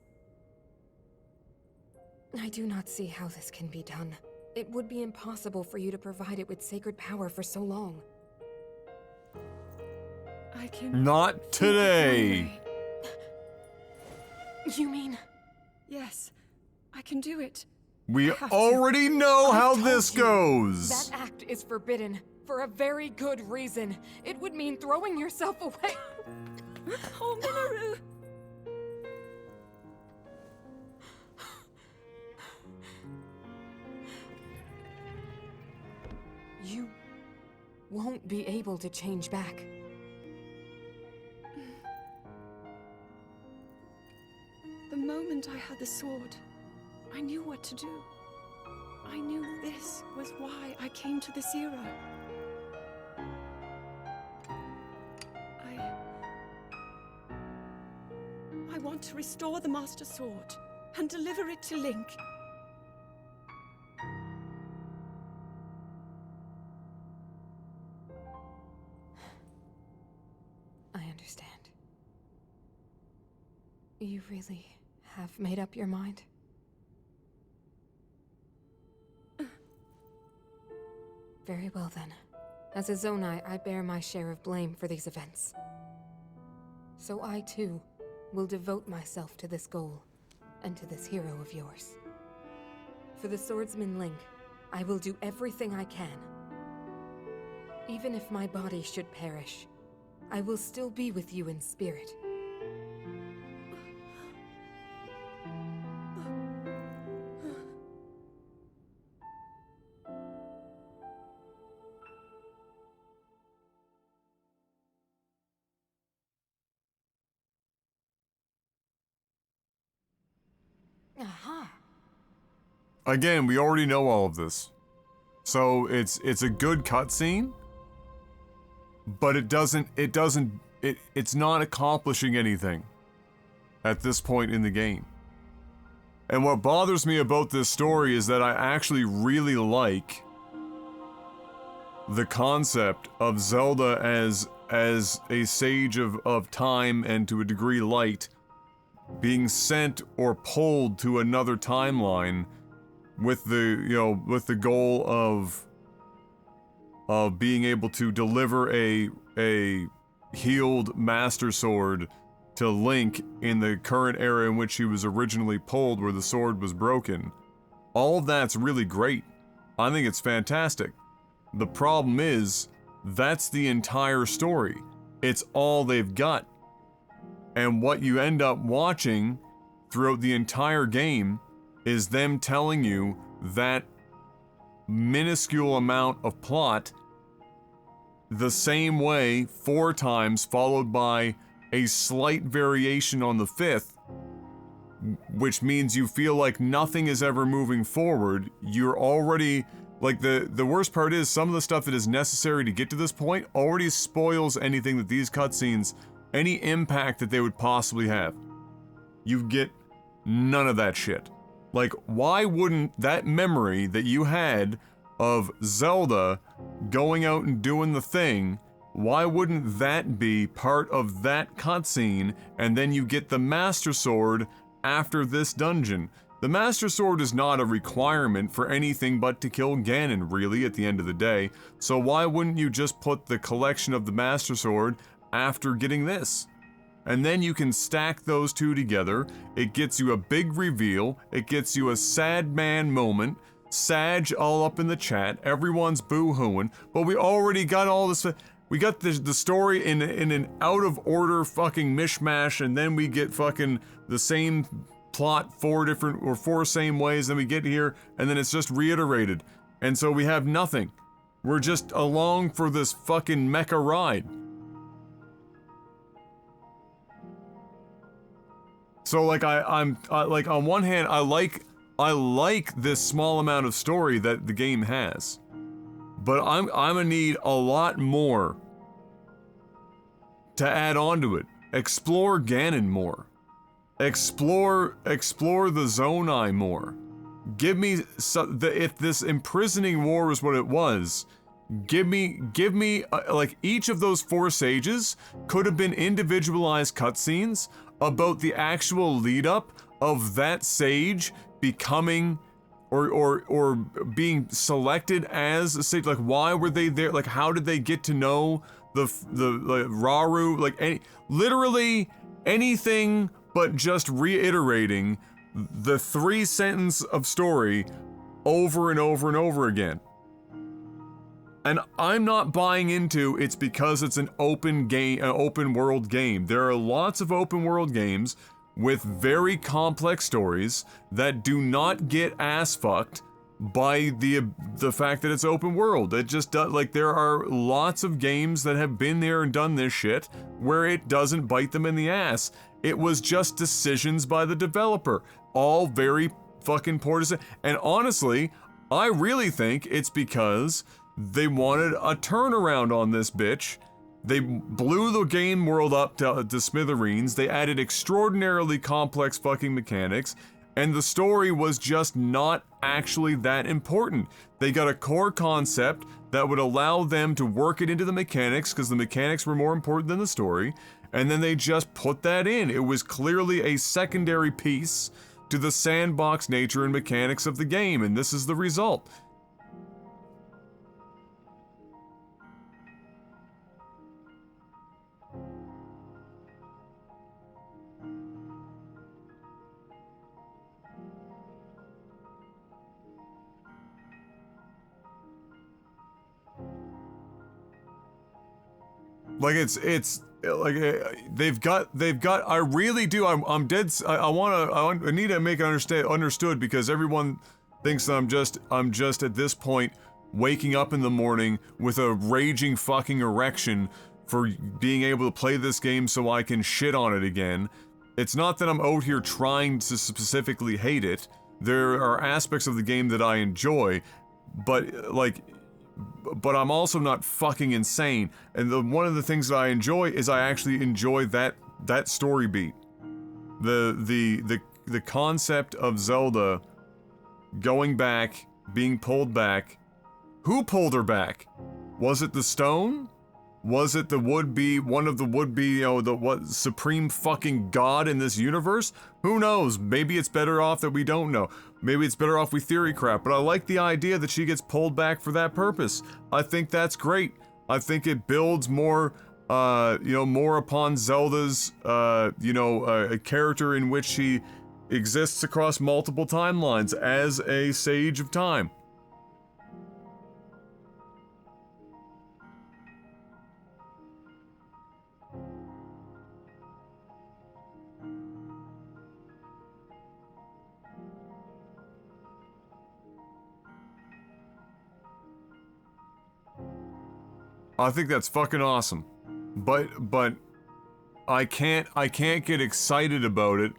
I do not see how this can be done. It would be impossible for you to provide it with sacred power for so long. I can... Not today! You mean... Yes, I can do it. We I have to. already know I've how told this you, goes! That act is forbidden, for a very good reason. It would mean throwing yourself away. Oh, Minoru! You won't be able to change back. The moment I had the sword, I knew what to do. I knew this was why I came to this era. I want to restore the Master Sword and deliver it to Link. I understand. You really have made up your mind? Very well then. As a Zonai, I bear my share of blame for these events. So I too will devote myself to this goal, and to this hero of yours. For the swordsman Link, I will do everything I can. Even if my body should perish, I will still be with you in spirit. Aha! Again, we already know all of this. So it's a good cutscene, but it's not accomplishing anything at this point in the game. And what bothers me about this story is that I actually really like the concept of Zelda as a sage of time and to a degree light being sent or pulled to another timeline with the goal of being able to deliver a healed Master Sword to Link in the current era in which he was originally pulled, where the sword was broken. All of that's really great. I think it's fantastic. The problem is, that's the entire story. It's all they've got. And what you end up watching throughout the entire game is them telling you that minuscule amount of plot the same way 4 times, followed by a slight variation on the 5th, which means you feel like nothing is ever moving forward. You're already, like, the worst part is some of the stuff that is necessary to get to this point already spoils anything that these cutscenes, any impact that they would possibly have. You get none of that shit. Like, why wouldn't that memory that you had of Zelda going out and doing the thing, why wouldn't that be part of that cutscene, and then you get the Master Sword after this dungeon? The Master Sword is not a requirement for anything but to kill Ganon, really, at the end of the day, so why wouldn't you just put the collection of the Master Sword after getting this? And then you can stack those two together. It gets you a big reveal. It gets you a sad man moment. Sag all up in the chat. Everyone's boo-hooing. But we already got all this. We got the story in an out of order fucking mishmash, and then we get fucking the same plot 4 same ways. Then we get here, and then it's just reiterated. And so we have nothing. We're just along for this fucking mecha ride. So like I'm like, on one hand I like this small amount of story that the game has, but I'm gonna need a lot more to add on to it. Explore Ganon more. Explore the Zonai more. Give me if this imprisoning war is what it was. Give me like each of those 4 sages could have been individualized cutscenes about the actual lead up of that sage becoming or being selected as a sage. Like, why were they there? Like, how did they get to know the like, Rauru? Like, literally anything but just reiterating the 3 sentence of story over and over and over again. And I'm not buying into it's because it's an open game, an open world game. There are lots of open world games with very complex stories that do not get ass fucked by the fact that it's open world. It just does, like, there are lots of games that have been there and done this shit where it doesn't bite them in the ass. It was just decisions by the developer, all very fucking poor decisions. And honestly, I really think it's because they wanted a turnaround on this bitch. They blew the game world up to smithereens, they added extraordinarily complex fucking mechanics, and the story was just not actually that important. They got a core concept that would allow them to work it into the mechanics, because the mechanics were more important than the story, and then they just put that in. It was clearly a secondary piece to the sandbox nature and mechanics of the game, and this is the result. Like it's like they've got I really do I'm dead I need to make it understood, because everyone thinks that I'm just at this point waking up in the morning with a raging fucking erection for being able to play this game so I can shit on it again. It's not that I'm out here trying to specifically hate it. There are aspects of the game that I enjoy, but I'm also not fucking insane. And one of the things that I enjoy is I actually enjoy that story beat. The concept of Zelda going back, being pulled back. Who pulled her back? Was it the stone? Was it the one of the would-be, you know, the supreme fucking god in this universe? Who knows? Maybe it's better off that we don't know. Maybe it's better off we theory crap, but I like the idea that she gets pulled back for that purpose. I think that's great. I think it builds more, more upon Zelda's, a character in which she exists across multiple timelines as a sage of time. I think that's fucking awesome, but I can't get excited about it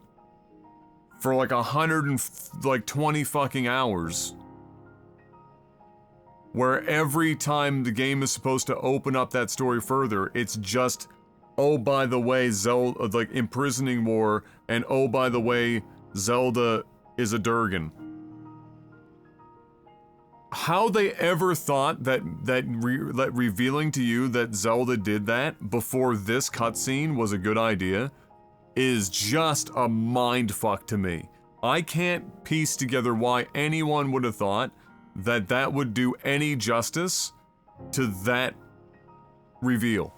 for like 120 fucking hours, where every time the game is supposed to open up that story further, it's just, oh by the way, Zelda, like imprisoning war, and oh by the way, Zelda is a Durgan. How they ever thought that revealing to you that Zelda did that before this cutscene was a good idea is just a mindfuck to me. I can't piece together why anyone would have thought that that would do any justice to that reveal.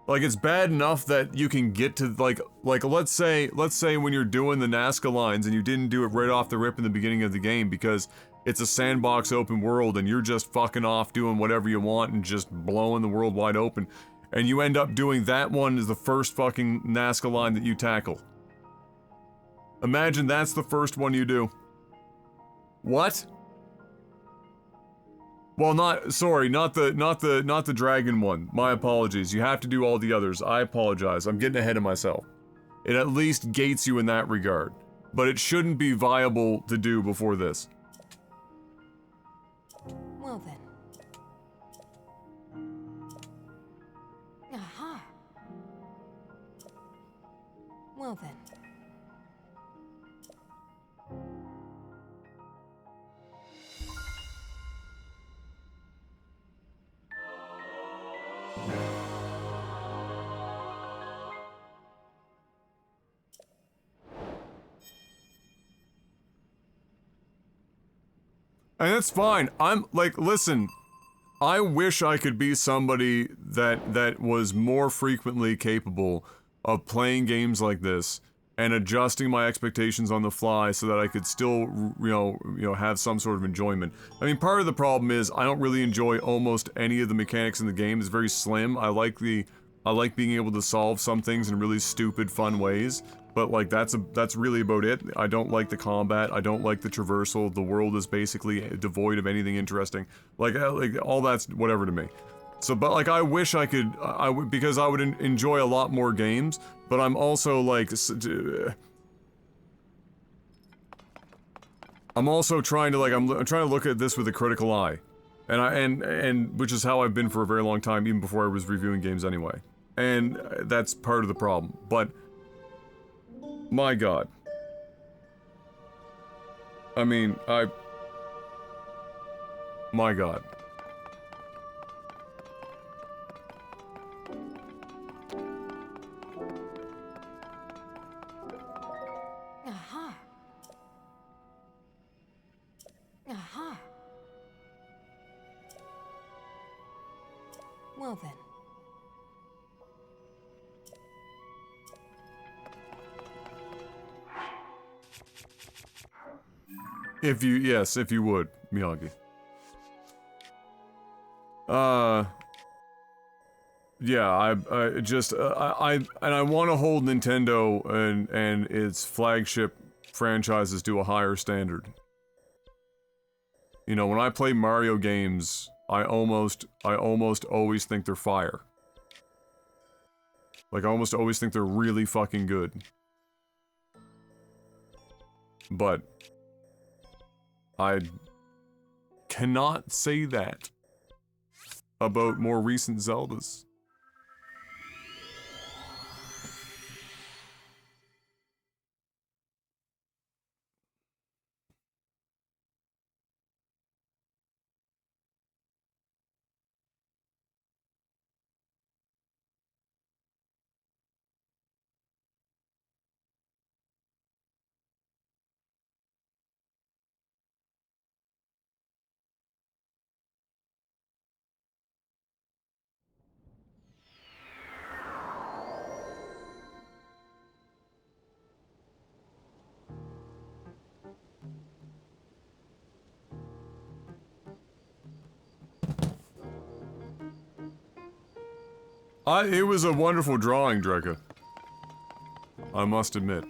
Like, it's bad enough that you can get to, like let's say when you're doing the Nazca lines and you didn't do it right off the rip in the beginning of the game because it's a sandbox open world and you're just fucking off doing whatever you want and just blowing the world wide open, and you end up doing that one as the first fucking Nazca line that you tackle. Imagine that's the first one you do. What? Well, not the dragon one. My apologies. You have to do all the others. I apologize. I'm getting ahead of myself. It at least gates you in that regard. But it shouldn't be viable to do before this. Well then. Aha. Well then. And that's fine. I'm like, listen, I wish I could be somebody that was more frequently capable of playing games like this and adjusting my expectations on the fly so that I could still, have some sort of enjoyment. I mean, part of the problem is I don't really enjoy almost any of the mechanics in the game. It's very slim. I like being able to solve some things in really stupid, fun ways. But like that's really about it. I don't like the combat. I don't like the traversal. The world is basically devoid of anything interesting. Like all that's whatever to me. So, but like I wish I could. Because I would enjoy a lot more games. But I'm also like, I'm also trying to, like, I'm trying to look at this with a critical eye. And which is how I've been for a very long time, even before I was reviewing games anyway. And that's part of the problem. But, my god. I mean, my god. Aha. Aha. Well then. Yes, if you would, Miyagi. Yeah, I just, I want to hold Nintendo and its flagship franchises to a higher standard. You know, when I play Mario games, I almost always think they're fire. Like, I almost always think they're really fucking good. But I cannot say that about more recent Zeldas. It was a wonderful drawing, Drekka. I must admit.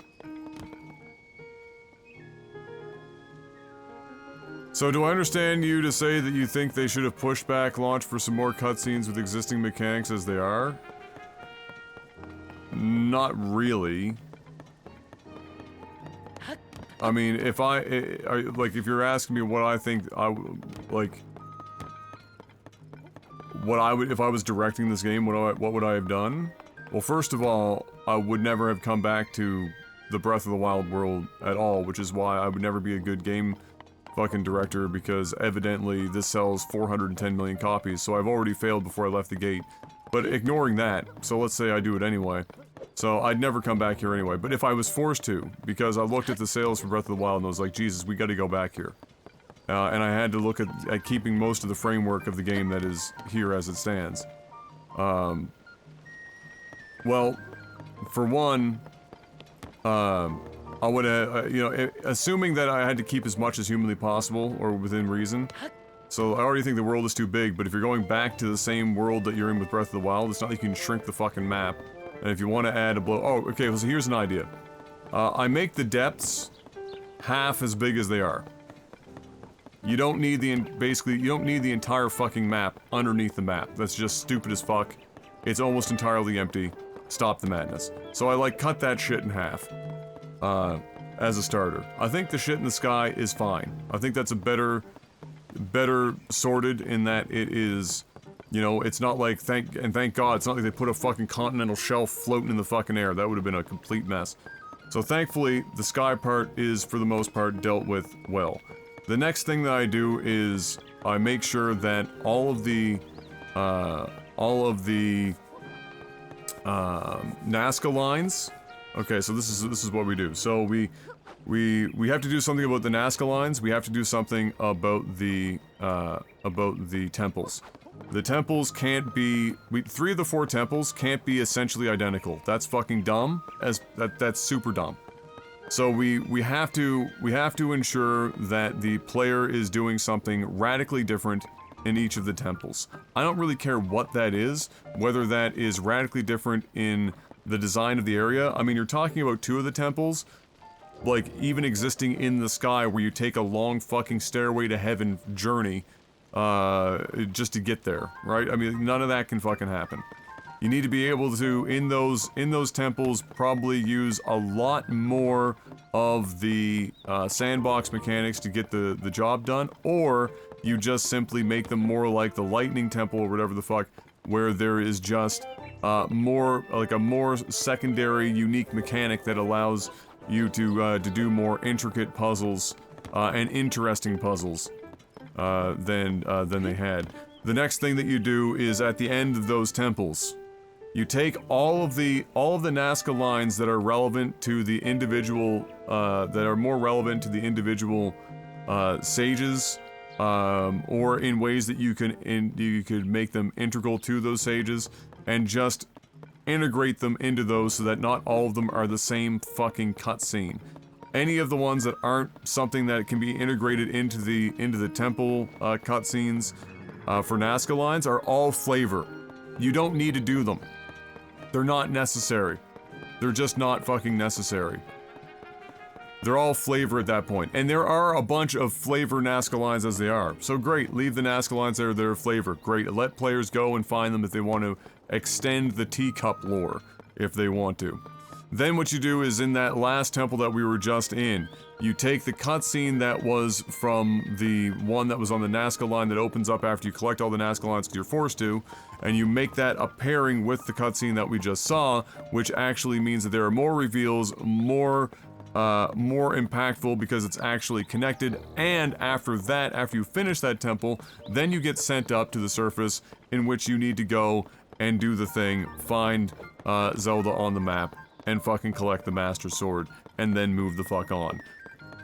So do I understand you to say that you think they should have pushed back launch for some more cutscenes with existing mechanics as they are? Not really. I mean, if if you're asking me what I think what I would, if I was directing this game, what would I have done? Well, first of all, I would never have come back to the Breath of the Wild world at all, which is why I would never be a good game fucking director, because evidently this sells 410 million copies, so I've already failed before I left the gate. But ignoring that, so let's say I do it anyway. So I'd never come back here anyway, but if I was forced to, because I looked at the sales for Breath of the Wild and I was like, Jesus, we gotta go back here. And I had to look at keeping most of the framework of the game that is here as it stands. Well, for one, I would have, you know, assuming that I had to keep as much as humanly possible, or within reason. So I already think the world is too big, but if you're going back to the same world that you're in with Breath of the Wild, it's not like you can shrink the fucking map. And if you want to add a oh, okay, so here's an idea. I make the depths half as big as they are. You don't need basically, you don't need the entire fucking map underneath the map. That's just stupid as fuck. It's almost entirely empty. Stop the madness. So I, like, cut that shit in half. As a starter. I think the shit in the sky is fine. I think that's a better sorted in that it is, you know, it's not like, thank God, it's not like they put a fucking continental shelf floating in the fucking air. That would have been a complete mess. So thankfully, the sky part is, for the most part, dealt with well. The next thing that I do is I make sure that all of the Nazca lines. Okay, so this is what we do. So we have to do something about the Nazca lines. We have to do something about the temples. The temples can't be, 3 of the 4 temples can't be essentially identical. That's fucking dumb. That's super dumb. So we have to ensure that the player is doing something radically different in each of the temples. I don't really care what that is, whether that is radically different in the design of the area. I mean, you're talking about 2 of the temples, like, even existing in the sky where you take a long fucking stairway to heaven journey, just to get there, right? I mean, none of that can fucking happen. You need to be able to, in those temples, probably use a lot more of the sandbox mechanics to get the job done, or you just simply make them more like the lightning temple or whatever the fuck, where there is just more, like a more secondary, unique mechanic that allows you to do more intricate puzzles and interesting puzzles than they had. The next thing that you do is at the end of those temples, you take all of the Nazca lines that are relevant to the individual, that are more relevant to the individual sages, or in ways that you could make them integral to those sages, and just integrate them into those so that not all of them are the same fucking cutscene. Any of the ones that aren't something that can be integrated into the temple cutscenes for Nazca lines are all flavor. You don't need to do them. They're not necessary. They're just not fucking necessary. They're all flavor at that point. And there are a bunch of flavor Nazca lines as they are. So great, leave the Nazca lines there, they're flavor. Great, let players go and find them if they want to extend the teacup lore, if they want to. Then what you do is in that last temple that we were just in, you take the cutscene that was from the one that was on the Nazca line that opens up after you collect all the Nazca lines because you're forced to, and you make that a pairing with the cutscene that we just saw, which actually means that there are more reveals, more impactful because it's actually connected, and after that, after you finish that temple, then you get sent up to the surface in which you need to go and do the thing, find Zelda on the map, and fucking collect the Master Sword, and then move the fuck on.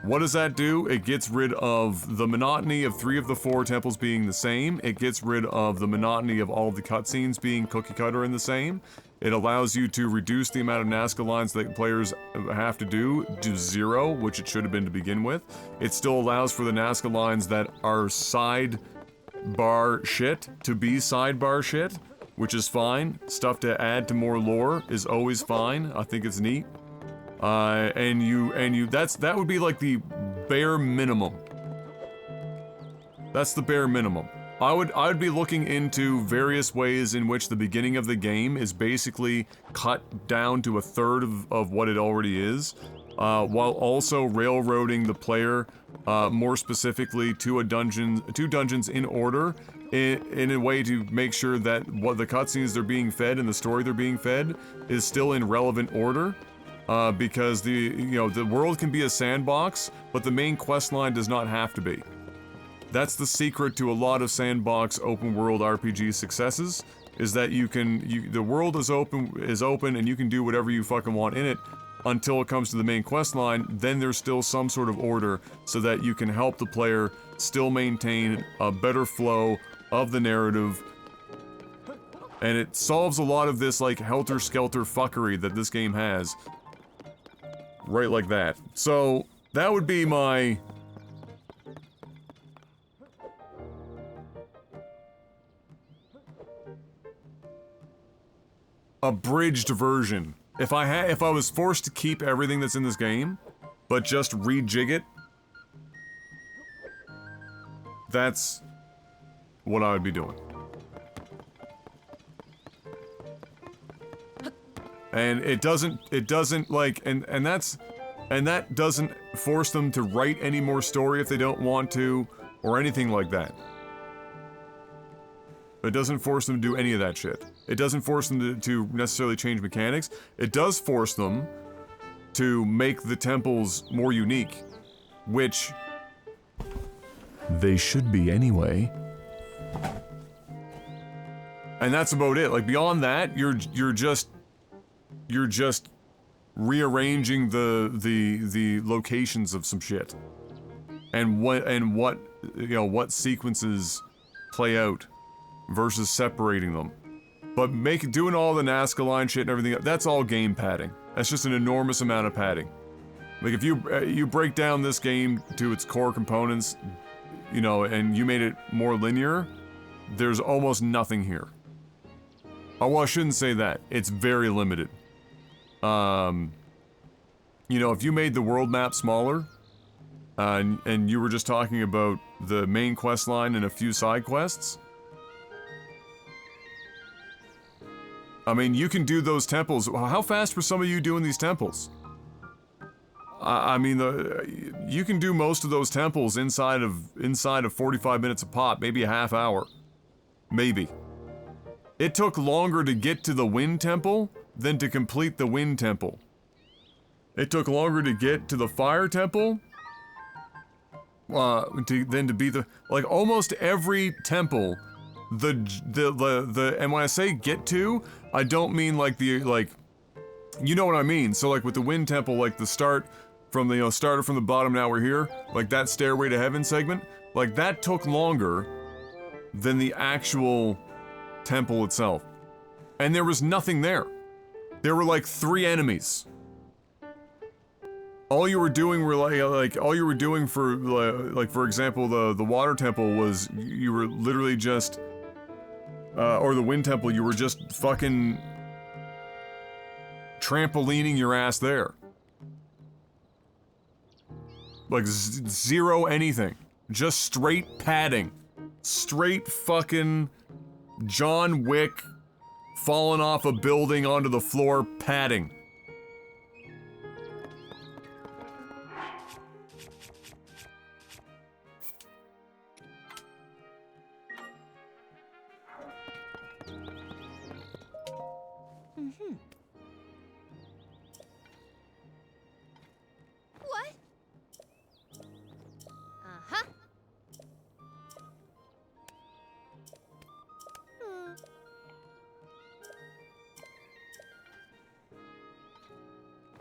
What does that do? It gets rid of the monotony of 3 of the 4 temples being the same. It gets rid of the monotony of all of the cutscenes being cookie cutter and the same. It allows you to reduce the amount of Nazca lines that players have to do to 0, which it should have been to begin with. It still allows for the Nazca lines that are sidebar shit to be sidebar shit, which is fine. Stuff to add to more lore is always fine. I think it's neat. That would be like the bare minimum. That's the bare minimum. I would be looking into various ways in which the beginning of the game is basically cut down to 1/3 of what it already is, while also railroading the player, more specifically to two dungeons in order, in a way to make sure that what the cutscenes they're being fed and the story they're being fed is still in relevant order. Because the world can be a sandbox, but the main quest line does not have to be. That's the secret to a lot of sandbox open world RPG successes, is that the world is open and you can do whatever you fucking want in it until it comes to the main quest line. Then there's still some sort of order so that you can help the player still maintain a better flow of the narrative. And it solves a lot of this like helter-skelter fuckery that this game has. Right like that. So, that would be my... abridged version. If I was forced to keep everything that's in this game, but just rejig it, that's what I would be doing. And it doesn't like, and that doesn't force them to write any more story if they don't want to, or anything like that. It doesn't force them to do any of that shit. It doesn't force them to necessarily change mechanics. It does force them to make the temples more unique, which they should be anyway. And that's about it. Like, beyond that, you're just rearranging the locations of some shit, and what sequences play out versus separating them. But doing all the Nazca line shit and everything, that's all game padding. That's just an enormous amount of padding. Like, if you break down this game to its core components, and you made it more linear, there's almost nothing here. Oh, well, I shouldn't say that. It's very limited. If you made the world map smaller, and you were just talking about the main quest line and a few side quests, I mean, you can do those temples. How fast were some of you doing these temples? I mean, you can do most of those temples inside of 45 minutes a pop, maybe a half hour. Maybe. It took longer to get to the Wind Temple than to complete the Wind Temple. It took longer to get to the Fire Temple than to be the, like, almost every temple, and when I say get to, I don't mean like you know what I mean. So like with the Wind Temple, like the start from the, started from the bottom, now we're here, like that Stairway to Heaven segment, like that took longer than the actual temple itself. And there was nothing there. There were like 3 enemies. All you were doing were all you were doing for like for example the Water Temple was you were literally just or the Wind Temple, you were just fucking trampolining your ass there. Like zero anything. Just straight padding. Straight fucking John Wick falling off a building onto the floor padding. What? Uh-huh.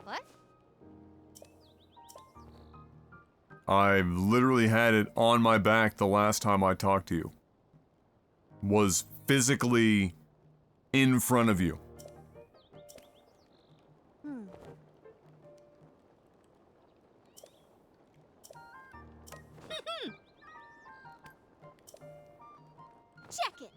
What? I've literally had it on my back the last time I talked to you. Was physically in front of you. Check it.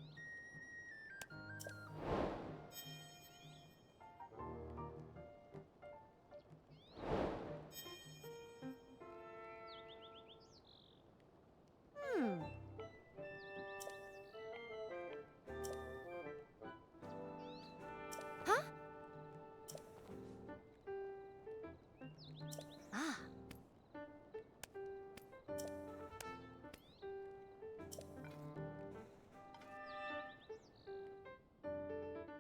Huh? Ah.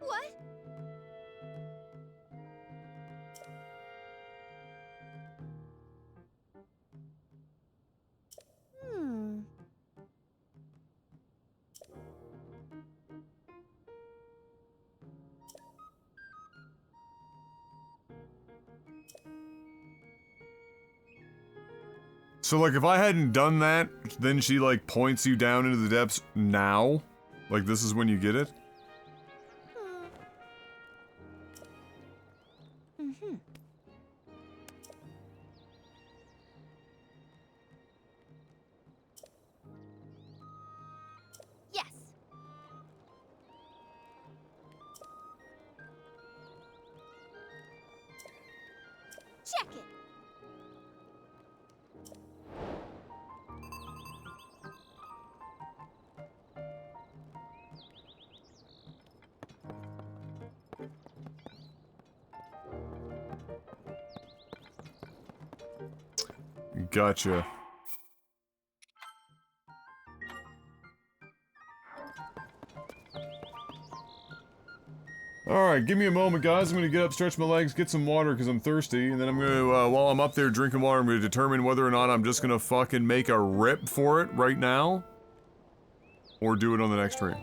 What? So like if I hadn't done that, then she like points you down into the depths now? Like this is when you get it? Yes. Check it. Gotcha. Alright, give me a moment, guys. I'm gonna get up, stretch my legs, get some water because I'm thirsty, and then I'm gonna, while I'm up there drinking water, I'm gonna determine whether or not I'm just gonna fucking make a rip for it right now, or do it on the next stream.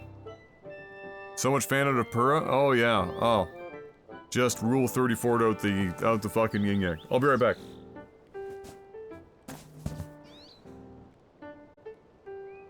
So much fan out of Pura? Oh yeah, oh. Just rule 34 out the fucking yin yang. I'll be right back.